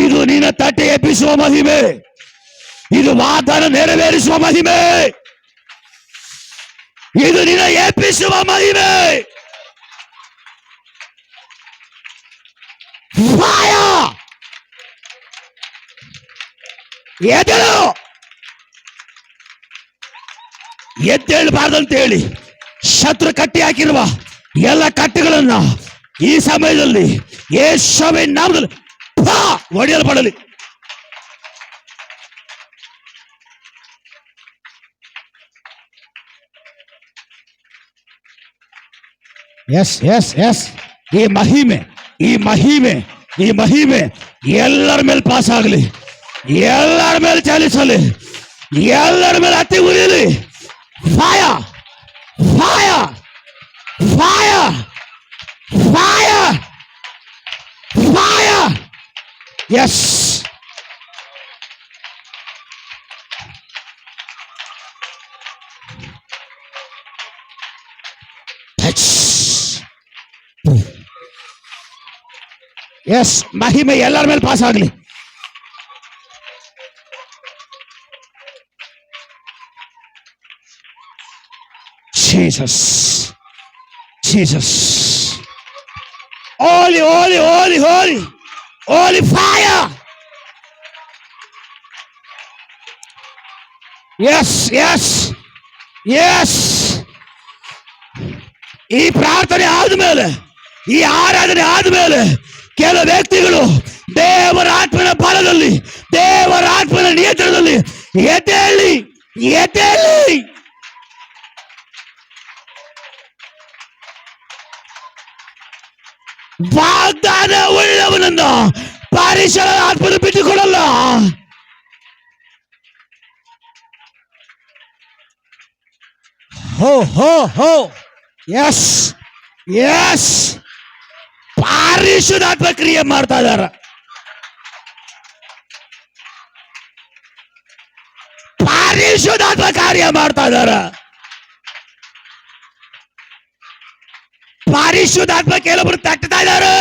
ಇದು ನಿನ್ನ ತಟ್ಟೆ ಎಬ್ಬಿಸುವ ಮಹಿಮೆ, ಇದು ವಾಗ್ದಾನ ನೆರವೇರಿಸುವ ಮಹಿಮೆ, ಇದು ನಿನ್ನ ಎಬ್ಬಿಸುವ ಮಹಿಮೆ. ಎದ್ದೇಳಬಾರ್ದಂತ ಹೇಳಿ ಶತ್ರು ಕಟ್ಟಿ ಹಾಕಿರುವ ಎಲ್ಲ ಕಟ್ಟುಗಳನ್ನ ಈ ಸಮಯದಲ್ಲಿ ಯೇಸುವಿನ ನಾಮದಲ್ಲಿ ಒಡೆಯಲ್ಪಡಲಿ. S yes S. ಈ ಮಹಿಮೆ, ಈ ಮಹಿಮೆ, ಈ ಮಹಿಮೆ ಎಲ್ಲರ ಮೇಲೆ ಪಾಸ್ ಆಗಲಿ, ಎಲ್ಲರ ಮೇಲೆ ಚಾಲಿಸಲಿ, ಎಲ್ಲರ ಮೇಲೆ ಹತ್ತಿ ಉರಿಯಲಿ. Fire fire fire fire fire. Yes. Yes, ಮಹಿಮೆ ಎಲ್ಲರ ಮೇಲೆ ಪಾಸ್ ಆಗಲಿ. Jesus, Jesus, holy, holy, holy, holy, holy fire. Yes, yes, yes. ಈ ಪ್ರಾರ್ಥನೆ ಆದ್ಮೇಲೆ, ಈ ಆರಾಧನೆ ಆದ್ಮೇಲೆ ಕೆಲವು ವ್ಯಕ್ತಿಗಳು ದೇವರ ಆತ್ಮನ ಬಲದಲ್ಲಿ, ದೇವರ ಆತ್ಮನ ನಿಯಂತ್ರಣದಲ್ಲಿ ಎದ್ದೇಳಿ, ಎದ್ದೇಳಿ. ವಾಗ್ದಾನ ಉಳ್ಳವನನ್ನು ಪರಿಶುದ್ಧ ಆತ್ಮನು ಬಿಟ್ಟುಕೊಡಲ್ಲ. ಹೋ ಹೋ ಹೋ ಎಸ್ ಎಸ್ ಪರಿಶುದ್ಧಾತ್ಮ ಕ್ರಿಯೆ ಮಾಡ್ತಾ ಇದಾರ. ಪರಿಶುದ್ಧಾತ್ಮ ಕಾರ್ಯ ಮಾಡ್ತಾ ಇದಾರ. ಪರಿಶುದ್ಧಾತ್ಮ ಕೆಲವರು ತಟ್ಟತಾ ಇದ್ದಾರೆ.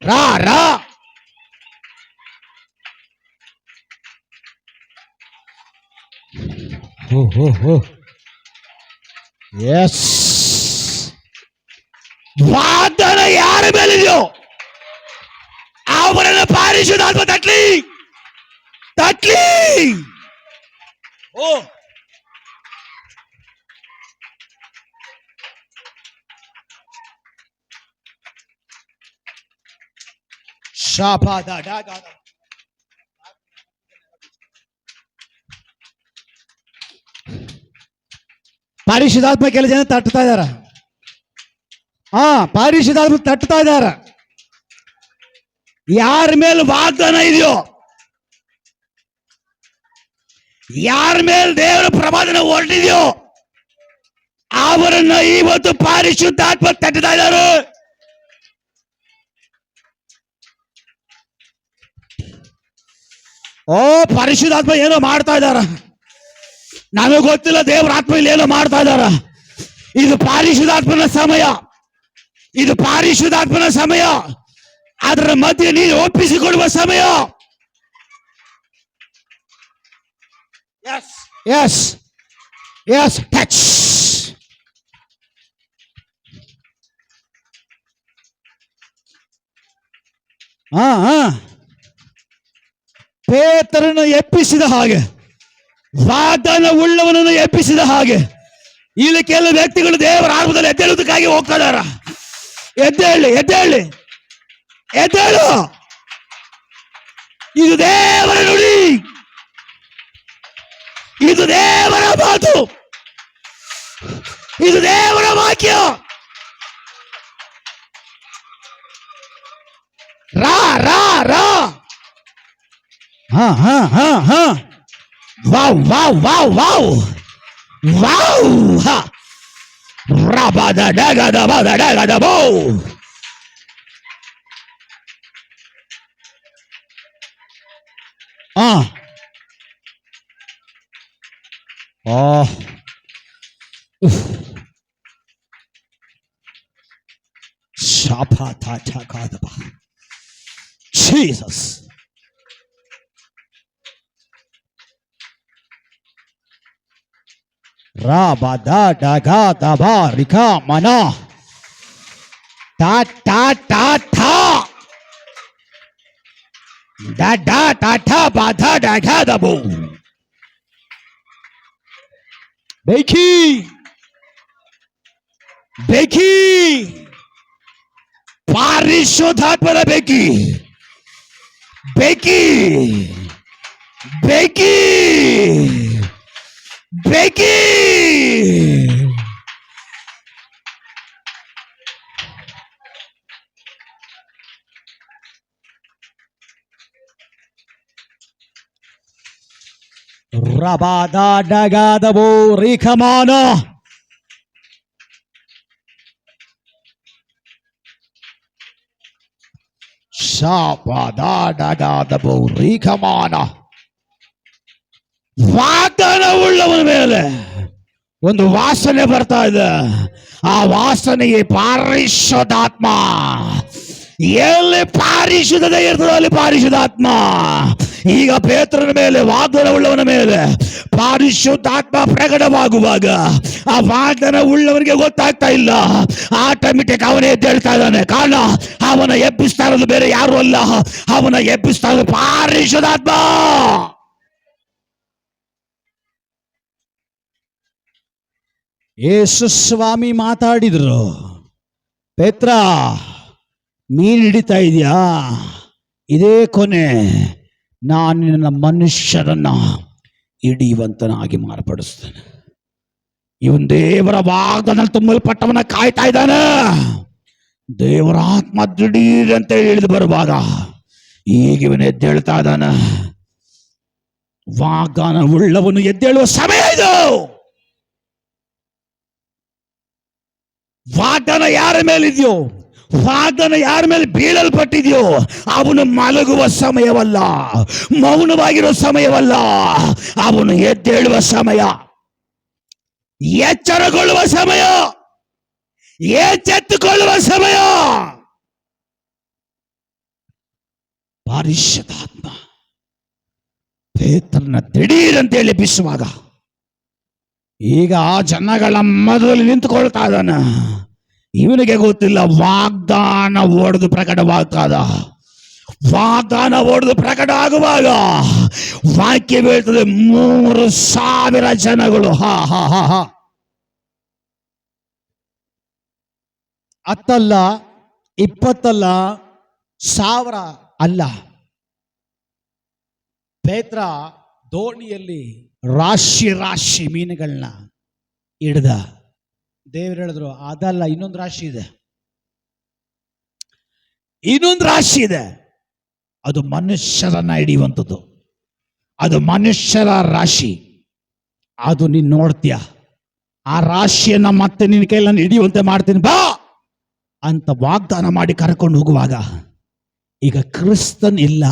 ರಾ ರಾ ಎಸ್ ವಾಗ್ದಾನ ಯಾರ ಮೇಲಿದೆಯೋ ಅವರನ್ನ ಪರಿಶುದ್ಧಾತ್ಮ ತಟ್ಲಿ ತಟ್ಲಿ. ಓ ಶಾಪಾದ ಡಾಗಾದ ಪರಿಶುದ್ಧಾತ್ಮ ಕೆಲ ಜನ ತಟ್ತಾ ಇದಾರ. ಪರಿಶುದ್ಧಾತ್ಮ ತಟ್ತಾ ಇದಾರ. ಯಾರ ಮೇಲೆ ವಾಗ್ದಾನ ಇದೆಯೋ, ಯಾರ ಮೇಲೆ ದೇವರ ಪ್ರವಾದನ ಹೊರಟಿದೆಯೋ ಅವರನ್ನ ಇವತ್ತು ಪರಿಶುದ್ಧಾತ್ಮ ತಟ್ತಾ ಇದ್ದಾರೆ. ಓ ಪರಿಶುದ್ಧಾತ್ಮ ಏನೋ ಮಾಡ್ತಾ ಇದ್ದಾರ. ನನಗೆ ಗೊತ್ತಿಲ್ಲ, ದೇವರ ಆತ್ಮ ಇಲ್ಲಿ ಏನೋ ಮಾಡ್ತಾ ಇದ್ದಾರ. ಇದು ಪರಿಶುದ್ಧಾತ್ಮನ ಸಮಯ, ಇದು ಪರಿಶುದ್ಧಾತ್ಮನ ಸಮಯ. ಅದರ ಮಧ್ಯೆ ನೀನು ಒಪ್ಪಿಸಿಕೊಡುವ ಸಮಯ. Yes yes yes touch. ಪೇತ್ರನನ್ನು ಎಬ್ಬಿಸಿದ ಹಾಗೆ, ವಾಗ್ದಾನ ಉಳ್ಳವನನ್ನು ಎಬ್ಬಿಸಿದ ಹಾಗೆ ಇಲ್ಲಿ ಕೆಲವು ವ್ಯಕ್ತಿಗಳು ದೇವರ ಆತ್ಮದಲ್ಲಿ ಎದ್ದೇಳುವುದಕ್ಕಾಗಿ ಹೋಗ್ತಾ ಇದಾರ. ಎದ್ದೇಳಿ ಎದ್ದೇಳಿ ಎದ್ದೇಳು. ಇದು ದೇವರ ನುಡಿ, ಇದು ದೇವರ ಮಾತು, ಇದು ದೇವರ ವಾಕ್ಯ. ರಾ ರಾ ರಾ. Wow wow wow wow wow. ರಬದ ಡಗದ ಬದ ಡಗದ ಬೋ. Jesus. Rabada daga daba rika mana ta ta ta ta da da ta ta ba da daga dabu. Beki Beki ಪರಿಶುದ್ಧಾತ್ಮನ ಬೆಂಕಿ, ಬೆಂಕಿ, ಬೆಂಕಿ, ಬೆಂಕಿ. ರಬಾದ ಡಗಾದಬೋ ರಿಖಮಾನ. ವಾಗ್ದಾನ ಉಳ್ಳವನ ಮೇಲೆ ಒಂದು ವಾಸನೆ ಬರ್ತಾ ಇದೆ. ಆ ವಾಸನೆಗೆ ಪರಿಶುದ್ಧಾತ್ಮ. ಎಲ್ಲಿ ಪರಿಶುದ್ಧತೆ ಇರ್ತದೆ ಅಲ್ಲಿ ಪರಿಶುದ್ಧಾತ್ಮ. ಈಗ ಪೇತ್ರನ ಮೇಲೆ, ವಾಗ್ದಾನ ಉಳ್ಳವನ ಮೇಲೆ ಪರಿಶುದ್ಧಾತ್ಮ ಪ್ರಕಟವಾಗುವಾಗ ಆ ವಾಗ್ದಾನ ಉಳ್ಳವನಿಗೆ ಗೊತ್ತಾಗ್ತಾ ಇಲ್ಲ. ಆಟೋಮೆಟಿಕ್ ಅವನೇ ಎದ್ದೇಳ್ತಾ ಇದ್ದಾನೆ. ಕಾರಣ ಅವನ ಎಬ್ಬಿಸ್ತಾ ಇರೋದು ಬೇರೆ ಯಾರು ಅಲ್ಲ, ಅವನ ಎಬ್ಬಿಸ್ತಾ ಇರೋದು ಪರಿಶುದ್ಧಾತ್ಮ. ಯೇಸು ಸ್ವಾಮಿ ಮಾತಾಡಿದ್ರು, ಪೇತ್ರ ಮೀನು ಹಿಡಿತಾ ಇದೆಯಾ? ಇದೇ ಕೊನೆ, ನಾನು ನಿನ್ನ ಮನುಷ್ಯರನ್ನ ಹಿಡಿಯುವಂತನಾಗಿ ಮಾರ್ಪಡಿಸ್ತೇನೆ. ಇವನ್ ದೇವರ ವಾಗ್ದಾನ ತುಂಬಲ್ಪಟ್ಟವನ ಕಾಯ್ತಾ ಇದ್ದಾನೆ. ದೇವರ ಆತ್ಮ ದಿಢೀರ್ ಅಂತ ಇಳಿದು ಬರುವಾಗ ಈಗ ಇವನು ಎದ್ದೇಳ್ತಾ ಇದ್ದಾನೆ. ವಾಗ್ದಾನ ಉಳ್ಳವನು ಎದ್ದೇಳುವ ಸಮಯ ಇದು. ವಾಗ್ದಾನ ಯಾರ ಮೇಲಿದೆಯೋ, ವಾಗ್ದಾನ ಯಾರ ಮೇಲೆ ಬೀಳಲ್ಪಟ್ಟಿದೆಯೋ ಅವನು ಮಲಗುವ ಸಮಯವಲ್ಲ, ಮೌನವಾಗಿರುವ ಸಮಯವಲ್ಲ, ಅವನು ಎದ್ದೇಳುವ ಸಮಯ, ಎಚ್ಚರಗೊಳ್ಳುವ ಸಮಯ, ಎಚ್ಚೆತ್ತುಕೊಳ್ಳುವ ಸಮಯ. ಪರಿಶುದ್ಧಾತ್ಮ ಪೇತ್ರನ ದಿಢೀರಂತೇಳಿ ಬಿಸುವಾಗ ಈಗ ಆ ಜನಗಳ ಮೊದಲು ನಿಂತುಕೊಳ್ತಾ ಇದ್ದಾನ. ಇವನಿಗೆ ಗೊತ್ತಿಲ್ಲ ವಾಗ್ದಾನ ಒಡೆದು ಪ್ರಕಟವಾಗ್ತದ. ವಾಗ್ದಾನ ಒಡೆದು ಪ್ರಕಟ ಆಗುವಾಗ ವಾಕ್ಯ ಬೀಳ್ತದೆ 3,000 ಜನಗಳು. ಹಾ ಹಾ ಹಾ ಹಾ 10 ಅಲ್ಲ, 20 ಅಲ್ಲ, 1000 ಅಲ್ಲ. ಪೇತ್ರ ದೋಣಿಯಲ್ಲಿ ರಾಶಿ ರಾಶಿ ಮೀನುಗಳನ್ನ ಹಿಡ್ದ. ದೇವ್ರು ಹೇಳಿದ್ರು ಅದಲ್ಲ, ಇನ್ನೊಂದು ರಾಶಿ ಇದೆ, ಇನ್ನೊಂದು ರಾಶಿ ಇದೆ. ಅದು ಮನುಷ್ಯರನ್ನ ಹಿಡಿಯುವಂಥದ್ದು. ಅದು ಮನುಷ್ಯರ ರಾಶಿ. ಅದು ನೀನ್ ನೋಡ್ತೀಯ. ಆ ರಾಶಿಯನ್ನ ಮತ್ತೆ ನಿನ್ನ ಕೈಯಲ್ಲಿ ಹಿಡಿಯುವಂತೆ ಮಾಡ್ತೀನಿ ಬಾ ಅಂತ ವಾಗ್ದಾನ ಮಾಡಿ ಕರ್ಕೊಂಡು ಹೋಗುವಾಗ ಈಗ ಕ್ರಿಸ್ತನ್ ಇಲ್ಲ,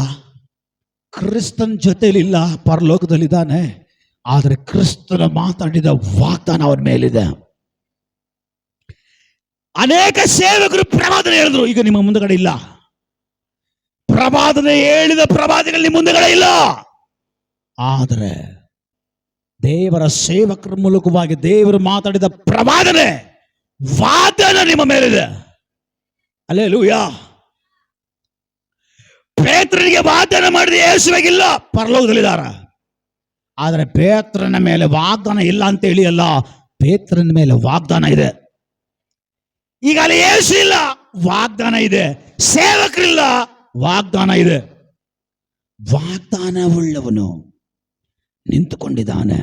ಕ್ರಿಸ್ತನ್ ಜೊತೆಲಿಲ್ಲ, ಪರಲೋಕದಲ್ಲಿದ್ದಾನೆ. ಆದರೆ ಕ್ರಿಸ್ತನ ಮಾತಾಡಿದ ವಾಗ್ದಾನ ಅವನ ಮೇಲಿದೆ. ಅನೇಕ ಸೇವಕರು ಪ್ರವಾದನೆ ಹೇಳಿದ್ರು, ಈಗ ನಿಮ್ಮ ಮುಂದಗಡೆ ಇಲ್ಲ. ಪ್ರವಾದನೆ ಹೇಳಿದ ಪ್ರವಾದಿಗಳು ನಿಮ್ಮ ಮುಂದಗಡೆ ಇಲ್ಲ. ಆದರೆ ದೇವರ ಸೇವಕರ ಮೂಲಕವಾಗಿ ದೇವರು ಮಾತಾಡಿದ ಪ್ರವಾದನೆ ವಾಗ್ದಾನ ನಿಮ್ಮ ಮೇಲಿದೆ. ಹಲ್ಲೆಲೂಯಾ. ಪೇತ್ರನಿಗೆ ವಾಗ್ದಾನ ಮಾಡಿದ ಯೇಸುವಿಗಿಲ್ಲ, ಪರಲೋಕದಲ್ಲಿದ್ದಾರ. ಆದರೆ ಪೇತ್ರನ ಮೇಲೆ ವಾಗ್ದಾನ ಇಲ್ಲ ಅಂತ ಹೇಳಿ ಅಲ್ಲ, ಪೇತ್ರನ ಮೇಲೆ ವಾಗ್ದಾನ ಇದೆ. ಈಗ ಅಲ್ಲಿ ಯೇಸು ಇಲ್ಲ, ವಾಗ್ದಾನ ಇದೆ. ಸೇವಕರಿಲ್ಲ, ವಾಗ್ದಾನ ಇದೆ. ವಾಗ್ದಾನ ಉಳ್ಳವನು ನಿಂತುಕೊಂಡಿದ್ದಾನೆ.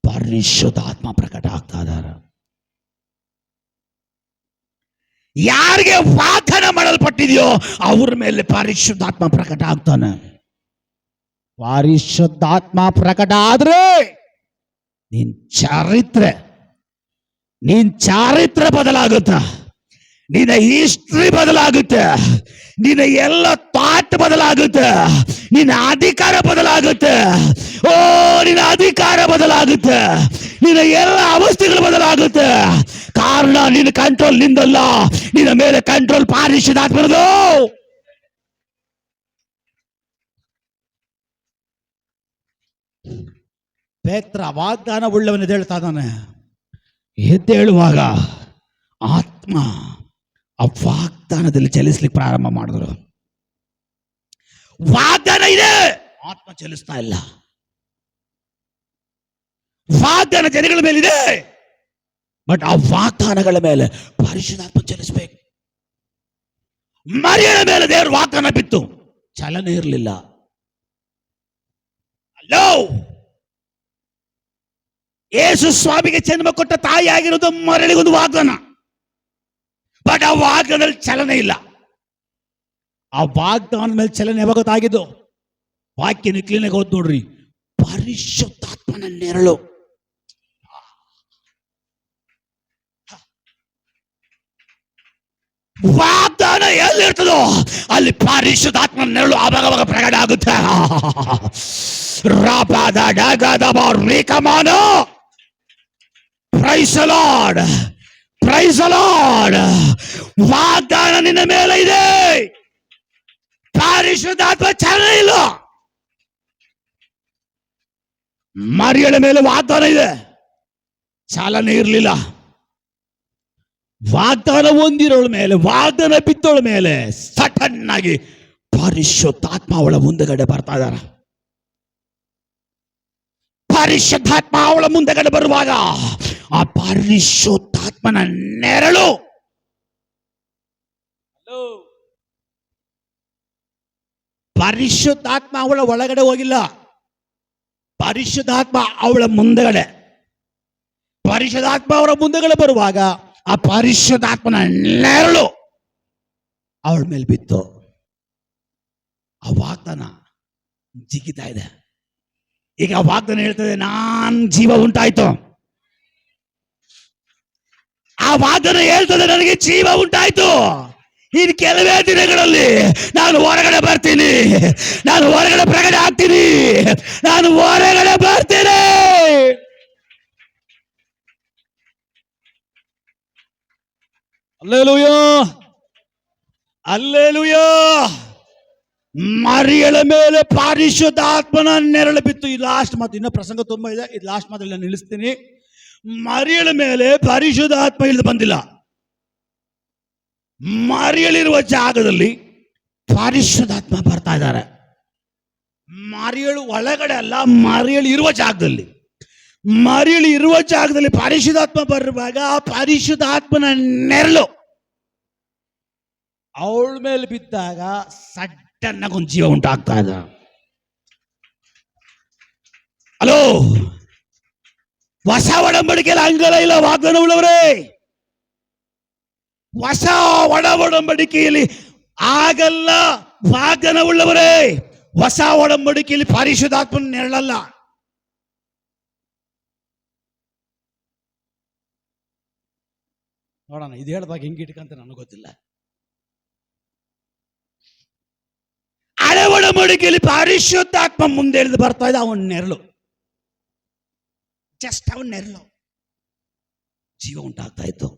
ಪರಿಶುದ್ಧಾತ್ಮ ಪ್ರಕಟ ಆಗ್ತಾ ಇದ್ದಾರೆ. ಯಾರಿಗೆ ವಾಗ್ದಾನ ಮಾಡಲ್ಪಟ್ಟಿದೆಯೋ ಅವ್ರ ಮೇಲೆ ಪರಿಶುದ್ಧಾತ್ಮ ಪ್ರಕಟ ಆಗ್ತಾನೆ. ಪರಿಶುದ್ಧಾತ್ಮ ಪ್ರಕಟ ಆದ್ರೆ ನಿನ್ ಚಾರಿತ್ರ್ಯ ಬದಲಾಗುತ್ತೆ, ನಿನ್ನ ಹಿಸ್ಟ್ರಿ ಬದಲಾಗುತ್ತೆ, ನಿನ್ನ ಎಲ್ಲ ಥಾಟ್ ಬದಲಾಗುತ್ತೆ, ನಿನ್ನ ಅಧಿಕಾರ ಬದಲಾಗುತ್ತೆ. ಓ, ನಿನ್ನ ಅಧಿಕಾರ ಬದಲಾಗುತ್ತೆ, ನಿನ್ನ ಎಲ್ಲ ಅವಸ್ಥೆಗಳು ಬದಲಾಗುತ್ತೆ. ಕಾರಣ ನಿನ್ನ ಕಂಟ್ರೋಲ್ ನಿಂದಲ್ಲ, ನಿನ್ನ ಮೇಲೆ ಕಂಟ್ರೋಲ್ ಪರಿಶುದ್ಧಾತ್ಮನದು. ಪೇತ್ರ ವಾಗ್ದಾನ ಉಳ್ಳವನು ಹೇಳ್ತಾ ಇದ್ದಾನೆ. ಎದ್ದೇಳುವಾಗ ಆತ್ಮ ಆ ವಾಗ್ದಾನದಲ್ಲಿ ಚಲಿಸ್ಲಿಕ್ಕೆ ಪ್ರಾರಂಭ ಮಾಡಿದ್ರು. ವಾಗ್ದಾನ ಇದೆ, ಆತ್ಮ ಚಲಿಸ್ತಾ ಇಲ್ಲ. ವಾಗ್ದಾನ ಜನಗಳ ಮೇಲಿದೆ, ಬಟ್ ಆ ವಾಗ್ದಾನಗಳ ಮೇಲೆ ಪರಿಶುದ್ಧಾತ್ಮ ಚಲಿಸಬೇಕು. ಮರಿಯಳ ಮೇಲೆ ದೇವರು ವಾಗ್ದಾನ ಬಿತ್ತು, ಚಲನೆ ಇರಲಿಲ್ಲ. ಅಲ್ಲೋ, ಯೇಸು ಸ್ವಾಮಿಗೆ ಜನ್ಮ ಕೊಟ್ಟ ತಾಯಿ ಆಗಿರೋದು ಮರಳಿಗೊಂದು ವಾಗ್ದಾನ, ಬಟ್ ಆ ವಾಗ್ದಾನದಲ್ಲಿ ಚಲನೆ ಇಲ್ಲ. ಆ ವಾಗ್ದಾನ ಮೇಲೆ ಚಲನೆ ಯಾವಾಗ ಗೊತ್ತಾಗಿದ್ದು? ವಾಕ್ಯ ಕ್ಲೀನಾಗಿ ಓದ್ ನೋಡ್ರಿ. ಪರಿಶುದ್ಧಾತ್ಮನ ನೆರಳು. ವಾಗ್ದಾನ ಎಲ್ಲಿರ್ತದೋ ಅಲ್ಲಿ ಪರಿಶುದ್ಧಾತ್ಮನ ನೆರಳು ಆವಾಗ ಪ್ರಕಟ ಆಗುತ್ತೆ. Praise the lord, praise the lord. ವಾಗ್ದಾನ ನಿನ್ನ ಮೇಲೆ ಇದೆ, ಪರಿಶುದ್ಧಾತ್ಮ ಚಲನೆ ಇಲ್ಲ. ಮರಿಯಳ ಮೇಲೆ ವಾಗ್ದಾನ ಇದೆ, ಚಾಲನೆ ಇರಲಿಲ್ಲ. ವಾಗ್ದಾನ ಹೊಂದಿರೋಳ ಮೇಲೆ, ವಾಗ್ದಾನ ಬಿತ್ತೋಳ ಮೇಲೆ ಸಡನ್ ಆಗಿ ಪರಿಶುದ್ಧಾತ್ಮ ಅವಳ ಮುಂದಗಡೆ ಬರ್ತಾ ಇದಾರ. ಪರಿಶುದ್ಧಾತ್ಮ ಅವಳ ಮುಂದಗಡೆ ಬರುವಾಗ ಆ ಪರಿಶುದ್ಧಾತ್ಮನ ನೆರಳು, ಪರಿಶುದ್ಧಾತ್ಮ ಅವಳ ಒಳಗಡೆ ಹೋಗಿಲ್ಲ, ಪರಿಶುದ್ಧಾತ್ಮ ಅವಳ ಮುಂದಗಡೆ. ಪರಿಶುದ್ಧಾತ್ಮ ಅವರ ಮುಂದೆಗಡೆ ಬರುವಾಗ ಆ ಪರಿಶುದ್ಧಾತ್ಮನ ನೆರಳು ಅವಳ ಮೇಲೆ ಬಿತ್ತು. ಆ ವಾಗ್ದಾನ ಜಿಗಿತಾ ಇದೆ. ಈಗ ಆ ವಾಗ್ದಾನ ಹೇಳ್ತದೆ, ನಾನ್ ಜೀವ ಉಂಟಾಯ್ತು. ಆ ವಾಗ್ದಾನ ಹೇಳ್ತದೆ, ನನಗೆ ಜೀವ ಉಂಟಾಯ್ತು. ಇನ್ನು ಕೆಲವೇ ದಿನಗಳಲ್ಲಿ ನಾನು ಹೊರಗಡೆ ಬರ್ತೀನಿ, ನಾನು ಹೊರಗಡೆ ಪ್ರಕಟ ಆಗ್ತೀನಿ, ನಾನು ಹೊರಗಡೆ ಬರ್ತೀನಿ. Hallelujah, hallelujah. ಮರಿಯಳ ಮೇಲೆ ಪರಿಶುದ್ಧಾತ್ಮನ ನೆರಳು ಬಿತ್ತು. ಈ ಲಾಸ್ಟ್ ಮಾತು, ಇನ್ನ ಪ್ರಸಂಗ ತುಂಬಾ ಇದೆ, ಇದು ಲಾಸ್ಟ್ ಮಾತಲ್ಲಿ ನಾನು ನಿಲ್ಲಿಸ್ತೀನಿ. ಮರಿಯಳ ಮೇಲೆ ಪರಿಶುದ್ಧಾತ್ಮ ಇಳಿದು ಬಂದಿಲ್ಲ. ಮರಿಯಳಿರುವ ಜಾಗದಲ್ಲಿ ಪರಿಶುದ್ಧಾತ್ಮ ಬರ್ತಾ ಇದ್ದಾರೆ. ಮರಿಯಳು ಒಳಗಡೆ ಅಲ್ಲ, ಮರಿಯಳು ಇರುವ ಜಾಗದಲ್ಲಿ. ಮರಿಯಳು ಇರುವ ಜಾಗದಲ್ಲಿ ಪರಿಶುದ್ಧಾತ್ಮ ಬರುವಾಗ ಆ ಪರಿಶುದ್ಧಾತ್ಮನ ನೆರಳು ಅವಳ ಮೇಲೆ ಬಿದ್ದಾಗ ಸಡ್ಡನ್ನಾಗೊಂದು ಜೀವ ಉಂಟಾಗ್ತಾ ಇದೆ. ಹಲೋ, ಹೊಸ ಒಡಂಬಡಿಕೆಯಲ್ಲಿ ಹಂಗಲ್ಲ ಇಲ್ಲ ವಾಗ್ದಾನ ಉಳ್ಳವರೇ. ಹೊಸ ಒಡಂಬಡಿಕೆಯಲ್ಲಿ ಆಗಲ್ಲ ವಾಗ್ದಾನ ಉಳ್ಳವರೇ. ಹೊಸ ಒಡಂಬಡಿಕೆಯಲ್ಲಿ ಪರಿಶುದ್ಧಾತ್ಮನ ನೆರಳಲ್ಲ. ನೋಡೋಣ, ಇದು ಹೇಳಿದಾಗ ಹೆಂಗೆ ಇಟ್ಕಂತ ನನಗೆ ಗೊತ್ತಿಲ್ಲ. ಹಳೆ ಒಡಂಬಡಿಕೆಯಲ್ಲಿ ಪರಿಶುದ್ಧಾತ್ಮ ಮುಂದೆ ಎಳೆದು ಬರ್ತಾ ಇದೆ, ಅವನ ನೆರಳು, ಜಸ್ಟ್ ಅವನ ನೆರಳು ಜೀವ ಉಂಟಾಗ್ತಾ ಇತ್ತು.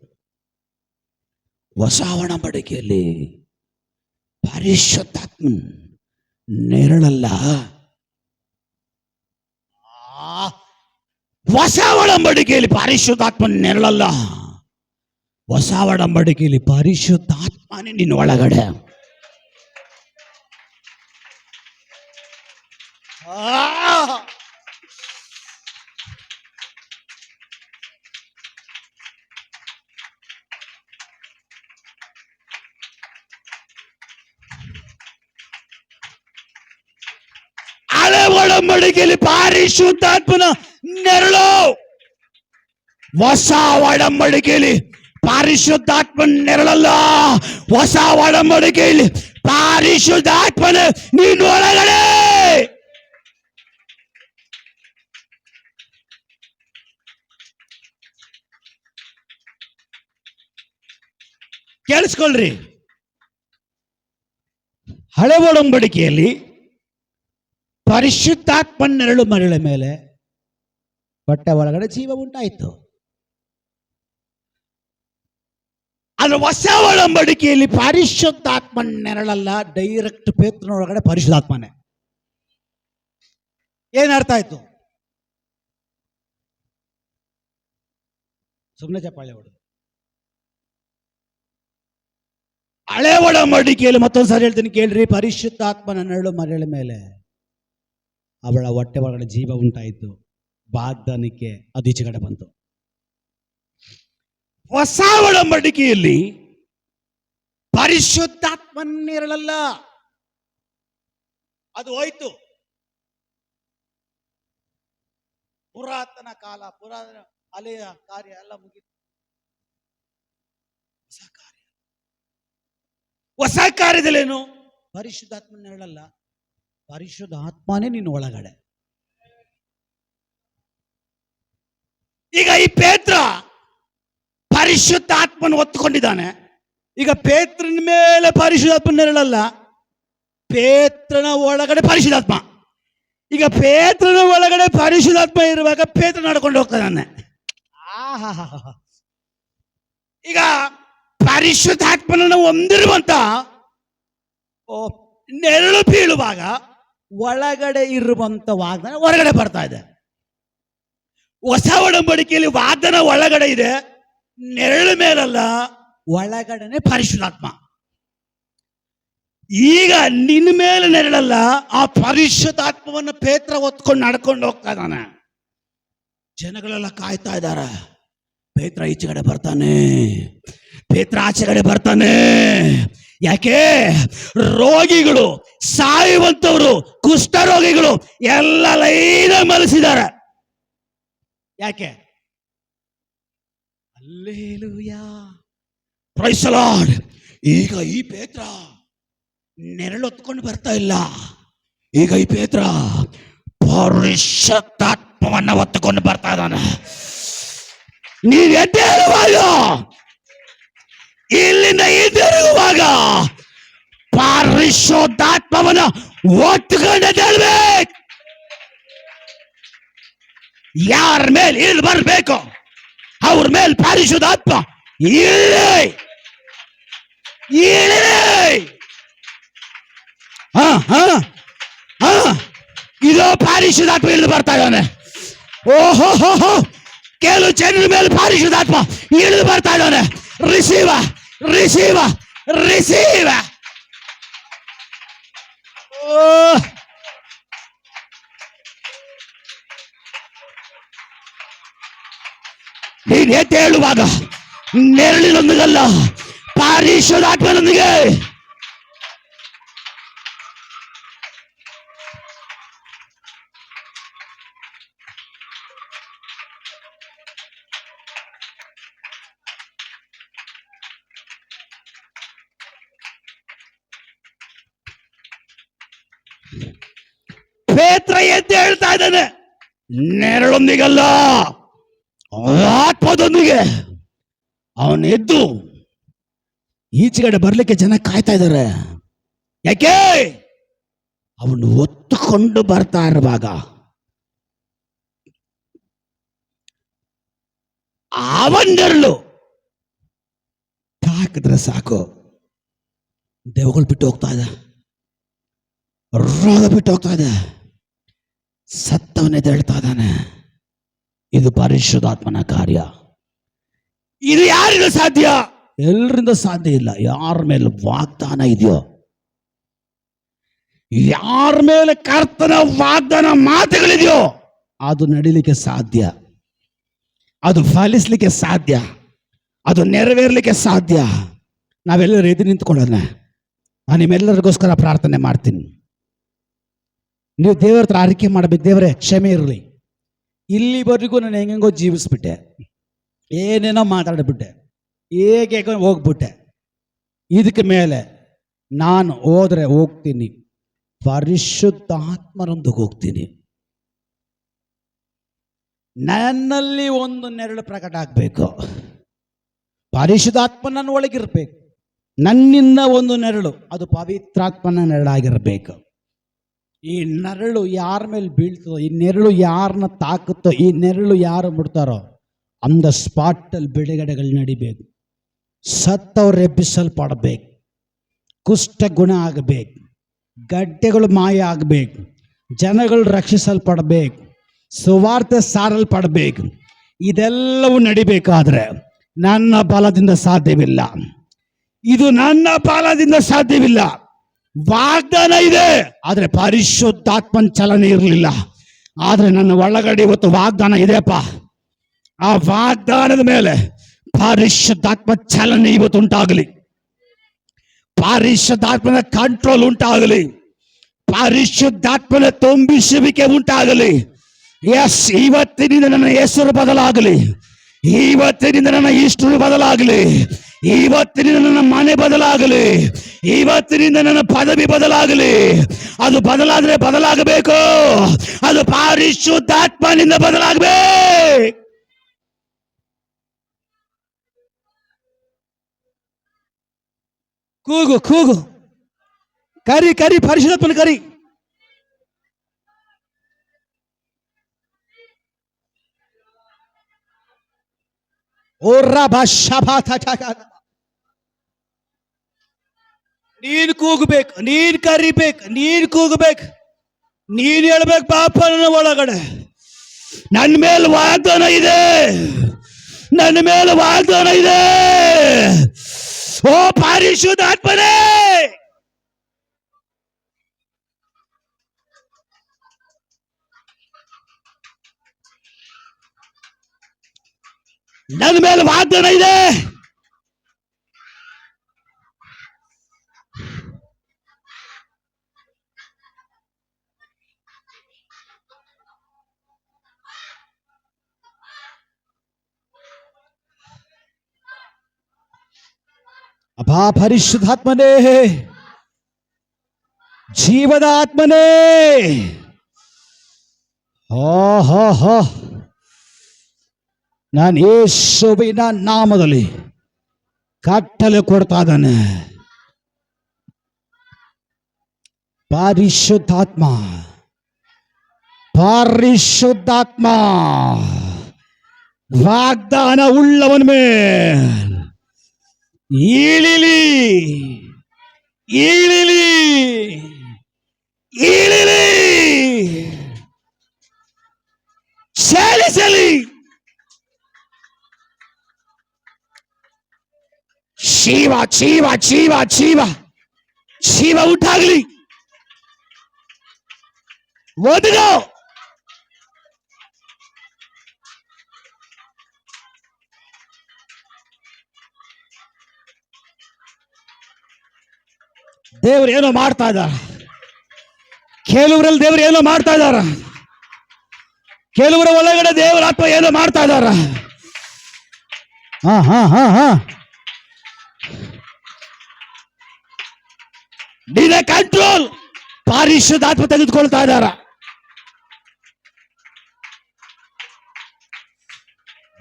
ಹೊಸ ಒಡಂಬಡಿಕೆಯಲ್ಲಿ ಪರಿಶುದ್ಧಾತ್ಮ ನೆರಳಲ್ಲ. ಹೊಸ ಒಡಂಬಡಿಕೆಯಲ್ಲಿ ಪರಿಶುದ್ಧಾತ್ಮ ನೆರಳಲ್ಲ. ಹೊಸ ಒಡಂಬಡಿಕೆಯಲ್ಲಿ ಪರಿಶುದ್ಧಾತ್ಮನೇ ನಿನ್ನ ಒಳಗಡೆ. ಹಳೆ ಒಡಂಬಡಿಕೆಯಲ್ಲಿ ಪರಿಶುದ್ಧಾತ್ಮನ ನೆರಳು. ಹೊಸ ಒಡಂಬಡಿಕೆಯಲ್ಲಿ ಪರಿಶುದ್ಧಾತ್ಮನ ನೆರಳಲ್ಲ. ಹೊಸ ಒಡಂಬಡಿಕೆಯಲ್ಲಿ ಪರಿಶುದ್ಧಾತ್ಮನ ನೀನು ಒಳಗಡೆ. ಕೇಳಿಸ್ಕೊಳ್ರಿ, ಹಳೆ ಒಡಂಬಡಿಕೆಯಲ್ಲಿ ಪರಿಶುದ್ಧಾತ್ಮನ ನೆರಳು ಮರಳ ಮೇಲೆ ಹೊಟ್ಟೆ ಒಳಗಡೆ ಜೀವ ಉಂಟಾಯಿತು. ಆದ್ರೆ ಹೊಸ ಒಡಂಬಡಿಕೆಯಲ್ಲಿ ಪರಿಶುದ್ಧಾತ್ಮನ ನೆರಳಲ್ಲ, ಡೈರೆಕ್ಟ್ ಪೇತ್ರನೊಳಗಡೆ ಪರಿಶುದ್ಧಾತ್ಮನೇ. ಏನ್ ಅರ್ಥ ಆಯ್ತು? ಸುಮ್ಮನೆ ಚಪ್ಪಾಳೆ ಹೊಡೆದು. ಹಳೆ ಒಡಂಬಡಿಕೆಯಲ್ಲಿ ಮತ್ತೊಂದ್ಸಾರಿ ಹೇಳ್ತೀನಿ ಕೇಳ್ರಿ, ಪರಿಶುದ್ಧಾತ್ಮನ ನೆರಳು ಮರಳ ಮೇಲೆ ಅವಳ ಹೊಟ್ಟೆ ಒಳಗಡೆ ಜೀವ ಉಂಟಾಯಿತು. ವಾಗ್ದಾನಕ್ಕೆ ಅದು ಈಚೆ ಕಡೆ ಬಂತು. ಹೊಸ ಒಡಂಬಡಿಕೆಯಲ್ಲಿ ಪರಿಶುದ್ಧಾತ್ಮನಿರಲ್ಲ, ಅದು ಹೋಯ್ತು. ಪುರಾತನ ಕಾಲ, ಪುರಾತನ ಹಳೆಯ ಕಾರ್ಯ ಎಲ್ಲ ಮುಗಿತು. ಹೊಸ ಕಾರ್ಯ, ಹೊಸ ಕಾರ್ಯದಲ್ಲೇನು? ಪರಿಶುದ್ಧಾತ್ಮನಿರಲ್ಲ, ಪರಿಶುದ್ಧಾತ್ಮನೇ ನಿನ್ನ ಒಳಗಡೆ. ಈಗ ಈ ಪೇತ್ರ ಪರಿಶುದ್ಧಾತ್ಮನ ಒತ್ತುಕೊಂಡಿದ್ದಾನೆ. ಈಗ ಪೇತ್ರನ ಮೇಲೆ ಪರಿಶುದ್ಧಾತ್ಮನ ನೆರಳಲ್ಲ, ಪೇತ್ರನ ಒಳಗಡೆ ಪರಿಶುದ್ಧಾತ್ಮ. ಈಗ ಪೇತ್ರನ ಒಳಗಡೆ ಪರಿಶುದ್ಧಾತ್ಮ ಇರುವಾಗ ಪೇತ್ರ ನಡ್ಕೊಂಡು ಹೋಗ್ತಾನೆ. ಈಗ ಪರಿಶುದ್ಧಾತ್ಮನ ಹೊಂದಿರುವಂತ ನೆರಳು ಬೀಳುವಾಗ ಒಳಗಡೆ ಇರುವಂತ ವಾಗ್ದಾನ ಹೊರಗಡೆ ಬರ್ತಾ ಇದೆ. ಹೊಸ ಒಡಂಬಡಿಕೆಯಲ್ಲಿ ವಾಗ್ದಾನ ಒಳಗಡೆ ಇದೆ, ನೆರಳು ಮೇಲಲ್ಲ, ಒಳಗಡೆನೆ ಪರಿಶುದ್ಧಾತ್ಮ. ಈಗ ನಿನ್ನ ಮೇಲೆ ನೆರಳಲ್ಲ, ಆ ಪರಿಶುದ್ಧಾತ್ಮವನ್ನು ಪೇತ್ರ ಹೊತ್ಕೊಂಡು ನಡ್ಕೊಂಡು ಹೋಗ್ತಾ ಇದ್ದಾನೆ. ಜನಗಳೆಲ್ಲ ಕಾಯ್ತಾ ಇದ್ದಾರೆ, ಪೇತ್ರ ಈಚೆಗಡೆ ಬರ್ತಾನೆ, ಪೇತ್ರ ಆಚೆಗಡೆ ಬರ್ತಾನೆ. ಯಾಕೆ? ರೋಗಿಗಳು, ಸಾಯುವಂತವರು, ಕುಷ್ಠರೋಗಿಗಳು ಎಲ್ಲ ಲೈನ ಮಲಸಿದ್ದಾರೆ. ಯಾಕೆ? ಹಲ್ಲೆಲೂಯಾ. Praise the lord. ಈಗ ಈ ಪೇತ್ರ ನೆರಳೊತ್ಕೊಂಡು ಬರ್ತಾ ಇಲ್ಲ. ಈಗ ಈ ಪೇತ್ರ ಪರಿಶುದ್ಧಾತ್ಮವನ್ನ ಹೊತ್ತುಕೊಂಡು ಬರ್ತಾ ಇದ್ದಾನೆ. ನೀವ್ ಎದ್ದೇಳುವಾಗ, ಇಲ್ಲಿಂದ ಹಿಂದಿರುಗುವಾಗ ಪರಿಶುದ್ಧಾತ್ಮವನ್ನ ಹೊತ್ತುಕೊಂಡು ಎದ್ದೇಳ್ಬೇಕು. ಯಾರ ಮೇಲೆ ಇಲ್ಲಿ ಬರ್ಬೇಕು ಅವ್ರ ಮೇಲೆ ಪರಿಶುದ್ಧಾತ್ಮ ಇಳಿ ಇದು ಪರಿಶುದ್ಧಾತ್ಮ ಇಳಿದು ಬರ್ತಾ ಇದ್ದಾನೆ. ಓಹೋ, ಕೆಲವು ಜನರ ಮೇಲೆ ಪರಿಶುದ್ಧಾತ್ಮ ಇಳಿದು ಬರ್ತಾ ಇದ್ದಾನೆ. ರಿಸೀವ ರಿಸೀವ ರಿಸೀವ. ನೀನ್ ಎದ್ದು ಹೇಳುವಾಗ ನೆರಳಿನೊಂದಿಗಲ್ಲ, ಪರಿಶುದ್ಧಾತ್ಮನೊಂದಿಗೆ. ಪೇತ್ರ ಎದ್ದು ಹೇಳ್ತಾ ಇದ್ದಾನೆ, ನೆರಳೊಂದಿಗಲ್ಲ, ಆತ್ಮದೊಂದಿಗೆ. ಅವನು ಎದ್ದು ಈಚೆಗಡೆ ಬರ್ಲಿಕ್ಕೆ ಜನ ಕಾಯ್ತಾ ಇದ್ದಾರೆ. ಯಾಕೆ? ಅವನು ಒತ್ತುಕೊಂಡು ಬರ್ತಾ ಇರುವಾಗ ಅವನ್ನೆರಳು ಹಾಕಿದ್ರೆ ಸಾಕು, ದೇವಗಳು ಬಿಟ್ಟು ಹೋಗ್ತಾ ಇದೆ, ರೋಗ ಬಿಟ್ಟು ಹೋಗ್ತಾ ಇದೆ, ಸತ್ತವನ್ನೆದ್ದು ಹೇಳ್ತಾ ಇದ್ದಾನೆ. ಇದು ಪರಿಶುದ್ಧಾತ್ಮನ ಕಾರ್ಯ. ಇದು ಯಾರಿಂದ ಸಾಧ್ಯ? ಎಲ್ಲರಿಂದ ಸಾಧ್ಯ ಇಲ್ಲ. ಯಾರ ಮೇಲೆ ವಾಗ್ದಾನ ಇದೆಯೋ, ಯಾರ ಮೇಲೆ ಕರ್ತನ ವಾಗ್ದಾನ ಮಾತುಗಳಿದೆಯೋ, ಅದು ನಡೀಲಿಕ್ಕೆ ಸಾಧ್ಯ, ಅದು ಫಲಿಸ್ಲಿಕ್ಕೆ ಸಾಧ್ಯ, ಅದು ನೆರವೇರ್ಲಿಕ್ಕೆ ಸಾಧ್ಯ. ನಾವೆಲ್ಲರೂ ಎದ್ದು ನಿಂತ್ಕೊಳ್ಳೋಣ. ನಾನು ನಿಮ್ಮೆಲ್ಲರಿಗೋಸ್ಕರ ಪ್ರಾರ್ಥನೆ ಮಾಡ್ತೀನಿ. ನೀವು ದೇವರ ಹತ್ರ ಆರೈಕೆ ಮಾಡಬೇಕು. ದೇವರೇ ಕ್ಷಮೆ ಇರಲಿ, ಇಲ್ಲಿವರೆಗೂ ನಾನು ಹೆಂಗೋ ಜೀವಿಸ್ಬಿಟ್ಟೆ, ಏನೇನೋ ಮಾತಾಡ್ಬಿಟ್ಟೆ, ಹೇಗೆ ಹೋಗ್ಬಿಟ್ಟೆ. ಇದಕ್ಕೆ ಮೇಲೆ ನಾನು ಹೋದ್ರೆ ಹೋಗ್ತೀನಿ, ಪರಿಶುದ್ಧಾತ್ಮರೊಂದಿಗೆ ಹೋಗ್ತೀನಿ. ನನ್ನಲ್ಲಿ ಒಂದು ನೆರಳು ಪ್ರಕಟ ಆಗಬೇಕು. ಪರಿಶುದ್ಧಾತ್ಮ ನನ್ನ ಒಳಗಿರ್ಬೇಕು. ನನ್ನಿಂದ ಒಂದು ನೆರಳು, ಅದು ಪವಿತ್ರಾತ್ಮನ ನೆರಳಾಗಿರ್ಬೇಕು. ಈ ನೆರಳು ಯಾರ ಮೇಲೆ ಬೀಳ್ತದೋ, ಈ ನೆರಳು ಯಾರನ್ನ ತಾಕುತ್ತೋ, ಈ ನೆರಳು ಯಾರು ಮುಡ್ತಾರೋ ಅಂದ ಸ್ಪಾಟಲ್ಲಿ ಬಿಡುಗಡೆಗಳು ನಡಿಬೇಕು. ಸತ್ತವ್ರು ಎಬ್ಬಿಸಲ್ಪಡಬೇಕು, ಕುಷ್ಠ ಗುಣ ಆಗಬೇಕು, ಗಡ್ಡೆಗಳು ಮಾಯ ಆಗಬೇಕು, ಜನಗಳು ರಕ್ಷಿಸಲ್ಪಡಬೇಕು, ಸುವಾರ್ತೆ ಸಾರಲ್ಪಡಬೇಕು. ಇದೆಲ್ಲವೂ ನಡಿಬೇಕಾದ್ರೆ ನನ್ನ ಬಲದಿಂದ ಸಾಧ್ಯವಿಲ್ಲ, ಇದು ನನ್ನ ಬಲದಿಂದ ಸಾಧ್ಯವಿಲ್ಲ. ವಾಗ್ದಾನ ಇದೆ, ಆದ್ರೆ ಪರಿಶುದ್ಧಾತ್ಮನ ಚಲನೆ ಇರಲಿಲ್ಲ. ಆದ್ರೆ ನನ್ನ ಒಳಗಡೆ ಇವತ್ತು ವಾಗ್ದಾನ ಇದೆಯಪ್ಪ. ಆ ವಾಗ್ದಾನದ ಮೇಲೆ ಪರಿಶುದ್ಧಾತ್ಮ ಚಲನೆ ಇವತ್ತು ಉಂಟಾಗಲಿ, ಪರಿಶುದ್ಧಾತ್ಮನ ಕಂಟ್ರೋಲ್ ಉಂಟಾಗಲಿ, ಪರಿಶುದ್ಧಾತ್ಮನ ತುಂಬಿಸುವಿಕೆ ಉಂಟಾಗಲಿ. ಎಸ್, ಇವತ್ತಿನಿಂದ ನನ್ನ ಹೆಸರು ಬದಲಾಗಲಿ, ಇವತ್ತಿನಿಂದ ನನ್ನ ಇಷ್ಟರು ಬದಲಾಗಲಿ, ಇವತ್ತಿನಿಂದ ನನ್ನ ಮನೆ ಬದಲಾಗಲಿ, ಇವತ್ತಿನಿಂದ ನನ್ನ ಪದವಿ ಬದಲಾಗಲಿ. ಅದು ಬದಲಾದ್ರೆ ಬದಲಾಗಬೇಕು, ಅದು ಪರಿಶುದ್ಧಾತ್ಮನಿಂದ ಬದಲಾಗಬೇಕು. ಕೂಗು ಕೂಗು, ಕರಿ ಕರಿ, ಪರಿಶುದ್ಧಾತ್ಮನ ಕರಿ. ನೀನ್ ಕೂಗಬೇಕು, ನೀನ್ ಕರಿಬೇಕು, ನೀನ್ ಕೂಗಬೇಕು, ನೀನ್ ಹೇಳ್ಬೇಕು, ಪಾಪ ನನ್ನ ಒಳಗಡೆ ನನ್ನ ಮೇಲೆ ವಾಗ್ದಾನ ಇದೆ, ನನ್ನ ಮೇಲೆ ವಾಗ್ದಾನ ಇದೆ. ಓ ಪರಿಶುದ್ಧಾತ್ಮನೇ, ನನ್ನ ಮೇಲೆ ವಾಗ್ದಾನ ಇದೆ. ಅಪಾ ಪರಿಶುದ್ಧಾತ್ಮನೇ, ಜೀವದ ಆತ್ಮನೇ, ಹೋ ನಾನು ಯೇಸುವಿನ ನಾಮದಲ್ಲಿ ಕಟ್ಟಲೆ ಕೊಡ್ತಾ ಇದ್ದಾನೆ. ಪರಿಶುದ್ಧಾತ್ಮ, ಪರಿಶುದ್ಧಾತ್ಮ ವಾಗ್ದಾನ ಉಳ್ಳವನ ಮೇಲೆ ಇಳಿಲಿ, ಇಳಿಲಿ, ಇಳಿಲಿ, ಚಲಿಸಲಿ. ಜೀವ ಜೀವ ಜೀವ ಜೀವ ಜೀವ ಉಂಟಾಗಲಿ. ಒದಗೋ. ದೇವರು ಏನೋ ಮಾಡ್ತಾ ಇದ್ದಾರೆ. ಕೆಲವರಲ್ಲಿ ದೇವರು ಏನೋ ಮಾಡ್ತಾ ಇದ್ದಾರ. ಕೆಲವರ ಒಳಗಡೆ ದೇವರ ಆತ್ಮ ಏನೋ ಮಾಡ್ತಾ ಇದ್ದಾರ. ಹಾ ಹಾ ಹಾ ಹಾ ನಿನ್ನ ಕಂಟ್ರೋಲ್ ಪರಿಶುದ್ಧಾತ್ಮ ತೆಗೆದುಕೊಳ್ತಾ ಇದ್ದಾರ.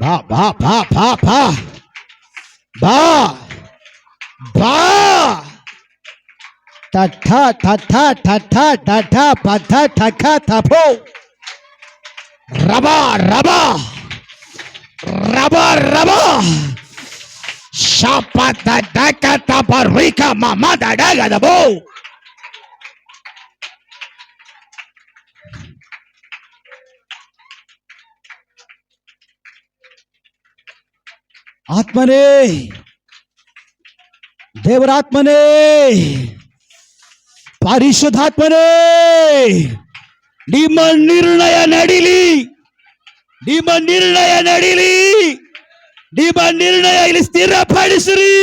ಬಾ ಬಾ ಬಾ ಬಾ ಬಾ ಬಾ ಬಾ ಟಠ ಟಠ ಟಠ ಟಠ ಪಠ ಠಕ ತಪೋ ರಬ ರಬ ರಬ ರಬ ಶಾಪ ಟಕ ತಪ ರಿಕ ಮಮ ದಡಗದಬೋ. ಆತ್ಮನೇ, ದೇವರಾತ್ಮನೇ, ಪರಿಶುದ್ಧಾತ್ಮನೇ, ನಿಮ್ಮ ನಿರ್ಣಯ ನಡೀಲಿ, ನಿಮ್ಮ ನಿರ್ಣಯ ನಡೀಲಿ, ನಿಮ್ಮ ನಿರ್ಣಯ ಇಲ್ಲಿ ಸ್ಥಿರಪಡಿಸಿರಿ.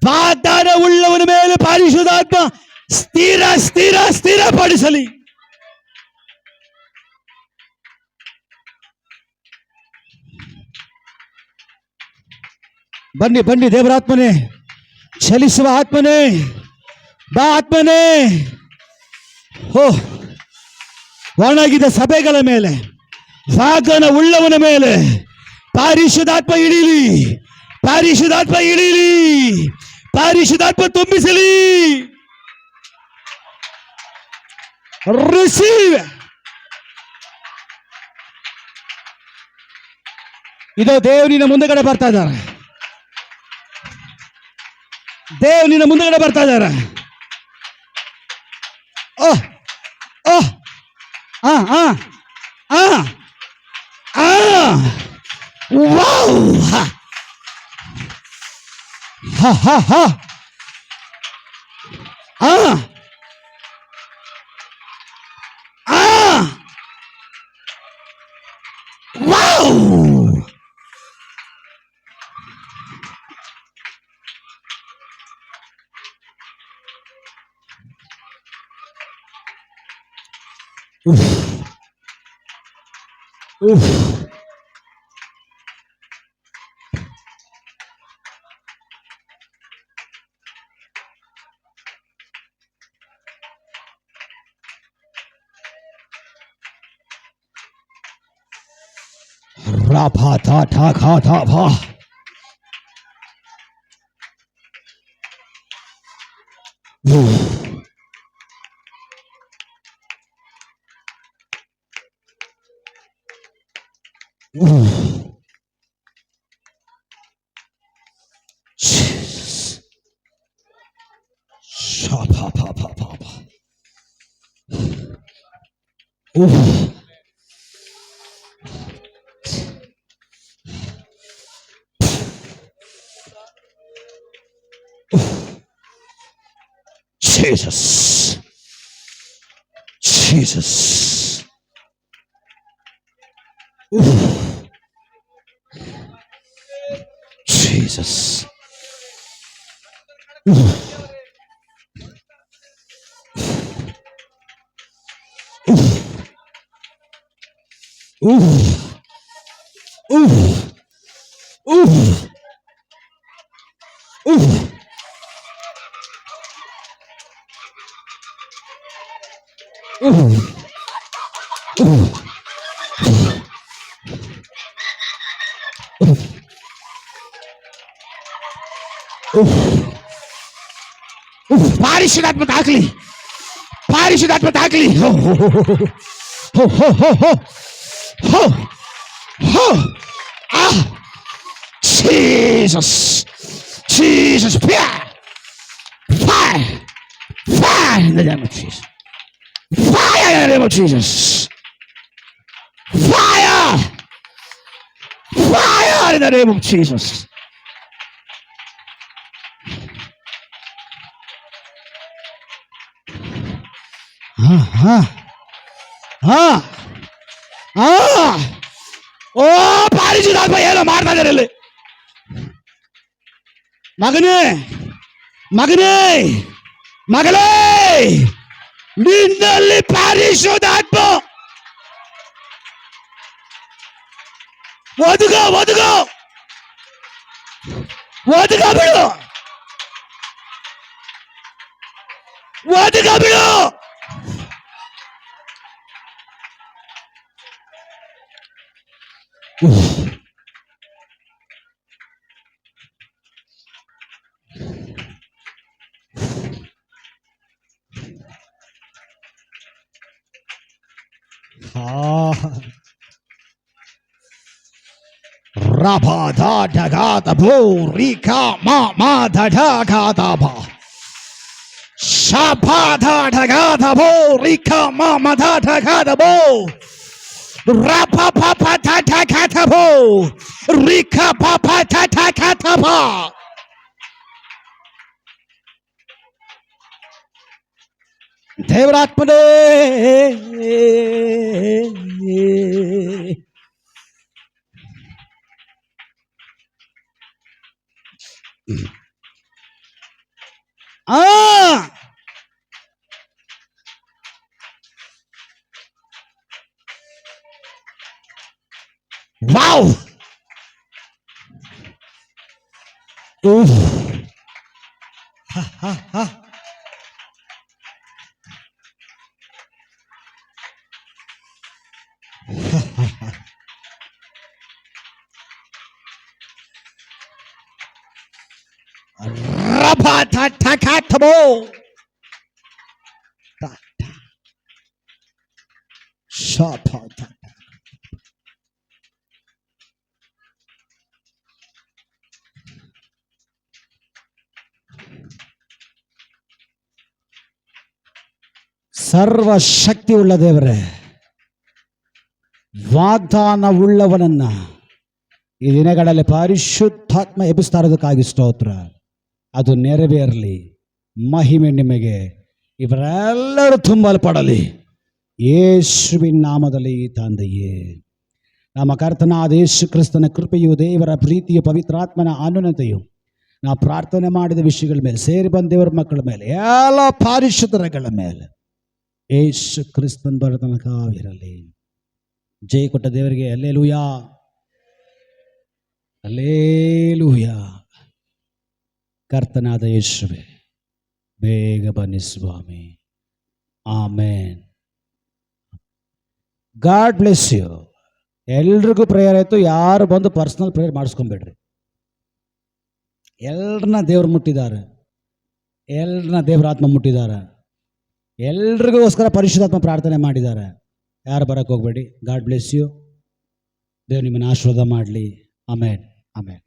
ವಾಗ್ದಾನ ಉಳ್ಳವನ ಮೇಲೆ ಪರಿಶುದ್ಧಾತ್ಮ ಸ್ಥಿರ ಸ್ಥಿರ ಸ್ಥಿರಪಡಿಸಲಿ. ಬನ್ನಿ ಬನ್ನಿ ದೇವರಾತ್ಮನೇ, ಚಲಿಸುವ ಆತ್ಮನೇ, ಬಾ ಆತ್ಮನೇ. ಹೋ, ಒಣಗಿದ ಸಭೆಗಳ ಮೇಲೆ, ವಾಗ್ದಾನ ಉಳ್ಳವನ ಮೇಲೆ ಪರಿಶುದ್ಧಾತ್ಮ ಇಳಿಲಿ, ಪರಿಶುದ್ಧಾತ್ಮ ಇಳಿಲಿ, ಪರಿಶುದ್ಧಾತ್ಮ ತುಂಬಿಸಲಿ. ರಿಸೀವ್. ಇದು ದೇವರಿನ ಮುಂದಗಡೆ ಬರ್ತಾ ಇದ್ದಾರೆ. ದೇವನಿನ ಮುಂದಗಡೆ ಬರ್ತಾ ಇದ್ದಾರೆ. ಓಹ್ ಓಹ್ ಆ ಆ ಆ ಆ ವಾವ್ ಹಾ ಹಾ ಹಾ ಆ ಆ wow. Rapa ta ta ka ta pa. Jesus. Shapa pa pa pa pa. Jesus. Jesus. Jesus. ಪರಿಶುದ್ಧಾತ್ಮ ತಾಕಲಿ, ಪರಿಶುದ್ಧಾತ್ಮ ತಾಕಲಿ. Jesus, Jesus, fire, fire, fire in the name of Jesus, fire in the name of Jesus, fire, fire in the name of Jesus. ಓ ಪರಿಶುದ್ಧಾತ್ಮ ಏನೋ ಮಾಡ್ತಾ ಇದ್ದಾರೆ ಇಲ್ಲಿ. ಮಗನೇ, ಮಗನೇ, ಮಗಳೇ, ನಿನ್ನಲ್ಲಿ ಪರಿಶುದ್ಧಾತ್ಮ ಒದಗೋ, ಒದಗೋ, ಒದಗ ಬಿಡು, ಒದಗ ಬಿಡು. Rabba da da ga da bo rika ma ma da da ga da ba. Shabba da da ga da bo rika ma ma da da ga da bo. Rabba pa pa da da ga da bo rika pa pa da da ga da ba. ದೇವರಾತ್ಮನೇ, wow, Rabba ta ta ka ta bo. Ta ta. Shapa ta. ಸರ್ವಶಕ್ತಿ ಉಳ್ಳ ದೇವರೇ, ವಾಗ್ದಾನವುಳ್ಳವನನ್ನ ಈ ದಿನಗಳಲ್ಲಿ ಪರಿಶುದ್ಧಾತ್ಮ ಎಬ್ಬಿಸ್ತಾ ಇರೋದಕ್ಕಾಗಿ ಸ್ತೋತ್ರ. ಅದು ನೆರವೇರಲಿ. ಮಹಿಮೆ ನಿಮಗೆ. ಇವರೆಲ್ಲರೂ ತುಂಬಲ್ಪಡಲಿ ಯೇಸುವಿನ ನಾಮದಲ್ಲಿ ತಂದೆಯೇ. ನಮ್ಮ ಕರ್ತನಾದ ಯೇಸು ಕ್ರಿಸ್ತನ ಕೃಪೆಯು, ದೇವರ ಪ್ರೀತಿಯು, ಪವಿತ್ರಾತ್ಮನ ಅನುನತೆಯು ನಾವು ಪ್ರಾರ್ಥನೆ ಮಾಡಿದ ವಿಷಯಗಳ ಮೇಲೆ, ಸೇರಿ ಬಂದ ದೇವರ ಮಕ್ಕಳ ಮೇಲೆ, ಎಲ್ಲ ಪರಿಶುದ್ಧಗಳ ಮೇಲೆ ಯೇಸು ಕ್ರಿಸ್ತನ ಬರೋ ತನಕ ಇರಲಿ. ಜಯ ಕೊಟ್ಟ ದೇವರಿಗೆ ಹಲ್ಲೆಲೂಯಾ, ಹಲ್ಲೆಲೂಯಾ. ಕರ್ತನಾದ ಯೇಸುವೇ, ಬೇಗ ಬನ್ನಿ ಸ್ವಾಮಿ. ಆಮೇನ್. God bless you. ಎಲ್ರಿಗೂ ಪ್ರೇಯರ್ ಆಯಿತು. ಯಾರು ಬಂದು ಪರ್ಸನಲ್ ಪ್ರೇಯರ್ ಮಾಡಿಸ್ಕೊಂಬೇಡ್ರಿ. ಎಲ್ಲರನ್ನ ದೇವ್ರು ಮುಟ್ಟಿದ್ದಾರೆ, ಎಲ್ಲರನ್ನ ದೇವ್ರ ಆತ್ಮ ಮುಟ್ಟಿದ್ದಾರೆ. ಎಲ್ರಿಗೋಸ್ಕರ ಪರಿಶುದ್ಧಾತ್ಮ ಪ್ರಾರ್ಥನೆ ಮಾಡಿದ್ದಾರೆ. ಯಾರು ಬರೋಕ್ಕೆ ಹೋಗಬೇಡಿ. God bless you. ದೇವ್ರು ನಿಮ್ಮನ್ನು ಆಶೀರ್ವಾದ ಮಾಡಲಿ. ಆಮೇನ್, ಆಮೇನ್.